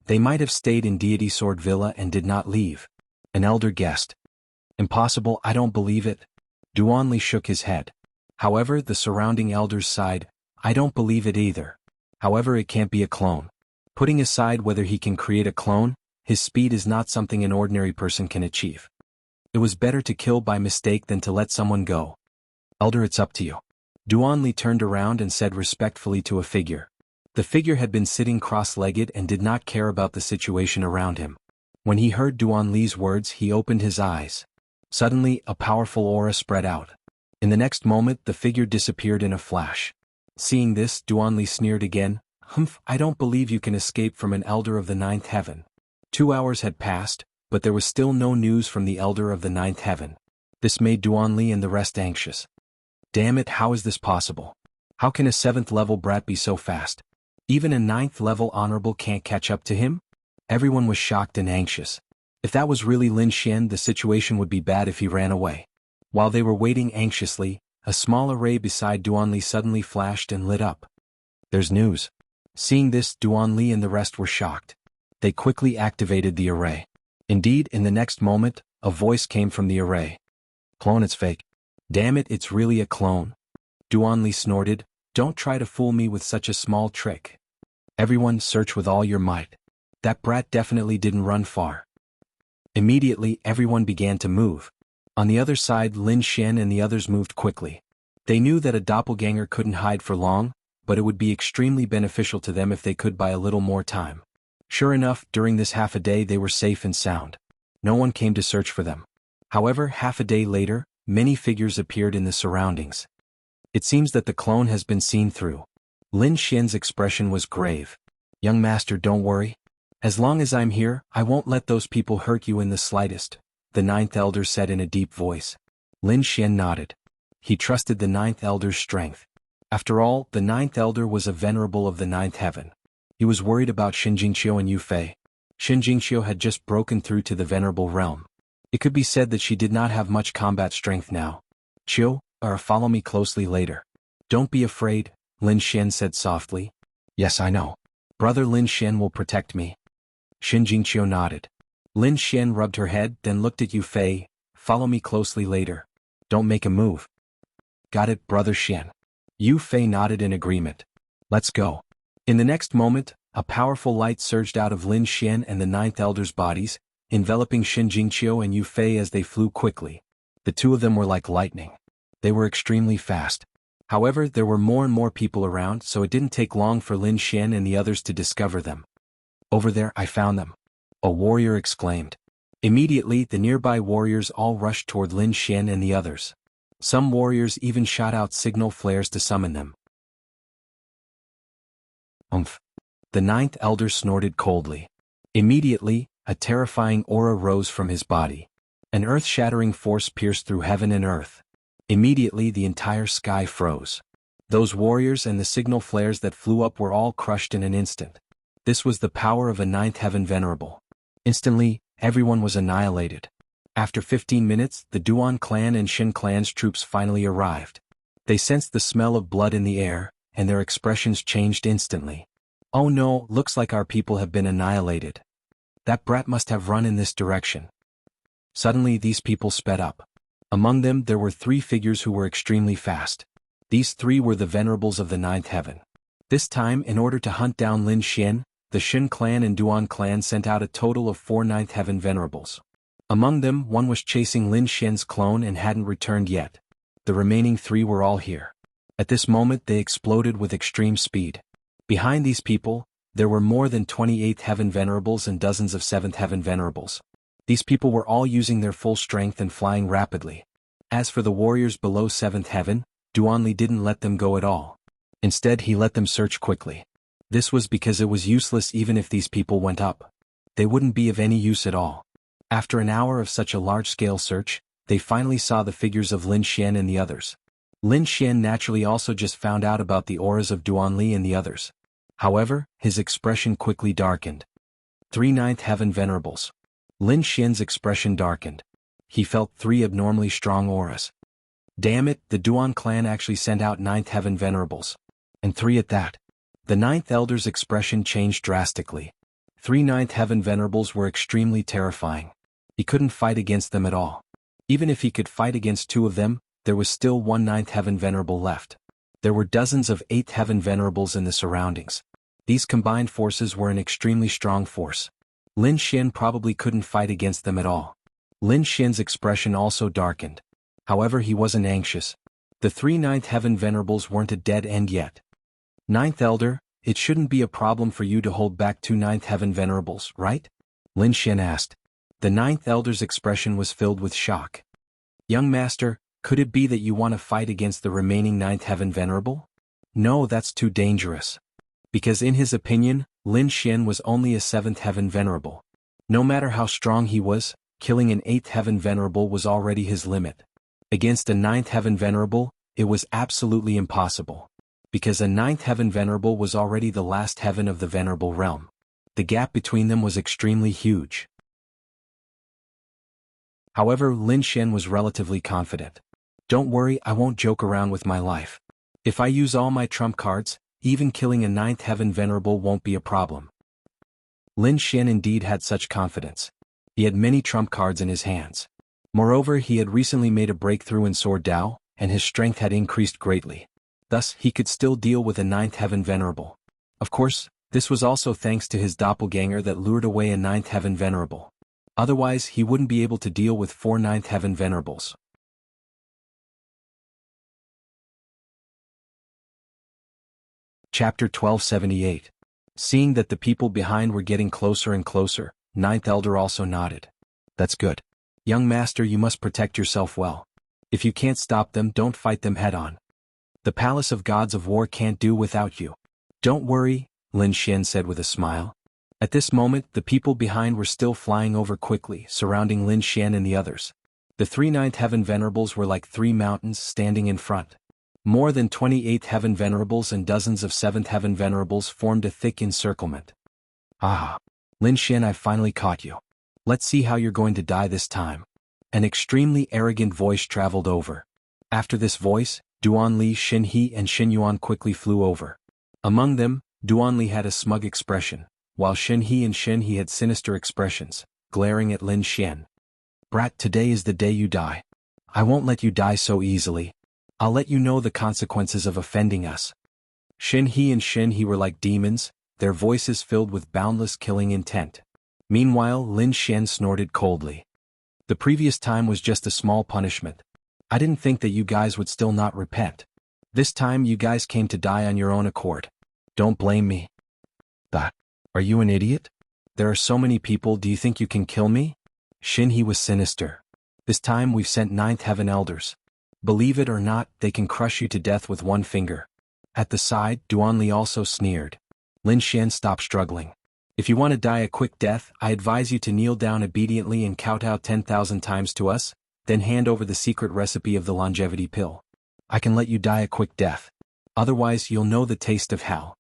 They might have stayed in Deity Sword Villa and did not leave. An elder guessed. Impossible, I don't believe it. Duan Li shook his head. However, the surrounding elders sighed. I don't believe it either. However, it can't be a clone. Putting aside whether he can create a clone, his speed is not something an ordinary person can achieve. It was better to kill by mistake than to let someone go. Elder, it's up to you. Duan Li turned around and said respectfully to a figure. The figure had been sitting cross-legged and did not care about the situation around him. When he heard Duan Li's words, he opened his eyes. Suddenly, a powerful aura spread out. In the next moment, the figure disappeared in a flash. Seeing this, Duan Li sneered again. Humph, I don't believe you can escape from an elder of the 9th heaven. 2 hours had passed, but there was still no news from the elder of the 9th heaven. This made Duan Li and the rest anxious. Damn it, how is this possible? How can a 7th level brat be so fast? Even a 9th level honorable can't catch up to him? Everyone was shocked and anxious. If that was really Lin Xian, the situation would be bad if he ran away. While they were waiting anxiously, a small array beside Duan Li suddenly flashed and lit up. There's news. Seeing this, Duan Li and the rest were shocked. They quickly activated the array. Indeed, in the next moment, a voice came from the array. Clone, it's fake. Damn it, it's really a clone. Duan Li snorted. Don't try to fool me with such a small trick. Everyone, search with all your might. That brat definitely didn't run far. Immediately, everyone began to move. On the other side, Lin Xian and the others moved quickly. They knew that a doppelganger couldn't hide for long, but it would be extremely beneficial to them if they could buy a little more time. Sure enough, during this half a day they were safe and sound. No one came to search for them. However, half a day later, many figures appeared in the surroundings. It seems that the clone has been seen through. Lin Xian's expression was grave. Young master, don't worry. As long as I'm here, I won't let those people hurt you in the slightest, the 9th elder said in a deep voice. Lin Xian nodded. He trusted the 9th elder's strength. After all, the 9th elder was a venerable of the 9th heaven. He was worried about Xinjingqiu and Yu Fei. Xinjingqiu had just broken through to the venerable realm. It could be said that she did not have much combat strength now. Qiu, follow me closely later. Don't be afraid, Lin Xian said softly. Yes, I know. Brother Lin Xian will protect me. Xinjingqiu nodded. Lin Xian rubbed her head, then looked at Yu Fei. Follow me closely later. Don't make a move. Got it, Brother Xian. Yu Fei nodded in agreement. Let's go. In the next moment, a powerful light surged out of Lin Xian and the 9th elder's bodies, enveloping Xinjingqiu and Yu Fei as they flew quickly. The two of them were like lightning. They were extremely fast. However, there were more and more people around, so it didn't take long for Lin Xian and the others to discover them. Over there, I found them. A warrior exclaimed. Immediately, the nearby warriors all rushed toward Lin Xian and the others. Some warriors even shot out signal flares to summon them. Umph. The 9th elder snorted coldly. Immediately, a terrifying aura rose from his body. An earth-shattering force pierced through heaven and earth. Immediately, the entire sky froze. Those warriors and the signal flares that flew up were all crushed in an instant. This was the power of a 9th heaven venerable. Instantly, everyone was annihilated. After 15 minutes, the Duan clan and Xin clan's troops finally arrived. They sensed the smell of blood in the air, and their expressions changed instantly. Oh no, looks like our people have been annihilated. That brat must have run in this direction. Suddenly these people sped up. Among them there were 3 figures who were extremely fast. These 3 were the venerables of the 9th heaven. This time, in order to hunt down Lin Xian, the Xin clan and Duan clan sent out a total of 4 9th heaven venerables. Among them, one was chasing Lin Xian's clone and hadn't returned yet. The remaining 3 were all here. At this moment they exploded with extreme speed. Behind these people, There were more than 28th Heaven Venerables and dozens of 7th Heaven Venerables. These people were all using their full strength and flying rapidly. As for the warriors below 7th Heaven, Duanli didn't let them go at all. Instead, he let them search quickly. This was because it was useless even if these people went up. They wouldn't be of any use at all. After an hour of such a large-scale search, they finally saw the figures of Lin Xian and the others. Lin Xian naturally also just found out about the auras of Duanli and the others. However, his expression quickly darkened. 3 9th Heaven Venerables. Lin Xian's expression darkened. He felt 3 abnormally strong auras. Damn it, the Duan clan actually sent out 9th Heaven Venerables. And 3 at that. The 9th Elder's expression changed drastically. 3 9th Heaven Venerables were extremely terrifying. He couldn't fight against them at all. Even if he could fight against 2 of them, there was still 1 9th Heaven Venerable left. There were dozens of 8th Heaven Venerables in the surroundings. These combined forces were an extremely strong force. Lin Xian probably couldn't fight against them at all. Lin Xian's expression also darkened. However, he wasn't anxious. The 3 9th Heaven Venerables weren't a dead end yet. 9th Elder, it shouldn't be a problem for you to hold back 2 9th Heaven Venerables, right? Lin Xian asked. The 9th Elder's expression was filled with shock. Young Master, could it be that you want to fight against the remaining 9th Heaven Venerable? No, that's too dangerous. Because in his opinion, Lin Xian was only a 7th Heaven Venerable. No matter how strong he was, killing an 8th Heaven Venerable was already his limit. Against a 9th Heaven Venerable, it was absolutely impossible. Because a 9th Heaven Venerable was already the last heaven of the Venerable realm. The gap between them was extremely huge. However, Lin Xian was relatively confident. Don't worry, I won't joke around with my life. If I use all my trump cards, even killing a 9th Heaven Venerable won't be a problem. Lin Xian indeed had such confidence. He had many trump cards in his hands. Moreover, he had recently made a breakthrough in Sword Dao, and his strength had increased greatly. Thus, he could still deal with a 9th Heaven Venerable. Of course, this was also thanks to his doppelganger that lured away a 9th Heaven Venerable. Otherwise, he wouldn't be able to deal with 4 9th Heaven Venerables. Chapter 1278. Seeing that the people behind were getting closer and closer, 9th Elder also nodded. That's good. Young Master, you must protect yourself well. If you can't stop them, don't fight them head-on. The Palace of Gods of War can't do without you. Don't worry, Lin Xian said with a smile. At this moment, the people behind were still flying over quickly, surrounding Lin Xian and the others. The 3 9th Heaven Venerables were like 3 mountains standing in front. More than 28th Heaven Venerables and dozens of 7th Heaven Venerables formed a thick encirclement. Ah! Lin Xian, I finally caught you. Let's see how you're going to die this time. An extremely arrogant voice traveled over. After this voice, Duanli, Xin He and Xin Yuan quickly flew over. Among them, Duanli had a smug expression, while Xin He and Xin He had sinister expressions, glaring at Lin Xian. Brat, today is the day you die. I won't let you die so easily. I'll let you know the consequences of offending us. Xin He and Xin He were like demons, their voices filled with boundless killing intent. Meanwhile, Lin Xian snorted coldly. The previous time was just a small punishment. I didn't think that you guys would still not repent. This time you guys came to die on your own accord. Don't blame me. But, are you an idiot? There are so many people, do you think you can kill me? Xin He was sinister. This time we've sent 9th Heaven Elders. Believe it or not, they can crush you to death with one finger. At the side, Duanli also sneered. Lin Xian stopped struggling. If you want to die a quick death, I advise you to kneel down obediently and count out 10,000 times to us, then hand over the secret recipe of the longevity pill. I can let you die a quick death. Otherwise, you'll know the taste of hell.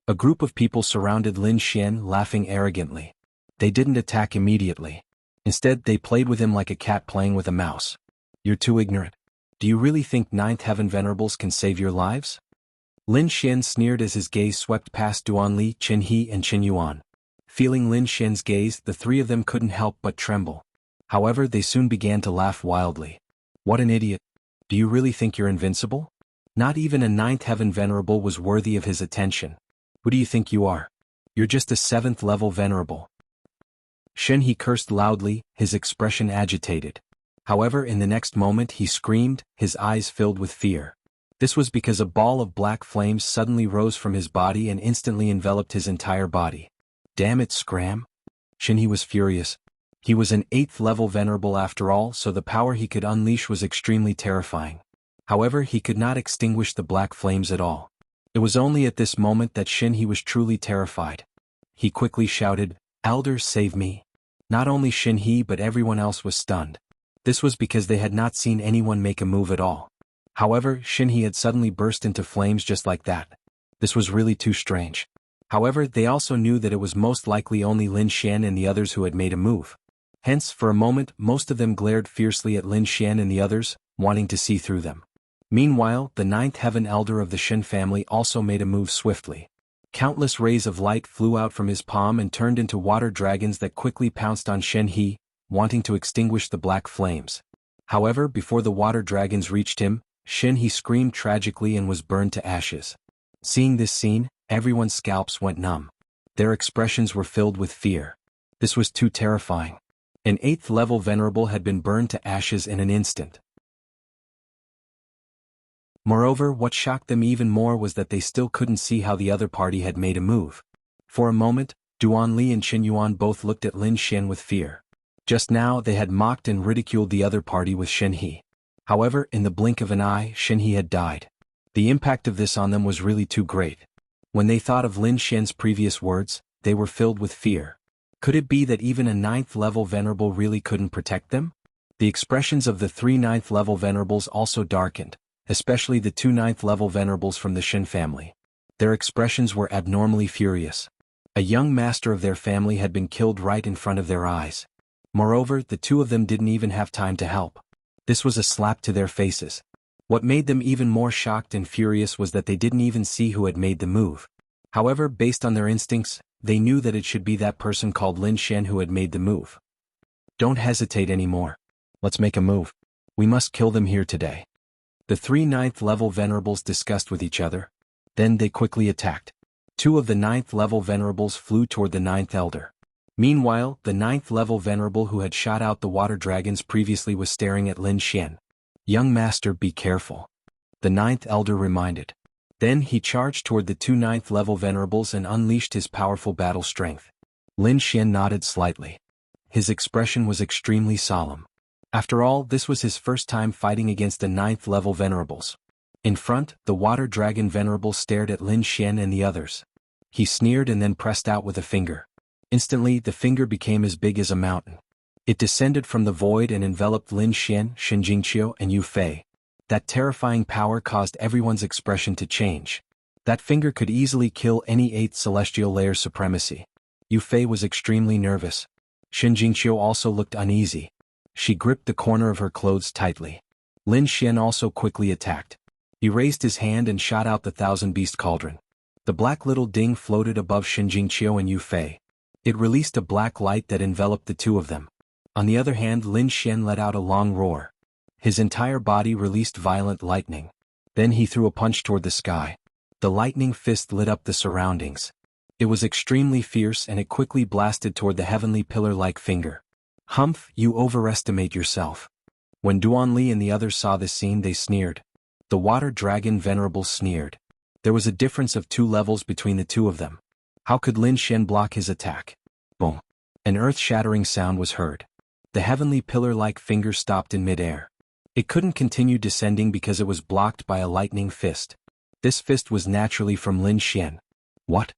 A group of people surrounded Lin Xian, laughing arrogantly. They didn't attack immediately. Instead, they played with him like a cat playing with a mouse. You're too ignorant. Do you really think 9th Heaven Venerables can save your lives? Lin Xian sneered as his gaze swept past Duanli, Qin He and Qin Yuan. Feeling Lin Xian's gaze, the 3 of them couldn't help but tremble. However, they soon began to laugh wildly. What an idiot. Do you really think you're invincible? Not even a 9th Heaven Venerable was worthy of his attention. Who do you think you are? You're just a 7th level Venerable. Shen He cursed loudly, his expression agitated. However, in the next moment he screamed, his eyes filled with fear. This was because a ball of black flames suddenly rose from his body and instantly enveloped his entire body. Damn it, Scram! Shinhe was furious. He was an 8th level venerable after all, so the power he could unleash was extremely terrifying. However, he could not extinguish the black flames at all. It was only at this moment that Shinhe was truly terrified. He quickly shouted, "Elder, save me!" Not only Shinhe but everyone else was stunned. This was because they had not seen anyone make a move at all. However, Shinhe had suddenly burst into flames just like that. This was really too strange. However, they also knew that it was most likely only Lin Xian and the others who had made a move. Hence, for a moment, most of them glared fiercely at Lin Xian and the others, wanting to see through them. Meanwhile, the 9th Heaven Elder of the Shen family also made a move swiftly. Countless rays of light flew out from his palm and turned into water dragons that quickly pounced on Shinhe, wanting to extinguish the black flames. However, before the water dragons reached him, Shinhe screamed tragically and was burned to ashes. Seeing this scene, everyone's scalps went numb. Their expressions were filled with fear. This was too terrifying. An 8th level venerable had been burned to ashes in an instant. Moreover, what shocked them even more was that they still couldn't see how the other party had made a move. For a moment, Duan Li and Qin Yuan both looked at Lin Xian with fear. Just now they had mocked and ridiculed the other party with Shinhe. However, in the blink of an eye, Shinhe had died. The impact of this on them was really too great. When they thought of Lin Xian's previous words, they were filled with fear. Could it be that even a 9th level venerable really couldn't protect them? The expressions of the 3 9th level venerables also darkened, especially the 2 9th level venerables from the Shen family. Their expressions were abnormally furious. A young master of their family had been killed right in front of their eyes. Moreover, the two of them didn't even have time to help. This was a slap to their faces. What made them even more shocked and furious was that they didn't even see who had made the move. However, based on their instincts, they knew that it should be that person called Lin Xian who had made the move. Don't hesitate anymore. Let's make a move. We must kill them here today. The 3 9th level venerables discussed with each other. Then they quickly attacked. 2 of the 9th level venerables flew toward the 9th elder. Meanwhile, the 9th level venerable who had shot out the water dragons previously was staring at Lin Xian. "Young master, be careful," the 9th elder reminded. Then he charged toward the 2 9th level venerables and unleashed his powerful battle strength. Lin Xian nodded slightly. His expression was extremely solemn. After all, this was his first time fighting against the 9th level venerables. In front, the water dragon venerable stared at Lin Xian and the others. He sneered and then pressed out with a finger. Instantly, the finger became as big as a mountain. It descended from the void and enveloped Lin Xian, Shen Jingqiu, and Yu Fei. That terrifying power caused everyone's expression to change. That finger could easily kill any 8th celestial layer supremacy. Yu Fei was extremely nervous. Shen Jingqiu also looked uneasy. She gripped the corner of her clothes tightly. Lin Xian also quickly attacked. He raised his hand and shot out the 1,000-beast cauldron. The black little ding floated above Shen Jingqiu and Yu Fei. It released a black light that enveloped the two of them. On the other hand, Lin Xian let out a long roar. His entire body released violent lightning. Then he threw a punch toward the sky. The lightning fist lit up the surroundings. It was extremely fierce and it quickly blasted toward the heavenly pillar-like finger. "Humph, you overestimate yourself." When Duan Li and the others saw this scene, they sneered. The water dragon venerable sneered. There was a difference of 2 levels between the two of them. How could Lin Xian block his attack? Boom. An earth-shattering sound was heard. The heavenly pillar-like finger stopped in mid-air. It couldn't continue descending because it was blocked by a lightning fist. This fist was naturally from Lin Xian. What?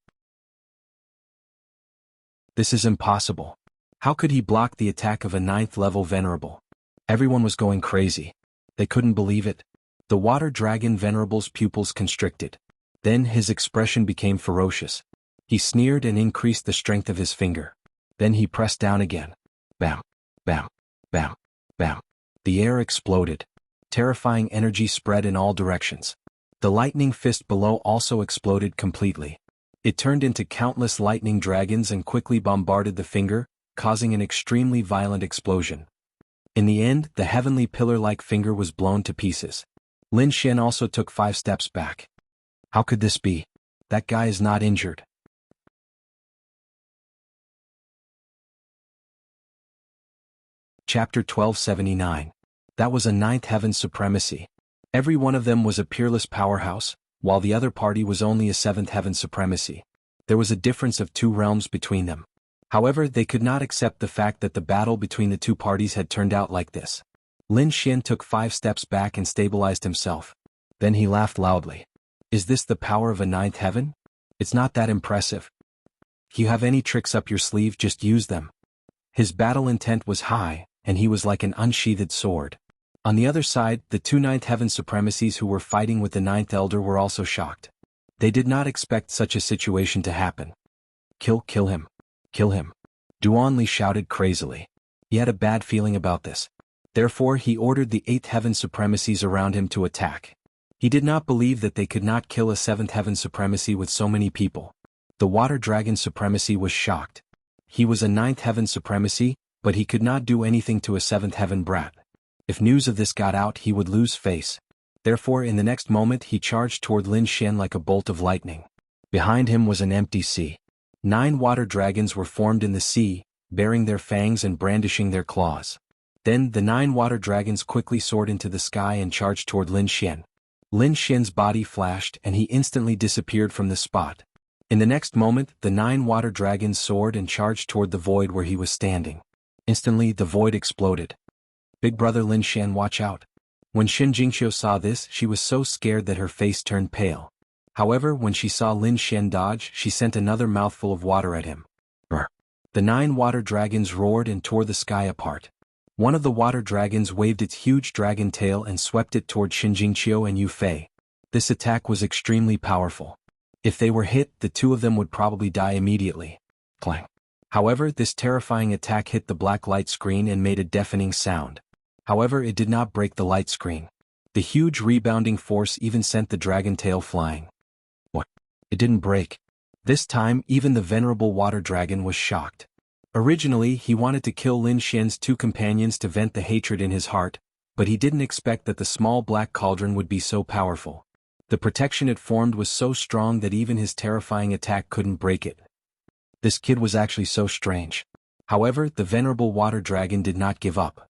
This is impossible. How could he block the attack of a 9th level venerable? Everyone was going crazy. They couldn't believe it. The water dragon venerable's pupils constricted. Then his expression became ferocious. He sneered and increased the strength of his finger. Then he pressed down again. Bam, bam, bam, bam. The air exploded. Terrifying energy spread in all directions. The lightning fist below also exploded completely. It turned into countless lightning dragons and quickly bombarded the finger, causing an extremely violent explosion. In the end, the heavenly pillar-like finger was blown to pieces. Lin Xian also took 5 steps back. How could this be? That guy is not injured. Chapter 1279. That was a 9th heaven supremacy. Every one of them was a peerless powerhouse, while the other party was only a seventh heaven supremacy. There was a difference of 2 realms between them. However, they could not accept the fact that the battle between the 2 parties had turned out like this. Lin Xian took 5 steps back and stabilized himself. Then he laughed loudly. Is this the power of a 9th heaven? It's not that impressive. If you have any tricks up your sleeve, just use them. His battle intent was high, and he was like an unsheathed sword. On the other side, the 2 9th heaven supremacies who were fighting with the 9th elder were also shocked. They did not expect such a situation to happen. Kill him. Kill him. Duan Li shouted crazily. He had a bad feeling about this. Therefore he ordered the 8th heaven supremacies around him to attack. He did not believe that they could not kill a 7th heaven supremacy with so many people. The water dragon supremacy was shocked. He was a 9th heaven supremacy, but he could not do anything to a 7th heaven brat. If news of this got out, he would lose face. Therefore in the next moment he charged toward Lin Xian like a bolt of lightning. Behind him was an empty sea. 9 water dragons were formed in the sea, baring their fangs and brandishing their claws. Then the 9 water dragons quickly soared into the sky and charged toward Lin Xian. Lin Xian's body flashed and he instantly disappeared from the spot. In the next moment, the 9 water dragons soared and charged toward the void where he was standing. Instantly the void exploded. Big brother Lin Xian, watch out. When Xin Jingqiu saw this, she was so scared that her face turned pale. However, when she saw Lin Xian dodge, she sent another mouthful of water at him. The 9 water dragons roared and tore the sky apart. One of the water dragons waved its huge dragon tail and swept it toward Xin Jingqiu and Yu Fei. This attack was extremely powerful. If they were hit, the 2 of them would probably die immediately. Clang. However, this terrifying attack hit the black light screen and made a deafening sound. However, it did not break the light screen. The huge rebounding force even sent the dragon tail flying. What? It didn't break. This time, even the venerable water dragon was shocked. Originally, he wanted to kill Lin Xian's 2 companions to vent the hatred in his heart, but he didn't expect that the small black cauldron would be so powerful. The protection it formed was so strong that even his terrifying attack couldn't break it. This kid was actually so strange. However, the venerable water dragon did not give up.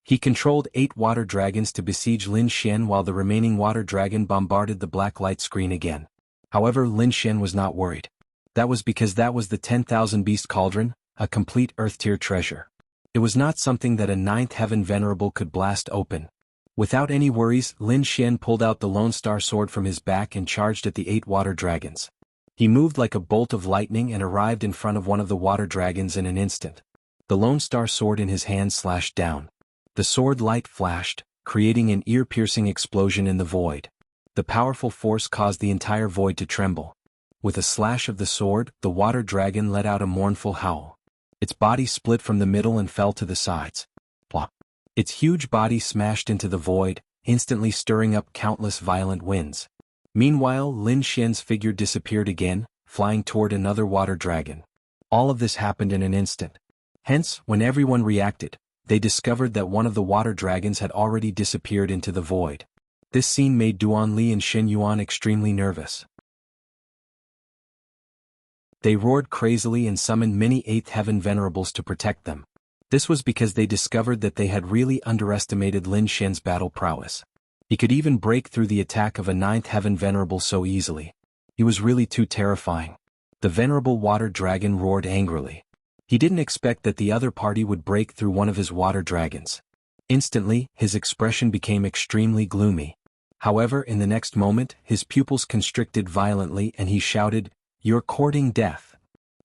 He controlled 8 water dragons to besiege Lin Xian while the remaining water dragon bombarded the black light screen again. However, Lin Xian was not worried. That was because that was the 10,000 beast cauldron, a complete earth-tier treasure. It was not something that a 9th heaven venerable could blast open. Without any worries, Lin Xian pulled out the Lone Star sword from his back and charged at the 8 water dragons. He moved like a bolt of lightning and arrived in front of one of the water dragons in an instant. The Lone Star sword in his hand slashed down. The sword light flashed, creating an ear-piercing explosion in the void. The powerful force caused the entire void to tremble. With a slash of the sword, the water dragon let out a mournful howl. Its body split from the middle and fell to the sides. Plop. Its huge body smashed into the void, instantly stirring up countless violent winds. Meanwhile, Lin Xian's figure disappeared again, flying toward another water dragon. All of this happened in an instant. Hence, when everyone reacted, they discovered that one of the water dragons had already disappeared into the void. This scene made Duan Li and Shen Yuan extremely nervous. They roared crazily and summoned many 8th heaven venerables to protect them. This was because they discovered that they had really underestimated Lin Xian's battle prowess. He could even break through the attack of a 9th heaven venerable so easily. He was really too terrifying. The venerable water dragon roared angrily. He didn't expect that the other party would break through one of his water dragons. Instantly, his expression became extremely gloomy. However, in the next moment, his pupils constricted violently and he shouted, "You're courting death."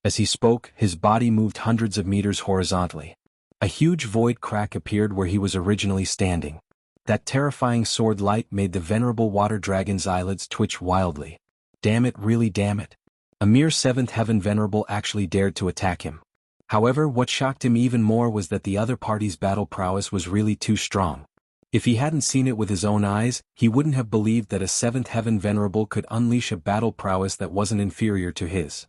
As he spoke, his body moved hundreds of meters horizontally. A huge void crack appeared where he was originally standing. That terrifying sword light made the venerable water dragon's eyelids twitch wildly. Damn it, really damn it. A mere 7th heaven venerable actually dared to attack him. However, what shocked him even more was that the other party's battle prowess was really too strong. If he hadn't seen it with his own eyes, he wouldn't have believed that a 7th heaven venerable could unleash a battle prowess that wasn't inferior to his.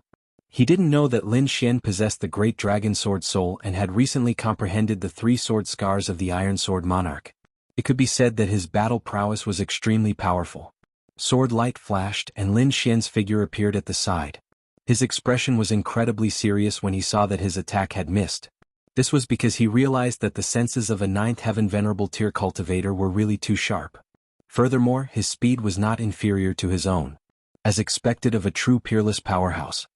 He didn't know that Lin Xian possessed the great dragon sword soul and had recently comprehended the 3 sword scars of the Iron Sword Monarch. It could be said that his battle prowess was extremely powerful. Sword light flashed and Lin Xian's figure appeared at the side. His expression was incredibly serious when he saw that his attack had missed. This was because he realized that the senses of a 9th heaven venerable tier cultivator were really too sharp. Furthermore, his speed was not inferior to his own, as expected of a true peerless powerhouse.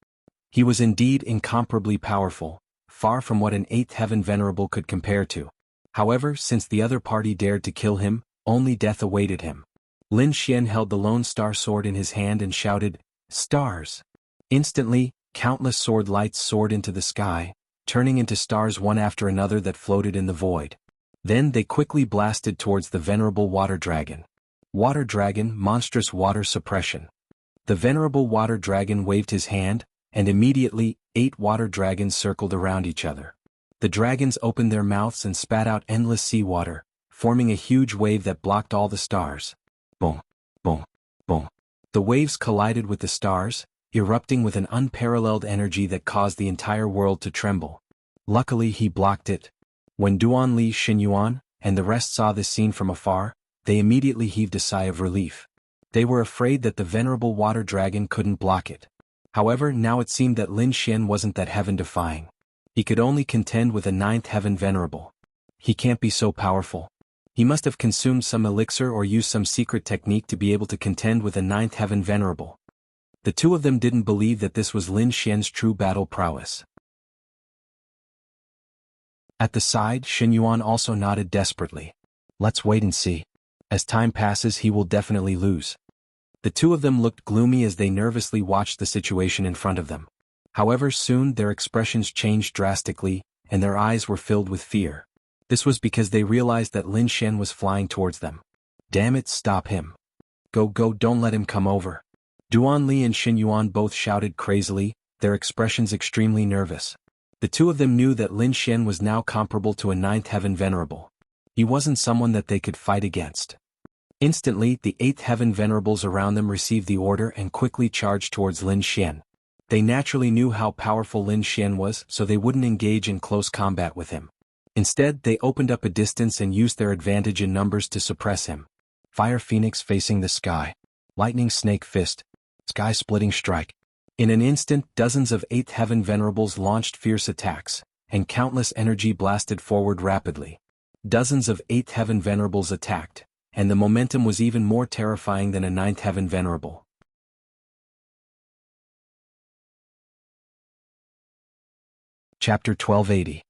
He was indeed incomparably powerful, far from what an eighth heaven venerable could compare to. However, since the other party dared to kill him, only death awaited him. Lin Xian held the Lone Star sword in his hand and shouted, "Stars!" Instantly, countless sword lights soared into the sky, turning into stars one after another that floated in the void. Then they quickly blasted towards the venerable water dragon. Water dragon, monstrous water suppression. The venerable water dragon waved his hand, and immediately, 8 water dragons circled around each other. The dragons opened their mouths and spat out endless seawater, forming a huge wave that blocked all the stars. Boom, boom, boom. The waves collided with the stars, erupting with an unparalleled energy that caused the entire world to tremble. Luckily he blocked it. When Duan Li, Xinyuan, and the rest saw this scene from afar, they immediately heaved a sigh of relief. They were afraid that the venerable water dragon couldn't block it. However, now it seemed that Lin Xian wasn't that heaven-defying. He could only contend with a 9th heaven venerable. He can't be so powerful. He must have consumed some elixir or used some secret technique to be able to contend with a 9th heaven venerable. The two of them didn't believe that this was Lin Xian's true battle prowess. At the side, Xinyuan also nodded desperately. Let's wait and see. As time passes, he will definitely lose. The two of them looked gloomy as they nervously watched the situation in front of them. However, soon their expressions changed drastically, and their eyes were filled with fear. This was because they realized that Lin Xian was flying towards them. Damn it, stop him. Go, don't let him come over. Duan Li and Xinyuan both shouted crazily, their expressions extremely nervous. The two of them knew that Lin Xian was now comparable to a 9th heaven venerable. He wasn't someone that they could fight against. Instantly, the 8th heaven venerables around them received the order and quickly charged towards Lin Xian. They naturally knew how powerful Lin Xian was, so they wouldn't engage in close combat with him. Instead, they opened up a distance and used their advantage in numbers to suppress him. Fire Phoenix facing the sky. Lightning Snake Fist. Sky-splitting strike. In an instant, dozens of 8th heaven venerables launched fierce attacks, and countless energy blasted forward rapidly. Dozens of 8th heaven venerables attacked, and the momentum was even more terrifying than a 9th heaven venerable. Chapter 1280.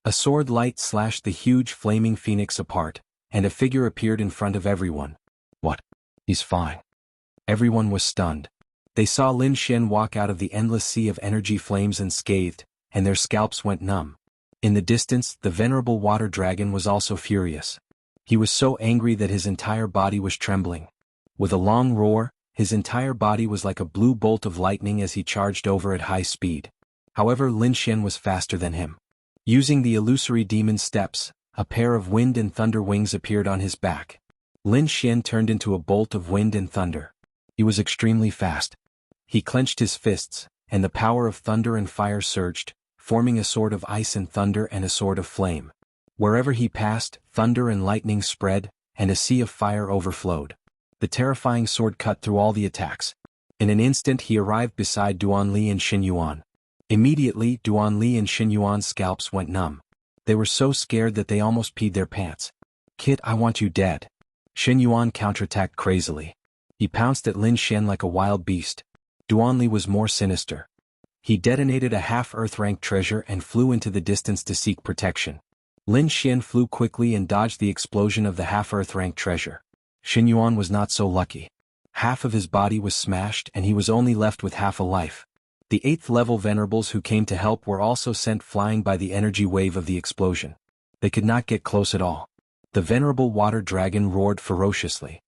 A sword light slashed the huge flaming phoenix apart, and a figure appeared in front of everyone. What? He's fine. Everyone was stunned. They saw Lin Xian walk out of the endless sea of energy flames unscathed, and their scalps went numb. In the distance, the venerable water dragon was also furious. He was so angry that his entire body was trembling. With a long roar, his entire body was like a blue bolt of lightning as he charged over at high speed. However, Lin Xian was faster than him. Using the illusory demon steps, a pair of wind and thunder wings appeared on his back. Lin Xian turned into a bolt of wind and thunder. He was extremely fast. He clenched his fists, and the power of thunder and fire surged, forming a sword of ice and thunder and a sword of flame. Wherever he passed, thunder and lightning spread, and a sea of fire overflowed. The terrifying sword cut through all the attacks. In an instant he arrived beside Duan Li and Xinyuan. Immediately, Duan Li and Xinyuan's scalps went numb. They were so scared that they almost peed their pants. "Kid, I want you dead." Xinyuan counterattacked crazily. He pounced at Lin Xian like a wild beast. Duan Li was more sinister. He detonated a half-Earth-rank treasure and flew into the distance to seek protection. Lin Xian flew quickly and dodged the explosion of the half-Earth-rank treasure. Xinyuan was not so lucky. Half of his body was smashed and he was only left with half a life. The 8th level venerables who came to help were also sent flying by the energy wave of the explosion. They could not get close at all. The venerable water dragon roared ferociously.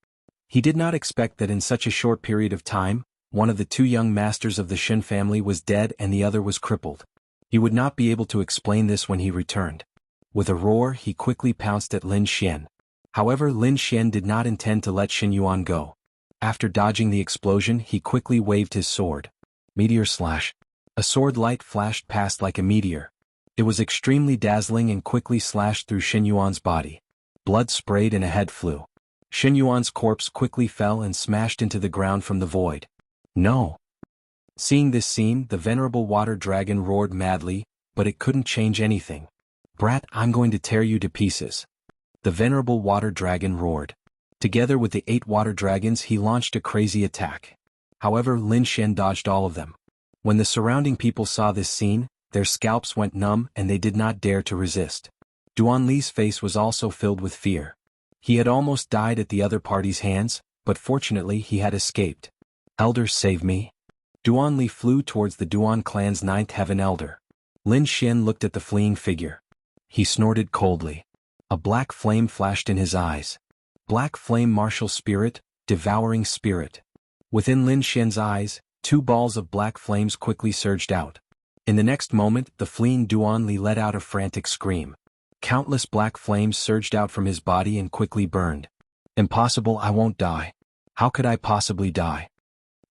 He did not expect that in such a short period of time, one of the 2 young masters of the Shen family was dead and the other was crippled. He would not be able to explain this when he returned. With a roar, he quickly pounced at Lin Xian. However, Lin Xian did not intend to let Xinyuan go. After dodging the explosion, he quickly waved his sword. Meteor slash. A sword light flashed past like a meteor. It was extremely dazzling and quickly slashed through Xinyuan's body. Blood sprayed and a head flew. Xinyuan's corpse quickly fell and smashed into the ground from the void. No. Seeing this scene, the venerable water dragon roared madly, but it couldn't change anything. "Brat, I'm going to tear you to pieces." The venerable water dragon roared. Together with the 8 water dragons he launched a crazy attack. However, Lin Xian dodged all of them. When the surrounding people saw this scene, their scalps went numb and they did not dare to resist. Duan Li's face was also filled with fear. He had almost died at the other party's hands, but fortunately he had escaped. "Elder, save me." Duan Li flew towards the Duan clan's 9th heaven elder. Lin Xian looked at the fleeing figure. He snorted coldly. A black flame flashed in his eyes. Black flame, martial spirit, devouring spirit. Within Lin Xian's eyes, 2 balls of black flames quickly surged out. In the next moment, the fleeing Duan Li let out a frantic scream. Countless black flames surged out from his body and quickly burned. "Impossible, I won't die. How could I possibly die?"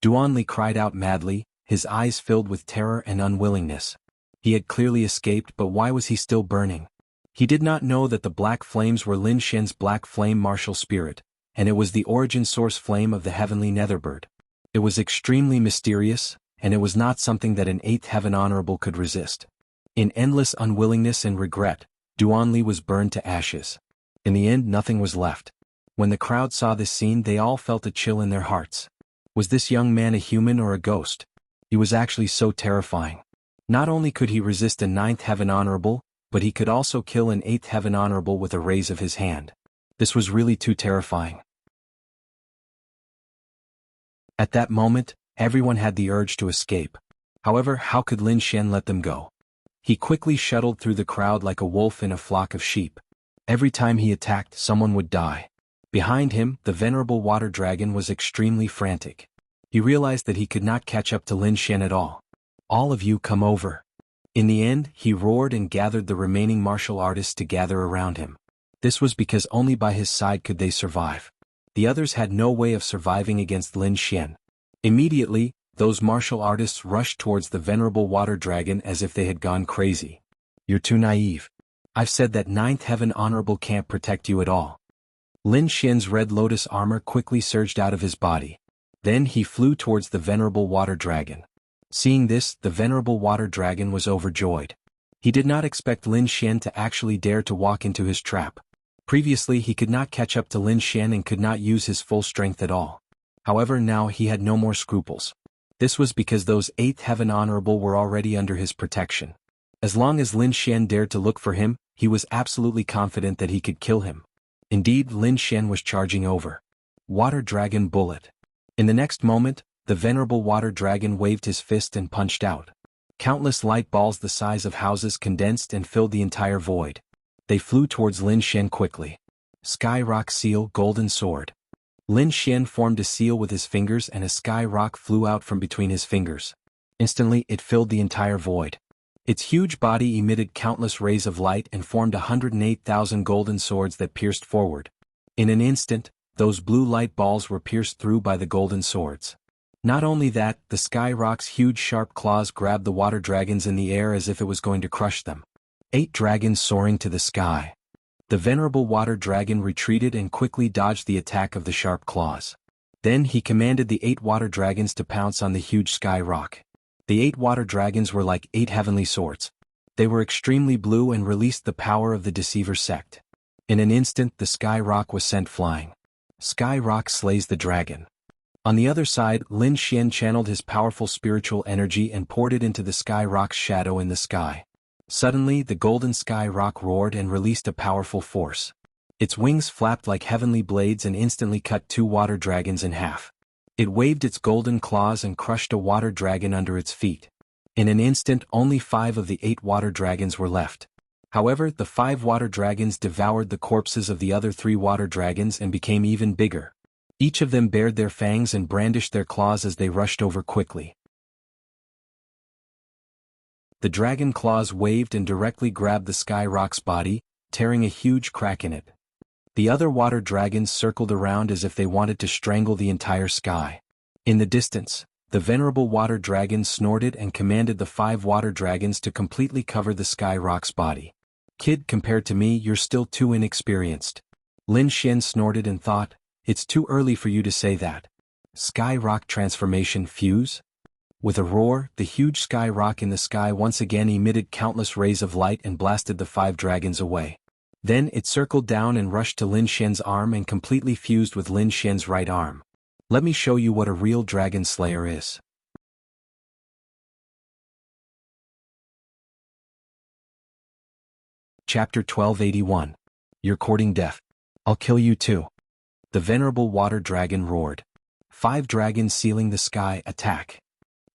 Duan Li cried out madly, his eyes filled with terror and unwillingness. He had clearly escaped, but why was he still burning? He did not know that the black flames were Lin Xian's black flame martial spirit, and it was the origin source flame of the heavenly netherbird. It was extremely mysterious, and it was not something that an 8th heaven honorable could resist. In endless unwillingness and regret, Duan Li was burned to ashes. In the end, nothing was left. When the crowd saw this scene, they all felt a chill in their hearts. Was this young man a human or a ghost? He was actually so terrifying. Not only could he resist a 9th heaven honorable, but he could also kill an 8th heaven honorable with a raise of his hand. This was really too terrifying. At that moment, everyone had the urge to escape. However, how could Lin Xian let them go? He quickly shuttled through the crowd like a wolf in a flock of sheep. Every time he attacked, someone would die. Behind him, the venerable water dragon was extremely frantic. He realized that he could not catch up to Lin Xian at all. "All of you come over." In the end, he roared and gathered the remaining martial artists to gather around him. This was because only by his side could they survive. The others had no way of surviving against Lin Xian. Immediately, those martial artists rushed towards the venerable water dragon as if they had gone crazy. "You're too naive. I've said that 9th heaven honorable can't protect you at all." Lin Xian's red lotus armor quickly surged out of his body. Then he flew towards the venerable water dragon. Seeing this, the venerable water dragon was overjoyed. He did not expect Lin Xian to actually dare to walk into his trap. Previously he could not catch up to Lin Xian and could not use his full strength at all. However, now he had no more scruples. This was because those 8th heaven honorable were already under his protection. As long as Lin Xian dared to look for him, he was absolutely confident that he could kill him. Indeed, Lin Xian was charging over. Water Dragon Bullet. In the next moment, the venerable water dragon waved his fist and punched out. Countless light balls the size of houses condensed and filled the entire void. They flew towards Lin Xian quickly. Sky Rock Seal Golden Sword. Lin Xian formed a seal with his fingers and a sky rock flew out from between his fingers. Instantly, it filled the entire void. Its huge body emitted countless rays of light and formed 108,000 golden swords that pierced forward. In an instant, those blue light balls were pierced through by the golden swords. Not only that, the sky rock's huge sharp claws grabbed the water dragons in the air as if it was going to crush them. 8 dragons soaring to the sky. The venerable water dragon retreated and quickly dodged the attack of the sharp claws. Then he commanded the 8 water dragons to pounce on the huge sky rock. The 8 water dragons were like 8 heavenly swords. They were extremely blue and released the power of the Deceiver sect. In an instant, the sky rock was sent flying. Sky rock slays the dragon. On the other side, Lin Xian channeled his powerful spiritual energy and poured it into the sky rock's shadow in the sky. Suddenly, the golden sky rock roared and released a powerful force. Its wings flapped like heavenly blades and instantly cut 2 water dragons in half. It waved its golden claws and crushed a water dragon under its feet. In an instant, only 5 of the 8 water dragons were left. However, the 5 water dragons devoured the corpses of the other 3 water dragons and became even bigger. Each of them bared their fangs and brandished their claws as they rushed over quickly. The dragon claws waved and directly grabbed the sky rock's body, tearing a huge crack in it. The other water dragons circled around as if they wanted to strangle the entire sky. In the distance, the venerable water dragon snorted and commanded the 5 water dragons to completely cover the sky rock's body. "Kid, compared to me, you're still too inexperienced." Lin Xian snorted and thought, "It's too early for you to say that." Sky rock transformation fuse? With a roar, the huge sky rock in the sky once again emitted countless rays of light and blasted the 5 dragons away. Then it circled down and rushed to Lin Xian's arm and completely fused with Lin Xian's right arm. Let me show you what a real dragon slayer is. Chapter 1281. You're courting death. I'll kill you too. The venerable water dragon roared. 5 dragons sealing the sky attack.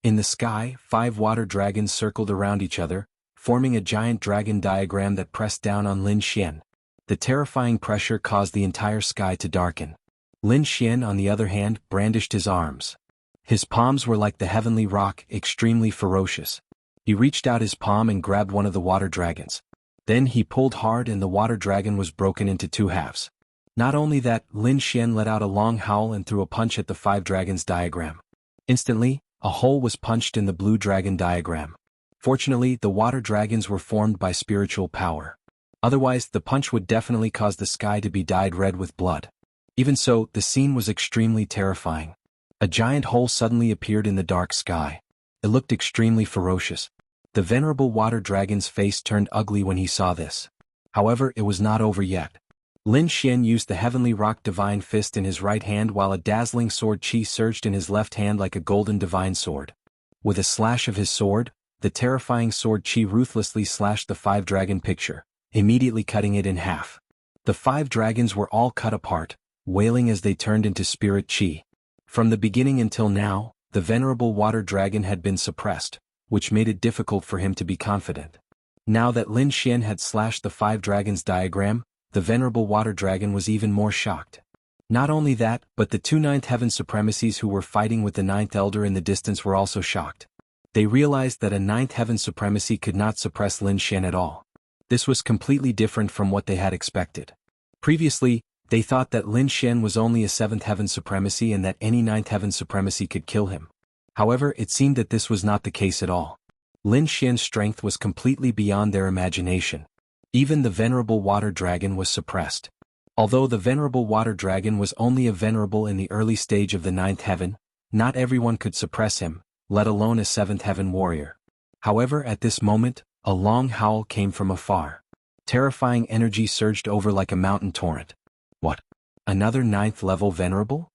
In the sky, 5 water dragons circled around each other, forming a giant dragon diagram that pressed down on Lin Xian. The terrifying pressure caused the entire sky to darken. Lin Xian, on the other hand, brandished his arms. His palms were like the heavenly rock, extremely ferocious. He reached out his palm and grabbed one of the water dragons. Then he pulled hard and the water dragon was broken into 2 halves. Not only that, Lin Xian let out a long howl and threw a punch at the 5 dragons diagram. Instantly, a hole was punched in the blue dragon diagram. Fortunately, the water dragons were formed by spiritual power. Otherwise, the punch would definitely cause the sky to be dyed red with blood. Even so, the scene was extremely terrifying. A giant hole suddenly appeared in the dark sky. It looked extremely ferocious. The venerable water dragon's face turned ugly when he saw this. However, it was not over yet. Lin Xian used the heavenly rock divine fist in his right hand while a dazzling sword chi surged in his left hand like a golden divine sword. With a slash of his sword, the terrifying sword chi ruthlessly slashed the 5 dragon picture, immediately cutting it in half. The 5 dragons were all cut apart, wailing as they turned into spirit chi. From the beginning until now, the venerable water dragon had been suppressed, which made it difficult for him to be confident. Now that Lin Xian had slashed the 5 dragons diagram, the venerable water dragon was even more shocked. Not only that, but the 2 ninth heaven supremacies who were fighting with the 9th elder in the distance were also shocked. They realized that a 9th heaven supremacy could not suppress Lin Xian at all. This was completely different from what they had expected. Previously, they thought that Lin Xian was only a 7th heaven supremacy and that any 9th heaven supremacy could kill him. However, it seemed that this was not the case at all. Lin Xian's strength was completely beyond their imagination. Even the venerable water dragon was suppressed. Although the venerable water dragon was only a venerable in the early stage of the 9th heaven, not everyone could suppress him, let alone a 7th heaven warrior. However, at this moment, a long howl came from afar. Terrifying energy surged over like a mountain torrent. What? Another 9th level venerable?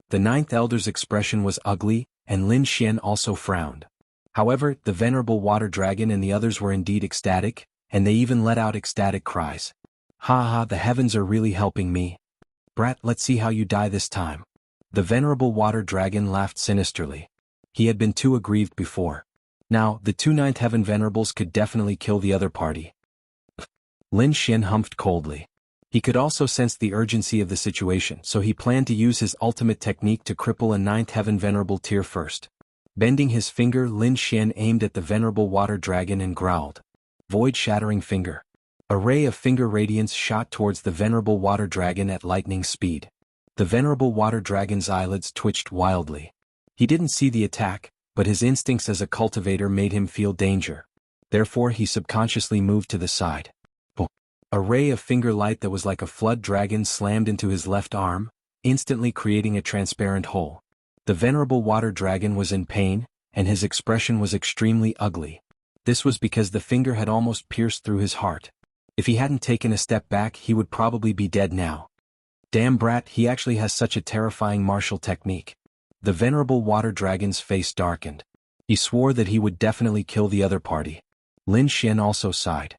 The 9th elder's expression was ugly, and Lin Xian also frowned. However, the venerable water dragon and the others were indeed ecstatic, and they even let out ecstatic cries. Ha ha, the heavens are really helping me. Brat, let's see how you die this time. The venerable water dragon laughed sinisterly. He had been too aggrieved before. Now, the 2 ninth heaven venerables could definitely kill the other party. Lin Xian humphed coldly. He could also sense the urgency of the situation, so he planned to use his ultimate technique to cripple a 9th heaven venerable tier first. Bending his finger, Lin Xian aimed at the venerable water dragon and growled. Void-shattering finger. A ray of finger radiance shot towards the venerable water dragon at lightning speed. The venerable water dragon's eyelids twitched wildly. He didn't see the attack, but his instincts as a cultivator made him feel danger. Therefore he subconsciously moved to the side. A ray of finger light that was like a flood dragon slammed into his left arm, instantly creating a transparent hole. The venerable water dragon was in pain, and his expression was extremely ugly. This was because the finger had almost pierced through his heart. If he hadn't taken a step back, he would probably be dead now. Damn brat, he actually has such a terrifying martial technique. The venerable water dragon's face darkened. He swore that he would definitely kill the other party. Lin Xian also sighed.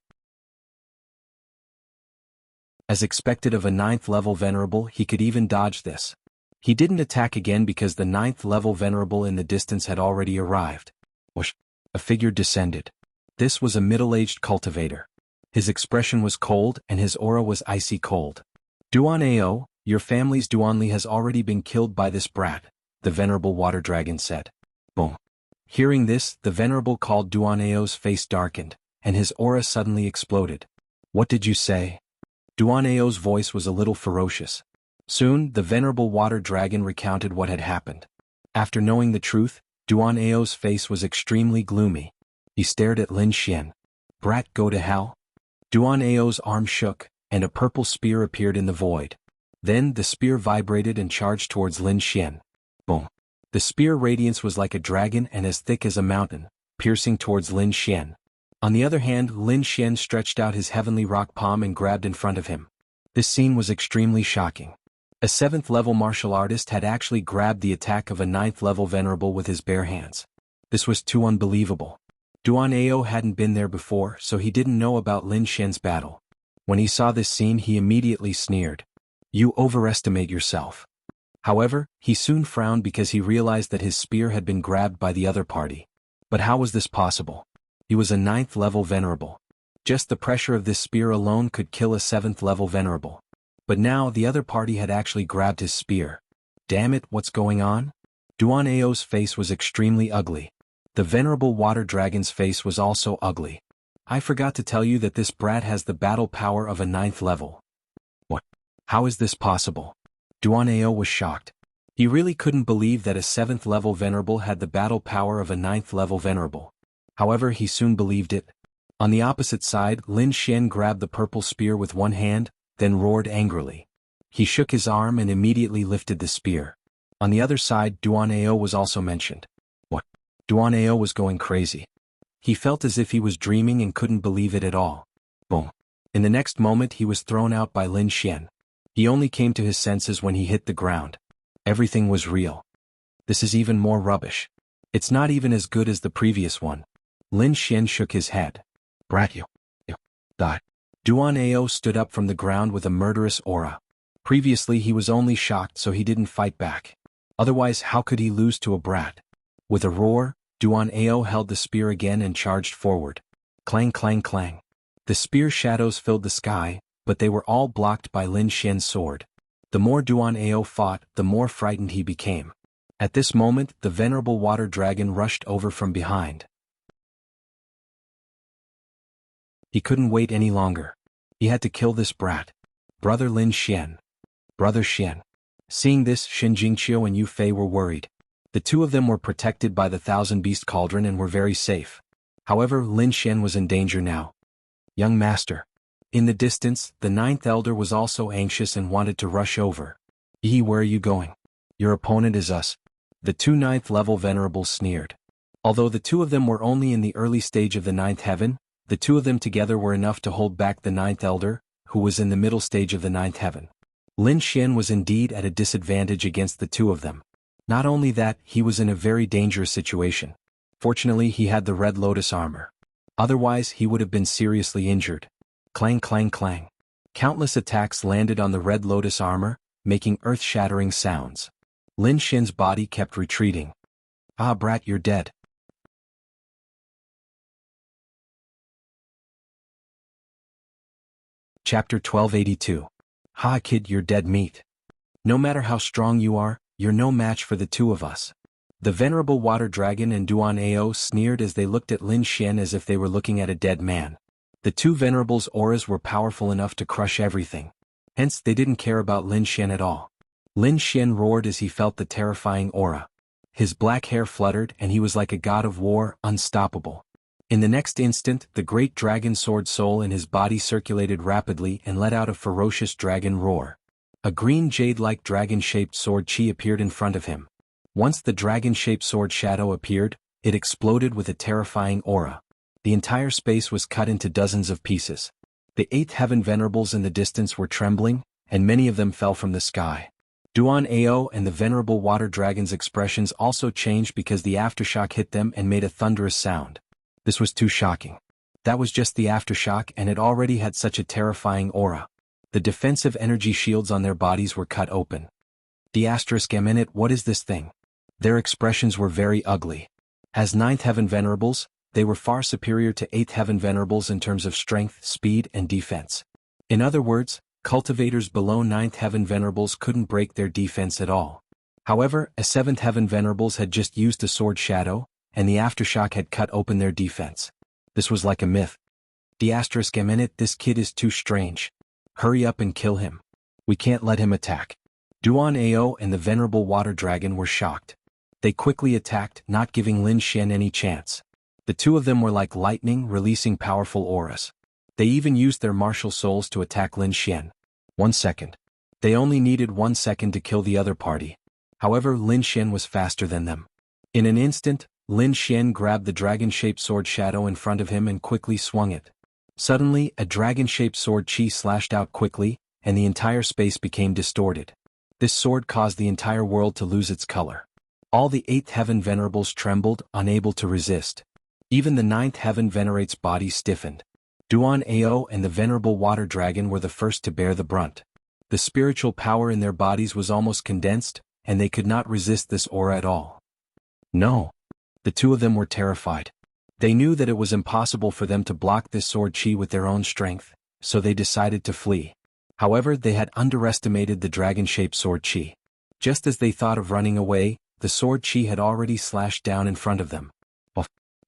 As expected of a 9th level venerable, he could even dodge this. He didn't attack again because the 9th level venerable in the distance had already arrived. Whoosh! A figure descended. This was a middle-aged cultivator. His expression was cold and his aura was icy cold. Duan Ao, your family's Duanli has already been killed by this brat, the venerable water dragon said. Boom. Hearing this, the venerable called Duan Ao's face darkened, and his aura suddenly exploded. What did you say? Duan Ao's voice was a little ferocious. Soon, the venerable water dragon recounted what had happened. After knowing the truth, Duan Ao's face was extremely gloomy. He stared at Lin Xian. Brat, go to hell? Duan Ao's arm shook, and a purple spear appeared in the void. Then the spear vibrated and charged towards Lin Xian. Boom. The spear radiance was like a dragon and as thick as a mountain, piercing towards Lin Xian. On the other hand, Lin Xian stretched out his heavenly rock palm and grabbed in front of him. This scene was extremely shocking. A 7th level martial artist had actually grabbed the attack of a 9th level venerable with his bare hands. This was too unbelievable. Duan Ao hadn't been there before, so he didn't know about Lin Xian's battle. When he saw this scene, he immediately sneered. You overestimate yourself. However, he soon frowned because he realized that his spear had been grabbed by the other party. But how was this possible? He was a 9th level venerable. Just the pressure of this spear alone could kill a 7th level venerable. But now the other party had actually grabbed his spear. Damn it, what's going on? Duan Ao's face was extremely ugly. The venerable water dragon's face was also ugly. I forgot to tell you that this brat has the battle power of a 9th level. What? How is this possible? Duan Ao was shocked. He really couldn't believe that a 7th level venerable had the battle power of a 9th level venerable. However, he soon believed it. On the opposite side, Lin Xian grabbed the purple spear with one hand, then roared angrily. He shook his arm and immediately lifted the spear. On the other side, Duan Ao was also mentioned. What? Duan Ao was going crazy. He felt as if he was dreaming and couldn't believe it at all. Boom. In the next moment he was thrown out by Lin Xian. He only came to his senses when he hit the ground. Everything was real. This is even more rubbish. It's not even as good as the previous one. Lin Xian shook his head. Brat, you die. Duan Ao stood up from the ground with a murderous aura. Previously he was only shocked, so he didn't fight back. Otherwise, how could he lose to a brat? With a roar, Duan Ao held the spear again and charged forward. Clang clang clang. The spear shadows filled the sky, but they were all blocked by Lin Xian's sword. The more Duan Ao fought, the more frightened he became. At this moment, the venerable water dragon rushed over from behind. He couldn't wait any longer. He had to kill this brat. Brother Lin Xian. Brother Xian. Seeing this, Shen Jingqiu and Yu Fei were worried. The two of them were protected by the 1,000-beast cauldron and were very safe. However, Lin Xian was in danger now. Young master. In the distance, the 9th elder was also anxious and wanted to rush over. Yi, where are you going? Your opponent is us. The two 9th level venerables sneered. Although the two of them were only in the early stage of the 9th heaven, the two of them together were enough to hold back the 9th elder, who was in the middle stage of the 9th heaven. Lin Xian was indeed at a disadvantage against the two of them. Not only that, he was in a very dangerous situation. Fortunately, he had the Red Lotus armor. Otherwise, he would have been seriously injured. Clang clang clang. Countless attacks landed on the Red Lotus armor, making earth-shattering sounds. Lin Xian's body kept retreating. Ah, brat, you're dead. Chapter 1282. Ha, kid, you're dead meat. No matter how strong you are, you're no match for the two of us. The venerable water dragon and Duan Ao sneered as they looked at Lin Xian as if they were looking at a dead man. The two venerables' auras were powerful enough to crush everything. Hence, they didn't care about Lin Xian at all. Lin Xian roared as he felt the terrifying aura. His black hair fluttered and he was like a god of war, unstoppable. In the next instant, the great dragon sword soul in his body circulated rapidly and let out a ferocious dragon roar. A green jade-like dragon-shaped sword chi appeared in front of him. Once the dragon-shaped sword shadow appeared, it exploded with a terrifying aura. The entire space was cut into dozens of pieces. The 8th heaven venerables in the distance were trembling, and many of them fell from the sky. Duan Ao and the venerable water dragon's expressions also changed because the aftershock hit them and made a thunderous sound. This was too shocking. That was just the aftershock, and it already had such a terrifying aura. The defensive energy shields on their bodies were cut open. What is this thing? Their expressions were very ugly. As 9th heaven venerables, they were far superior to 8th heaven venerables in terms of strength, speed, and defense. In other words, cultivators below 9th heaven venerables couldn't break their defense at all. However, as 7th heaven venerables had just used a sword shadow, and the aftershock had cut open their defense. This was like a myth. This kid is too strange. Hurry up and kill him. We can't let him attack. Duan Ao and the venerable water dragon were shocked. They quickly attacked, not giving Lin Xian any chance. The two of them were like lightning, releasing powerful auras. They even used their martial souls to attack Lin Xian. 1 second. They only needed 1 second to kill the other party. However, Lin Xian was faster than them. In an instant, Lin Xian grabbed the dragon-shaped sword shadow in front of him and quickly swung it. Suddenly, a dragon-shaped sword chi slashed out quickly, and the entire space became distorted. This sword caused the entire world to lose its color. All the 8th heaven venerables trembled, unable to resist. Even the 9th heaven venerate's body stiffened. Duan Ao and the venerable water dragon were the first to bear the brunt. The spiritual power in their bodies was almost condensed, and they could not resist this aura at all. No. The two of them were terrified. They knew that it was impossible for them to block this sword chi with their own strength, so they decided to flee. However, they had underestimated the dragon-shaped sword chi. Just as they thought of running away, the sword chi had already slashed down in front of them.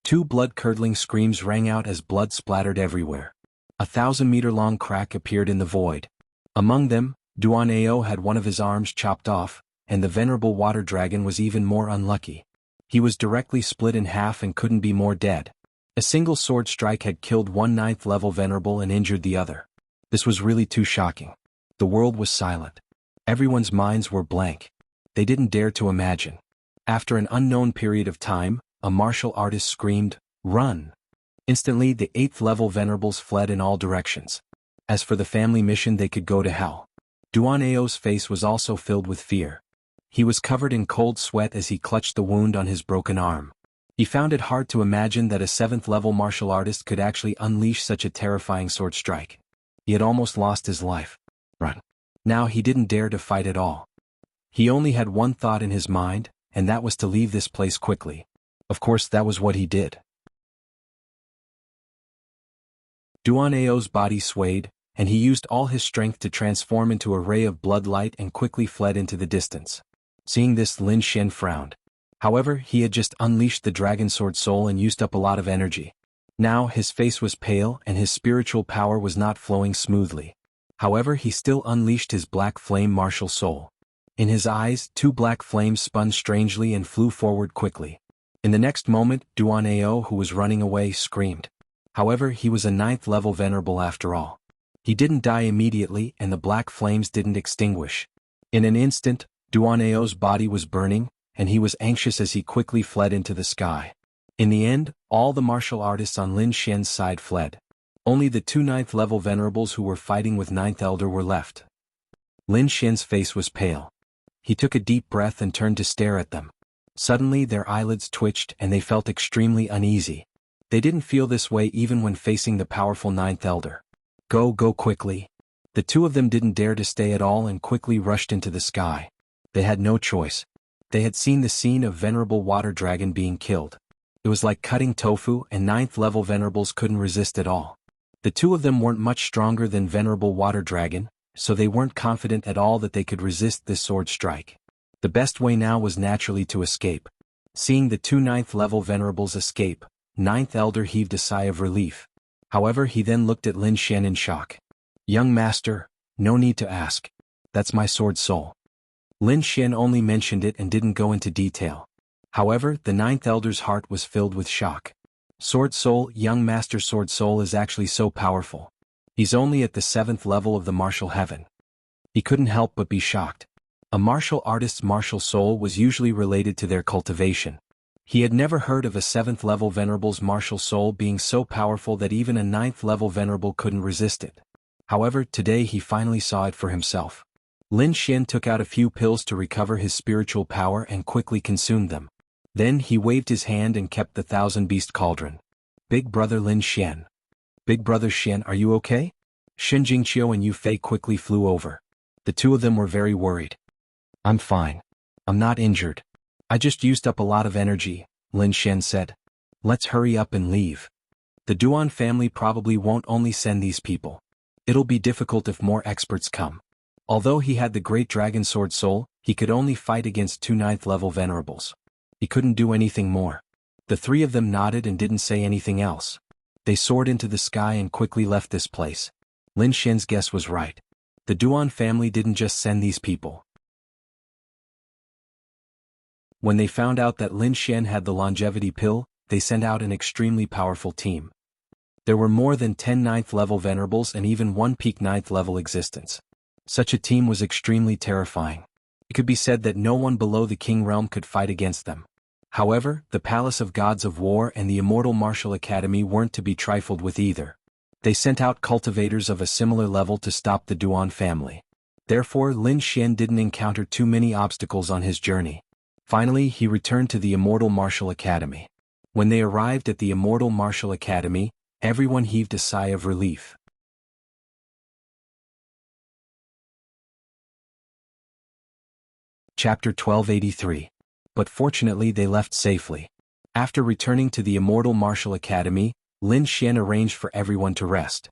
2 blood-curdling screams rang out as blood splattered everywhere. A 1,000-meter-long crack appeared in the void. Among them, Duan Ao had one of his arms chopped off, and the venerable water dragon was even more unlucky. He was directly split in half and couldn't be more dead. A single sword strike had killed one 9th level venerable and injured the other. This was really too shocking. The world was silent. Everyone's minds were blank. They didn't dare to imagine. After an unknown period of time, a martial artist screamed, "Run!" Instantly, the 8th level venerables fled in all directions. As for the family mission, they could go to hell. Duan Ao's face was also filled with fear. He was covered in cold sweat as he clutched the wound on his broken arm. He found it hard to imagine that a 7th level martial artist could actually unleash such a terrifying sword strike. He had almost lost his life. Run. Now he didn't dare to fight at all. He only had one thought in his mind, and that was to leave this place quickly. Of course, that was what he did. Duan Ao's body swayed, and he used all his strength to transform into a ray of blood light and quickly fled into the distance. Seeing this, Lin Xian frowned. However, he had just unleashed the dragon sword soul and used up a lot of energy. Now his face was pale and his spiritual power was not flowing smoothly. However, he still unleashed his black flame martial soul. In his eyes, 2 black flames spun strangely and flew forward quickly. In the next moment, Duan Ao, who was running away, screamed. However, he was a 9th level venerable after all. He didn't die immediately and the black flames didn't extinguish. In an instant, Duan Ao's body was burning, and he was anxious as he quickly fled into the sky. In the end, all the martial artists on Lin Xian's side fled. Only the 2 9th level venerables who were fighting with 9th elder were left. Lin Xian's face was pale. He took a deep breath and turned to stare at them. Suddenly their eyelids twitched and they felt extremely uneasy. They didn't feel this way even when facing the powerful 9th elder. Go quickly. The two of them didn't dare to stay at all and quickly rushed into the sky. They had no choice. They had seen the scene of venerable water dragon being killed. It was like cutting tofu and 9th level venerables couldn't resist at all. The two of them weren't much stronger than venerable water dragon, so they weren't confident at all that they could resist this sword strike. The best way now was naturally to escape. Seeing the 2 9th level venerables escape, 9th elder heaved a sigh of relief. However, he then looked at Lin Xian in shock. "Young master, no need to ask. That's my sword soul." Lin Xian only mentioned it and didn't go into detail. However, the 9th elder's heart was filled with shock. Sword soul, young master sword soul is actually so powerful. He's only at the 7th level of the martial heaven. He couldn't help but be shocked. A martial artist's martial soul was usually related to their cultivation. He had never heard of a 7th level venerable's martial soul being so powerful that even a 9th level venerable couldn't resist it. However, today he finally saw it for himself. Lin Xian took out a few pills to recover his spiritual power and quickly consumed them. Then he waved his hand and kept the 1,000-beast cauldron. "Big brother Lin Xian. Big brother Xian, are you okay?" Shen Jingqiu and Yu Fei quickly flew over. The two of them were very worried. "I'm fine. I'm not injured. I just used up a lot of energy," Lin Xian said. "Let's hurry up and leave. The Duan family probably won't only send these people. It'll be difficult if more experts come." Although he had the great dragon sword soul, he could only fight against 2 9th level venerables. He couldn't do anything more. The three of them nodded and didn't say anything else. They soared into the sky and quickly left this place. Lin Xian's guess was right. The Duan family didn't just send these people. When they found out that Lin Xian had the longevity pill, they sent out an extremely powerful team. There were more than 10 9th level venerables and even one peak 9th level existence. Such a team was extremely terrifying. It could be said that no one below the king realm could fight against them. However, the Palace of Gods of War and the Immortal Martial Academy weren't to be trifled with either. They sent out cultivators of a similar level to stop the Duan family. Therefore, Lin Xian didn't encounter too many obstacles on his journey. Finally, he returned to the Immortal Martial Academy. When they arrived at the Immortal Martial Academy, everyone heaved a sigh of relief. Chapter 1283. But fortunately they left safely. After returning to the Immortal Martial Academy, Lin Xian arranged for everyone to rest.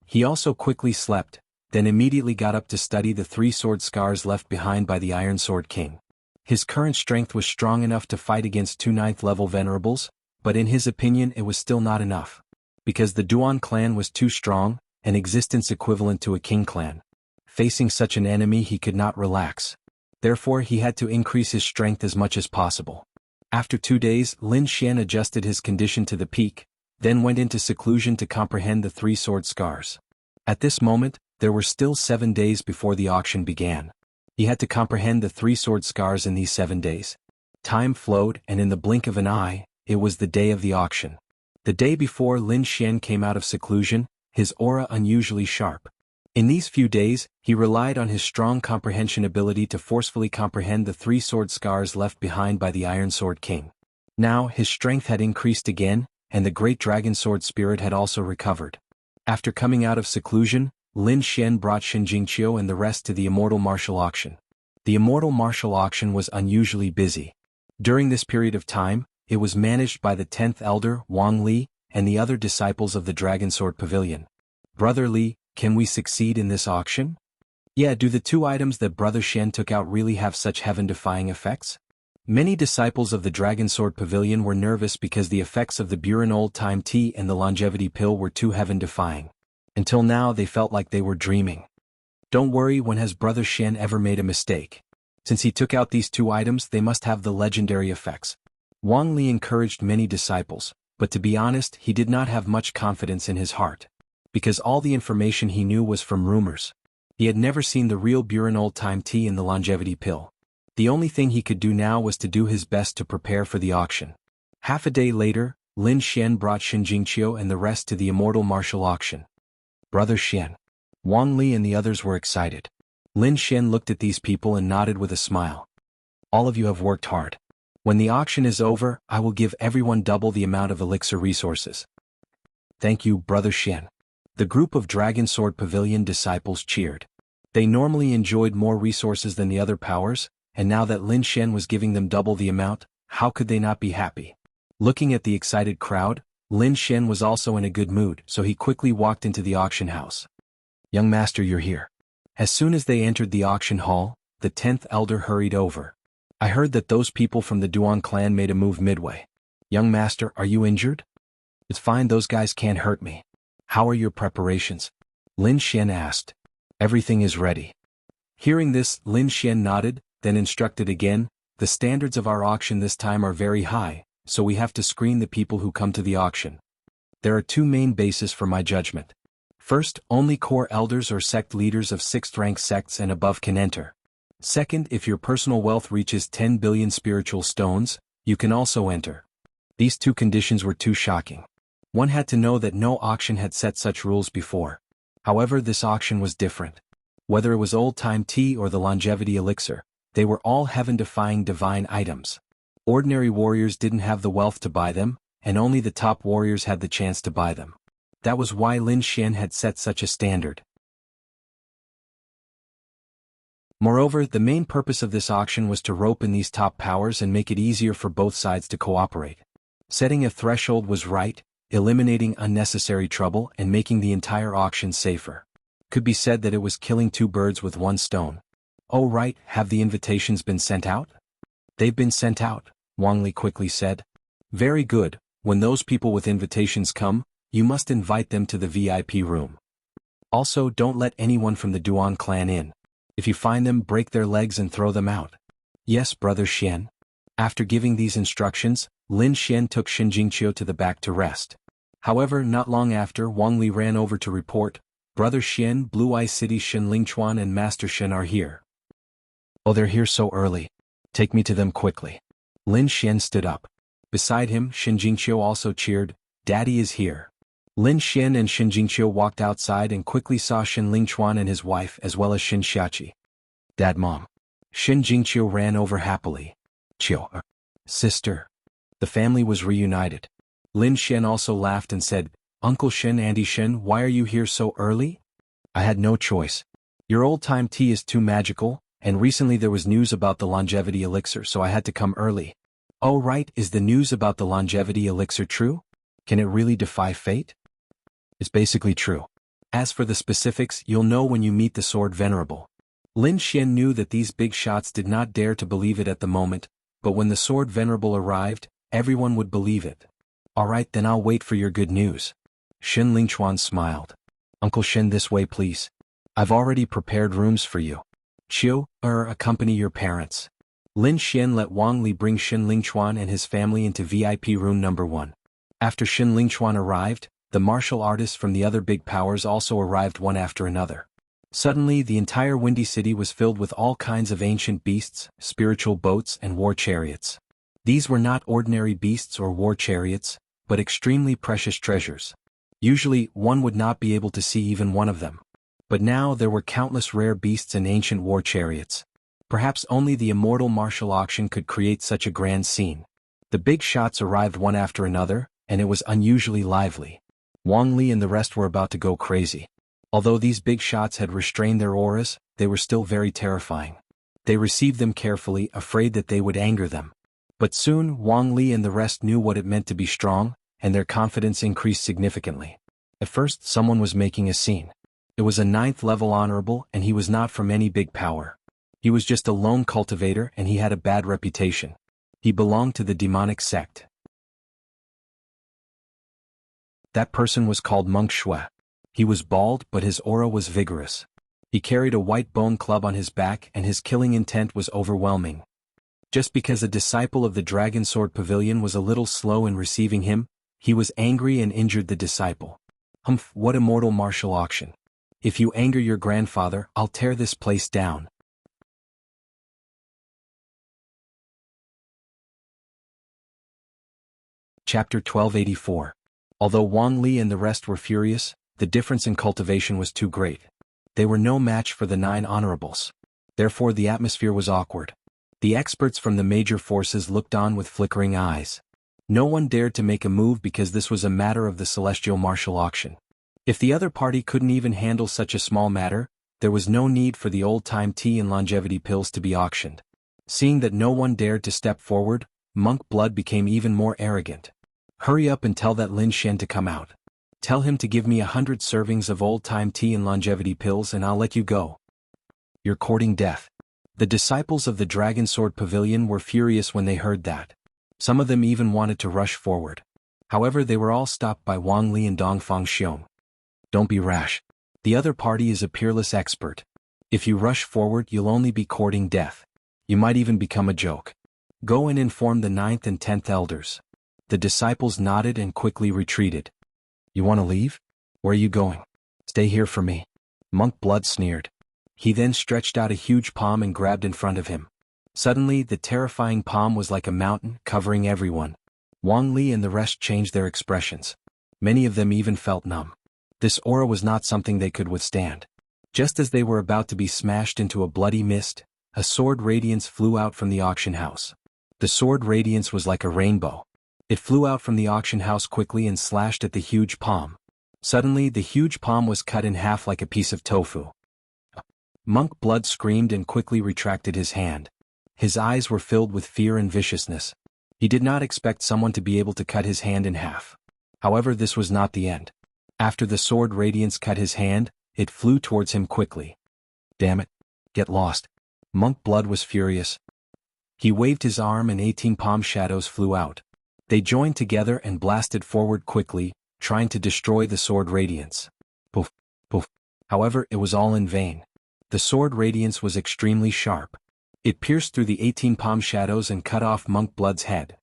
He also quickly slept, then immediately got up to study the 3 sword scars left behind by the Iron Sword King. His current strength was strong enough to fight against 2 9th-level venerables, but in his opinion it was still not enough. Because the Duan clan was too strong, an existence equivalent to a king clan. Facing such an enemy he could not relax. Therefore he had to increase his strength as much as possible. After 2 days, Lin Xian adjusted his condition to the peak, then went into seclusion to comprehend the 3 sword scars. At this moment, there were still 7 days before the auction began. He had to comprehend the 3 sword scars in these 7 days. Time flowed, and in the blink of an eye, it was the day of the auction. The day before Lin Xian came out of seclusion, his aura unusually sharp. In these few days, he relied on his strong comprehension ability to forcefully comprehend the 3 sword scars left behind by the Iron Sword King. Now, his strength had increased again, and the great dragon sword spirit had also recovered. After coming out of seclusion, Lin Xian brought Jingqiu and the rest to the Immortal Martial Auction. The Immortal Martial Auction was unusually busy. During this period of time, it was managed by the 10th Elder, Wang Li, and the other disciples of the Dragon Sword Pavilion. Brother Li, can we succeed in this auction? Yeah, do the 2 items that Brother Shen took out really have such heaven-defying effects? Many disciples of the Dragon Sword Pavilion were nervous because the effects of the Buren Old Time Tea and the Longevity Pill were too heaven-defying. Until now they felt like they were dreaming. Don't worry, when has Brother Shen ever made a mistake? Since he took out these 2 items, they must have the legendary effects. Wang Li encouraged many disciples, but to be honest, he did not have much confidence in his heart. Because all the information he knew was from rumors. He had never seen the real Buren Old Time Tea and the Longevity Pill. The only thing he could do now was to do his best to prepare for the auction. Half a day later, Lin Xian brought Jingqiu and the rest to the Immortal Martial Auction. Brother Xian. Wang Li and the others were excited. Lin Xian looked at these people and nodded with a smile. All of you have worked hard. When the auction is over, I will give everyone double the amount of elixir resources. Thank you, Brother Xian. The group of Dragon Sword Pavilion disciples cheered. They normally enjoyed more resources than the other powers, and now that Lin Xian was giving them double the amount, how could they not be happy? Looking at the excited crowd, Lin Xian was also in a good mood, so he quickly walked into the auction house. Young master, you're here. As soon as they entered the auction hall, the 10th elder hurried over. I heard that those people from the Duan clan made a move midway. Young master, are you injured? It's fine, those guys can't hurt me. How are your preparations? Lin Xian asked. Everything is ready. Hearing this, Lin Xian nodded, then instructed again, the standards of our auction this time are very high, so we have to screen the people who come to the auction. There are 2 main bases for my judgment. First, only core elders or sect leaders of 6th rank sects and above can enter. Second, if your personal wealth reaches 10 billion spiritual stones, you can also enter. These 2 conditions were too shocking. One had to know that no auction had set such rules before. However, this auction was different. Whether it was old-time tea or the longevity elixir, they were all heaven-defying divine items. Ordinary warriors didn't have the wealth to buy them, and only the top warriors had the chance to buy them. That was why Lin Xian had set such a standard. Moreover, the main purpose of this auction was to rope in these top powers and make it easier for both sides to cooperate. Setting a threshold was right, eliminating unnecessary trouble and making the entire auction safer. Could be said that it was killing 2 birds with 1 stone. Oh right, have the invitations been sent out? They've been sent out, Wang Li quickly said. Very good, when those people with invitations come, you must invite them to the VIP room. Also, don't let anyone from the Duan clan in. If you find them, break their legs and throw them out. Yes, Brother Xian. After giving these instructions, Lin Xian took Jingqiu to the back to rest. However, not long after, Wang Li ran over to report, Brother Xian, Blue Eye City Shen Lingchuan and Master Shen are here. Oh, they're here so early. Take me to them quickly. Lin Xian stood up. Beside him, Shin Jingqiu also cheered, "Daddy is here." Lin Xian and Shin Jingqiu walked outside and quickly saw Shin Lingchuan and his wife as well as Shin Xiaqi. "Dad, Mom." Shin Jingqiu ran over happily. "Qiu, sister." The family was reunited. Lin Xian also laughed and said, "Uncle Shin, Auntie Shin, why are you here so early?" "I had no choice. Your old-time tea is too magical, and recently there was news about the longevity elixir, so I had to come early." "Oh right, is the news about the longevity elixir true? Can it really defy fate?" "It's basically true. As for the specifics, you'll know when you meet the Sword Venerable." Lin Xian knew that these big shots did not dare to believe it at the moment, but when the Sword Venerable arrived, everyone would believe it. "All right, then I'll wait for your good news." Shin Lingchuan smiled. "Uncle Shin, this way please. I've already prepared rooms for you. Qiu, accompany your parents." Lin Xian let Wang Li bring Shin Lingchuan and his family into VIP room number 1. After Shin Lingchuan arrived, the martial artists from the other big powers also arrived one after another. Suddenly the entire Windy City was filled with all kinds of ancient beasts, spiritual boats and war chariots. These were not ordinary beasts or war chariots, but extremely precious treasures. Usually, one would not be able to see even one of them. But now there were countless rare beasts and ancient war chariots. Perhaps only the immortal martial auction could create such a grand scene. The big shots arrived one after another, and it was unusually lively. Wang Li and the rest were about to go crazy. Although these big shots had restrained their auras, they were still very terrifying. They received them carefully, afraid that they would anger them. But soon Wang Li and the rest knew what it meant to be strong, and their confidence increased significantly. At first, someone was making a scene. It was a 9th level honorable, and he was not from any big power. He was just a lone cultivator, and he had a bad reputation. He belonged to the demonic sect. That person was called Monk Shui. He was bald, but his aura was vigorous. He carried a white bone club on his back, and his killing intent was overwhelming. Just because a disciple of the Dragon Sword Pavilion was a little slow in receiving him, he was angry and injured the disciple. "Humph, what immortal martial auction. If you anger your grandfather, I'll tear this place down." Chapter 1284. Although Wang Li and the rest were furious, the difference in cultivation was too great. They were no match for the 9 honorables. Therefore the atmosphere was awkward. The experts from the major forces looked on with flickering eyes. No one dared to make a move because this was a matter of the celestial martial auction. If the other party couldn't even handle such a small matter, there was no need for the old-time tea and longevity pills to be auctioned. Seeing that no one dared to step forward, Monk Blood became even more arrogant. "Hurry up and tell that Lin Xian to come out. Tell him to give me 100 servings of old-time tea and longevity pills and I'll let you go. You're courting death." The disciples of the Dragon Sword Pavilion were furious when they heard that. Some of them even wanted to rush forward. However, they were all stopped by Wang Li and Dongfang Xiong. "Don't be rash. The other party is a peerless expert. If you rush forward, you'll only be courting death. You might even become a joke. Go and inform the 9th and 10th elders." The disciples nodded and quickly retreated. "You want to leave? Where are you going?" "Stay here for me." Monk Blood sneered. He then stretched out a huge palm and grabbed in front of him. Suddenly, the terrifying palm was like a mountain, covering everyone. Wang Li and the rest changed their expressions. Many of them even felt numb. This aura was not something they could withstand. Just as they were about to be smashed into a bloody mist, a sword radiance flew out from the auction house. The sword radiance was like a rainbow. It flew out from the auction house quickly and slashed at the huge palm. Suddenly, the huge palm was cut in half like a piece of tofu. Monk Blood screamed and quickly retracted his hand. His eyes were filled with fear and viciousness. He did not expect someone to be able to cut his hand in half. However, this was not the end. After the sword radiance cut his hand, it flew towards him quickly. "Damn it. Get lost." Monk Blood was furious. He waved his arm and 18 palm shadows flew out. They joined together and blasted forward quickly, trying to destroy the sword radiance. Poof, poof. However, it was all in vain. The sword radiance was extremely sharp. It pierced through the 18 palm shadows and cut off Monk Blood's head.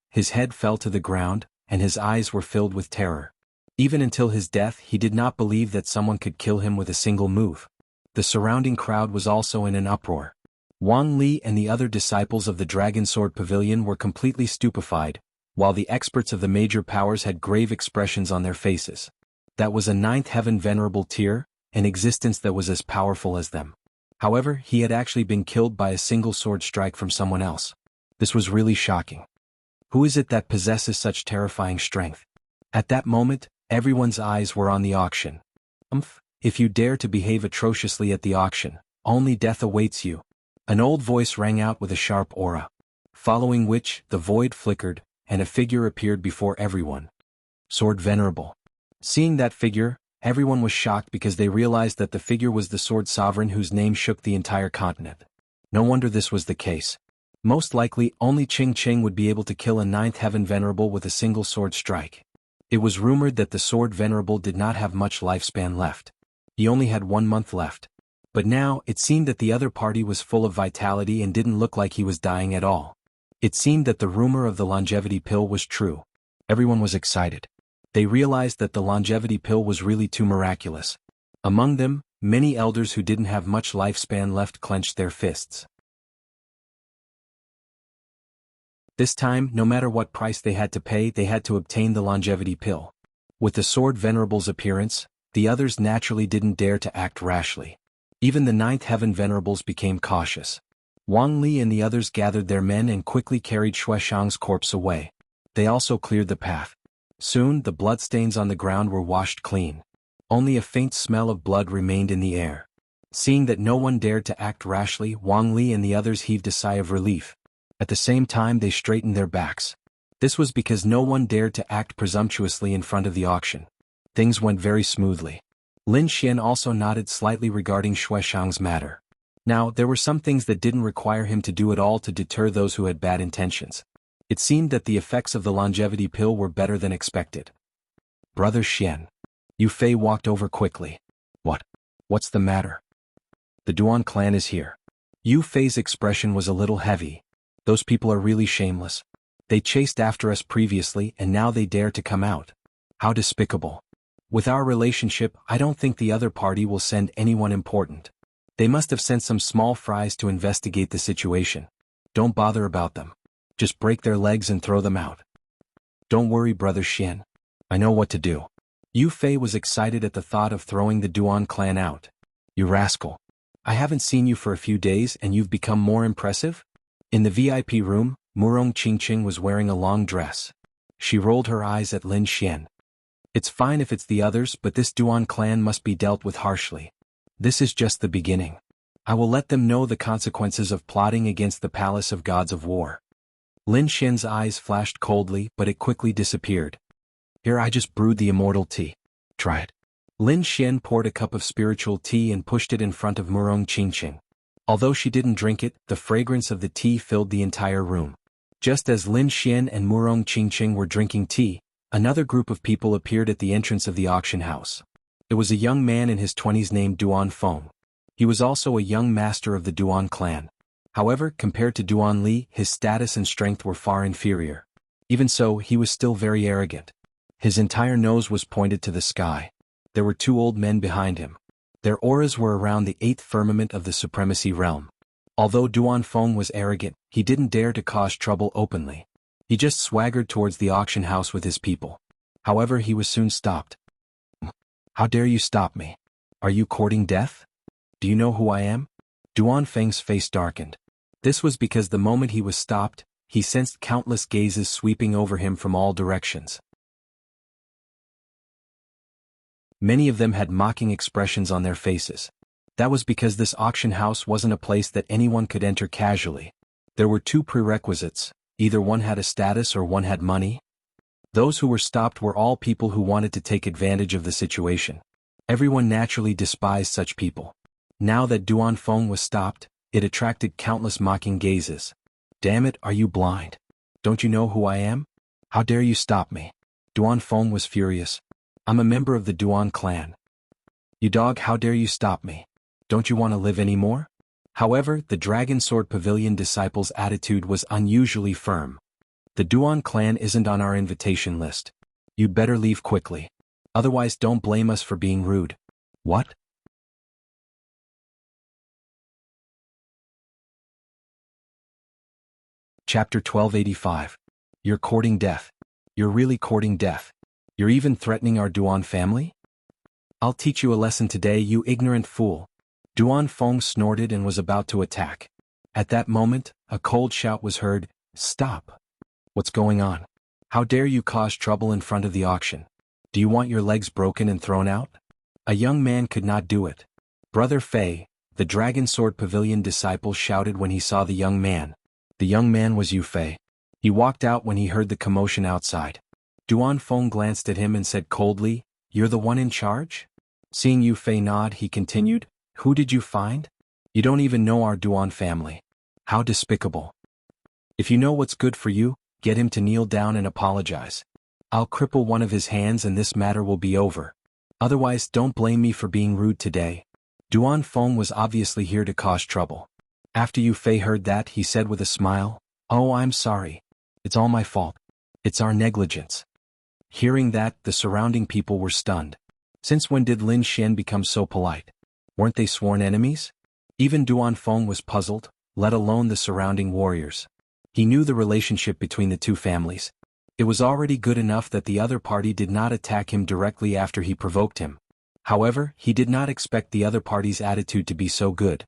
His head fell to the ground, and his eyes were filled with terror. Even until his death, he did not believe that someone could kill him with a single move. The surrounding crowd was also in an uproar. Wang Li and the other disciples of the Dragon Sword Pavilion were completely stupefied, while the experts of the major powers had grave expressions on their faces. That was a ninth heaven venerable tier, an existence that was as powerful as them. However, he had actually been killed by a single sword strike from someone else. This was really shocking. Who is it that possesses such terrifying strength? At that moment, everyone's eyes were on the auction. If you dare to behave atrociously at the auction, only death awaits you. An old voice rang out with a sharp aura. Following which, the void flickered, and a figure appeared before everyone. Sword Venerable. Seeing that figure, everyone was shocked because they realized that the figure was the Sword Sovereign whose name shook the entire continent. No wonder this was the case. Most likely, only Qing Qing would be able to kill a ninth heaven venerable with a single sword strike. It was rumored that the Sword Venerable did not have much lifespan left. He only had 1 month left. But now, it seemed that the other party was full of vitality and didn't look like he was dying at all. It seemed that the rumor of the longevity pill was true. Everyone was excited. They realized that the longevity pill was really too miraculous. Among them, many elders who didn't have much lifespan left clenched their fists. This time, no matter what price they had to pay, they had to obtain the longevity pill. With the Sword Venerable's appearance, the others naturally didn't dare to act rashly. Even the ninth heaven venerables became cautious. Wang Li and the others gathered their men and quickly carried Shueshang's corpse away. They also cleared the path. Soon, the bloodstains on the ground were washed clean. Only a faint smell of blood remained in the air. Seeing that no one dared to act rashly, Wang Li and the others heaved a sigh of relief. At the same time, they straightened their backs. This was because no one dared to act presumptuously in front of the auction. Things went very smoothly. Lin Xian also nodded slightly regarding Shueshang's matter. Now, there were some things that didn't require him to do it all to deter those who had bad intentions. It seemed that the effects of the longevity pill were better than expected. Brother Xian. Yu Fei walked over quickly. What's the matter? The Duan clan is here. Yu Fei's expression was a little heavy. Those people are really shameless. They chased after us previously and now they dare to come out. How despicable. With our relationship, I don't think the other party will send anyone important. They must have sent some small fries to investigate the situation. Don't bother about them. Just break their legs and throw them out. Don't worry, Brother Xian. I know what to do. Yu Fei was excited at the thought of throwing the Duan clan out. You rascal. I haven't seen you for a few days and you've become more impressive? In the VIP room, Murong Qingqing was wearing a long dress. She rolled her eyes at Lin Xian. It's fine if it's the others, but this Duan clan must be dealt with harshly. This is just the beginning. I will let them know the consequences of plotting against the Palace of Gods of War. Lin Xian's eyes flashed coldly, but it quickly disappeared. Here, I just brewed the immortal tea. Try it. Lin Xian poured a cup of spiritual tea and pushed it in front of Murong Qingqing. Although she didn't drink it, the fragrance of the tea filled the entire room. Just as Lin Xian and Murong Qingqing were drinking tea, another group of people appeared at the entrance of the auction house. It was a young man in his 20s named Duan Feng. He was also a young master of the Duan clan. However, compared to Duan Li, his status and strength were far inferior. Even so, he was still very arrogant. His entire nose was pointed to the sky. There were 2 old men behind him. Their auras were around the 8th firmament of the supremacy realm. Although Duan Feng was arrogant, he didn't dare to cause trouble openly. He just swaggered towards the auction house with his people. However, he was soon stopped. How dare you stop me? Are you courting death? Do you know who I am? Duan Feng's face darkened. This was because the moment he was stopped, he sensed countless gazes sweeping over him from all directions. Many of them had mocking expressions on their faces. That was because this auction house wasn't a place that anyone could enter casually. There were 2 prerequisites, either one had a status or one had money. Those who were stopped were all people who wanted to take advantage of the situation. Everyone naturally despised such people. Now that Duan Feng was stopped, it attracted countless mocking gazes. Damn it, are you blind? Don't you know who I am? How dare you stop me? Duan Feng was furious. I'm a member of the Duan clan. You dog, how dare you stop me? Don't you want to live anymore? However, the Dragon Sword Pavilion disciples' attitude was unusually firm. The Duan clan isn't on our invitation list. You'd better leave quickly. Otherwise, don't blame us for being rude. What? Chapter 1285. You're courting death. You're really courting death. You're even threatening our Duan family? I'll teach you a lesson today, you ignorant fool. Duan Feng snorted and was about to attack. At that moment, a cold shout was heard, "Stop! What's going on? How dare you cause trouble in front of the auction? Do you want your legs broken and thrown out?" A young man could not do it. Brother Fei, the Dragon Sword Pavilion disciple, shouted when he saw the young man. The young man was Yu Fei. He walked out when he heard the commotion outside. Duan Feng glanced at him and said coldly, "You're the one in charge?" Seeing Yu Fei nod, he continued, "Who did you find? You don't even know our Duan family. How despicable. If you know what's good for you, get him to kneel down and apologize. I'll cripple one of his hands and this matter will be over. Otherwise, don't blame me for being rude today." Duan Feng was obviously here to cause trouble. After Yu Fei heard that, he said with a smile, "Oh, I'm sorry. It's all my fault. It's our negligence." Hearing that, the surrounding people were stunned. Since when did Lin Xian become so polite? Weren't they sworn enemies? Even Duan Feng was puzzled, let alone the surrounding warriors. He knew the relationship between the two families. It was already good enough that the other party did not attack him directly after he provoked him. However, he did not expect the other party's attitude to be so good.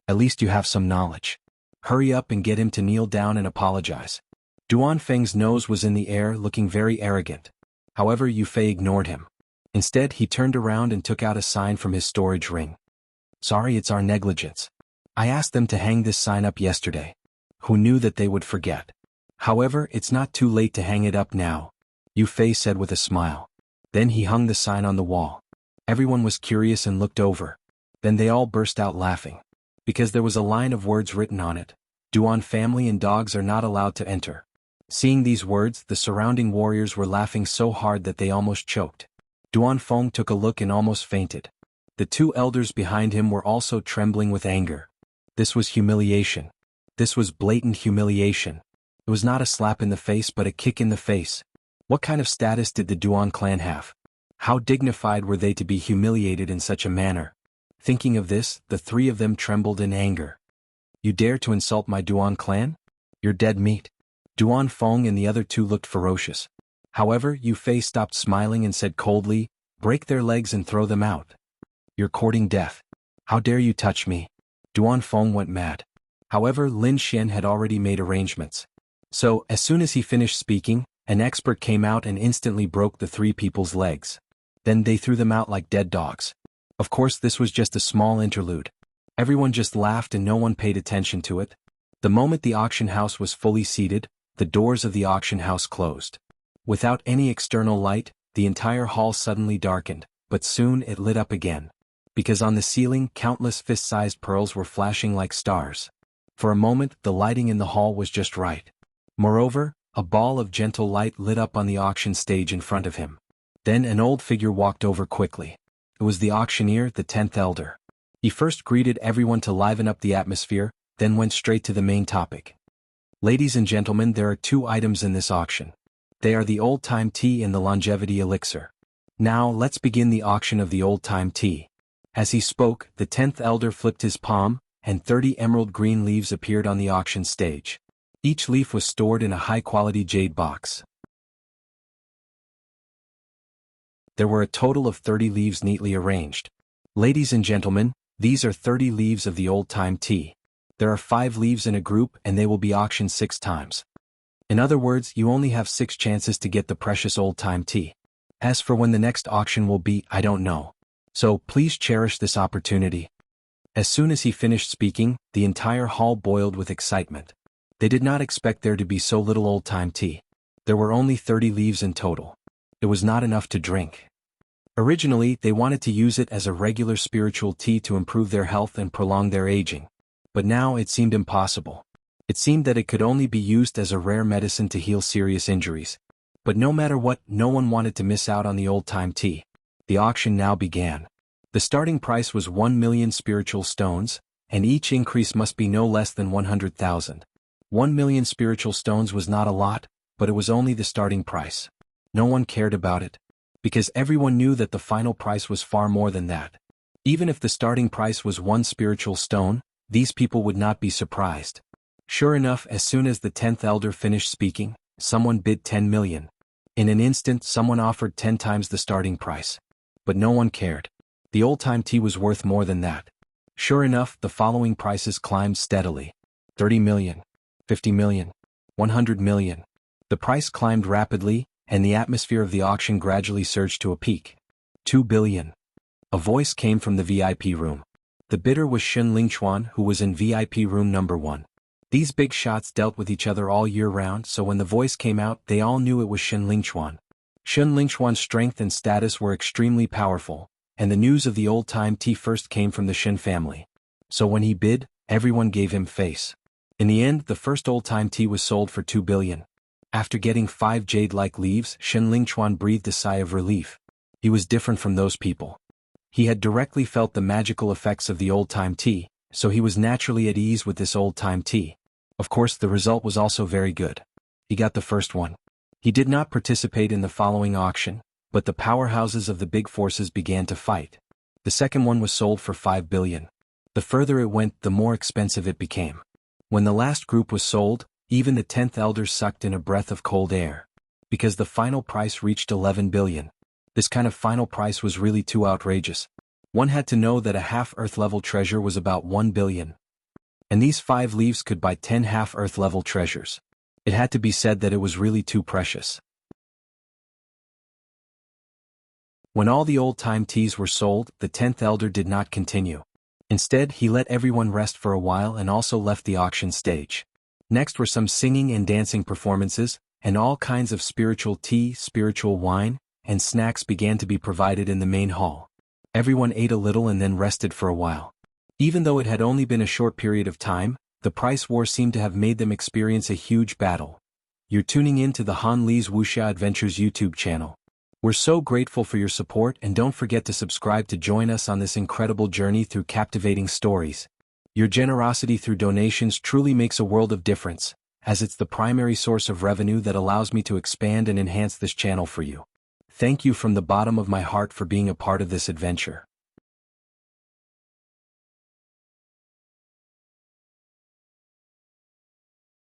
"At least you have some knowledge. Hurry up and get him to kneel down and apologize." Duan Feng's nose was in the air, looking very arrogant. However, Yu Fei ignored him. Instead, he turned around and took out a sign from his storage ring. "Sorry, it's our negligence. I asked them to hang this sign up yesterday. Who knew that they would forget? However, it's not too late to hang it up now," Yu Fei said with a smile. Then he hung the sign on the wall. Everyone was curious and looked over. Then they all burst out laughing. Because there was a line of words written on it: "Duan family and dogs are not allowed to enter." Seeing these words, the surrounding warriors were laughing so hard that they almost choked. Duan Feng took a look and almost fainted. The two elders behind him were also trembling with anger. This was humiliation. This was blatant humiliation. It was not a slap in the face but a kick in the face. What kind of status did the Duan clan have? How dignified were they to be humiliated in such a manner? Thinking of this, the three of them trembled in anger. "You dare to insult my Duan clan? You're dead meat." Duan Feng and the other two looked ferocious. However, Yu Fei stopped smiling and said coldly, "Break their legs and throw them out. You're courting death. How dare you touch me?" Duan Feng went mad. However, Lin Xian had already made arrangements. So, as soon as he finished speaking, an expert came out and instantly broke the three people's legs. Then they threw them out like dead dogs. Of course, this was just a small interlude. Everyone just laughed and no one paid attention to it. The moment the auction house was fully seated, the doors of the auction house closed. Without any external light, the entire hall suddenly darkened, but soon it lit up again. Because on the ceiling, countless fist-sized pearls were flashing like stars. For a moment, the lighting in the hall was just right. Moreover, a ball of gentle light lit up on the auction stage in front of him. Then an old figure walked over quickly. It was the auctioneer, the 10th elder. He first greeted everyone to liven up the atmosphere, then went straight to the main topic. "Ladies and gentlemen, there are two items in this auction. They are the old-time tea and the longevity elixir. Now, let's begin the auction of the old-time tea." As he spoke, the 10th elder flipped his palm, and 30 emerald green leaves appeared on the auction stage. Each leaf was stored in a high-quality jade box. There were a total of 30 leaves neatly arranged. "Ladies and gentlemen, these are 30 leaves of the old-time tea. There are 5 leaves in a group and they will be auctioned 6 times. In other words, you only have 6 chances to get the precious old-time tea. As for when the next auction will be, I don't know. So please cherish this opportunity." As soon as he finished speaking, the entire hall boiled with excitement. They did not expect there to be so little old-time tea. There were only 30 leaves in total. It was not enough to drink. Originally, they wanted to use it as a regular spiritual tea to improve their health and prolong their aging. But now it seemed impossible. It seemed that it could only be used as a rare medicine to heal serious injuries. But no matter what, no one wanted to miss out on the old-time tea. The auction now began. The starting price was 1 million spiritual stones, and each increase must be no less than 100,000. 1 million spiritual stones was not a lot, but it was only the starting price. No one cared about it, because everyone knew that the final price was far more than that. Even if the starting price was 1 spiritual stone, these people would not be surprised. Sure enough, as soon as the 10th elder finished speaking, someone bid 10 million. In an instant, someone offered 10 times the starting price. But no one cared. The old-time tea was worth more than that. Sure enough, the following prices climbed steadily. 30 million, 50 million, 100 million. The price climbed rapidly, and the atmosphere of the auction gradually surged to a peak. 2 billion. A voice came from the VIP room. The bidder was Shun Lingchuan, who was in VIP room number 1. These big shots dealt with each other all year round, so when the voice came out, they all knew it was Shun Lingchuan. Shun Lingchuan's strength and status were extremely powerful, and the news of the old-time tea first came from the Shun family. So when he bid, everyone gave him face. In the end, the first old-time tea was sold for 2 billion. After getting 5 jade-like leaves, Shun Lingchuan breathed a sigh of relief. He was different from those people. He had directly felt the magical effects of the old-time tea, so he was naturally at ease with this old-time tea. Of course, the result was also very good. He got the first one. He did not participate in the following auction, but the powerhouses of the big forces began to fight. The second one was sold for 5 billion. The further it went, the more expensive it became. When the last group was sold, even the 10th elders sucked in a breath of cold air. Because the final price reached 11 billion. This kind of final price was really too outrageous. One had to know that a half-Earth level treasure was about 1 billion. And these 5 leaves could buy 10 half-Earth level treasures. It had to be said that it was really too precious. When all the old-time teas were sold, the 10th elder did not continue. Instead, he let everyone rest for a while and also left the auction stage. Next were some singing and dancing performances, and all kinds of spiritual tea, spiritual wine, and snacks began to be provided in the main hall. Everyone ate a little and then rested for a while. Even though it had only been a short period of time, the price war seemed to have made them experience a huge battle. You're tuning in to the Han Li's Wuxia Adventures YouTube channel. We're so grateful for your support, and don't forget to subscribe to join us on this incredible journey through captivating stories. Your generosity through donations truly makes a world of difference, as it's the primary source of revenue that allows me to expand and enhance this channel for you. Thank you from the bottom of my heart for being a part of this adventure.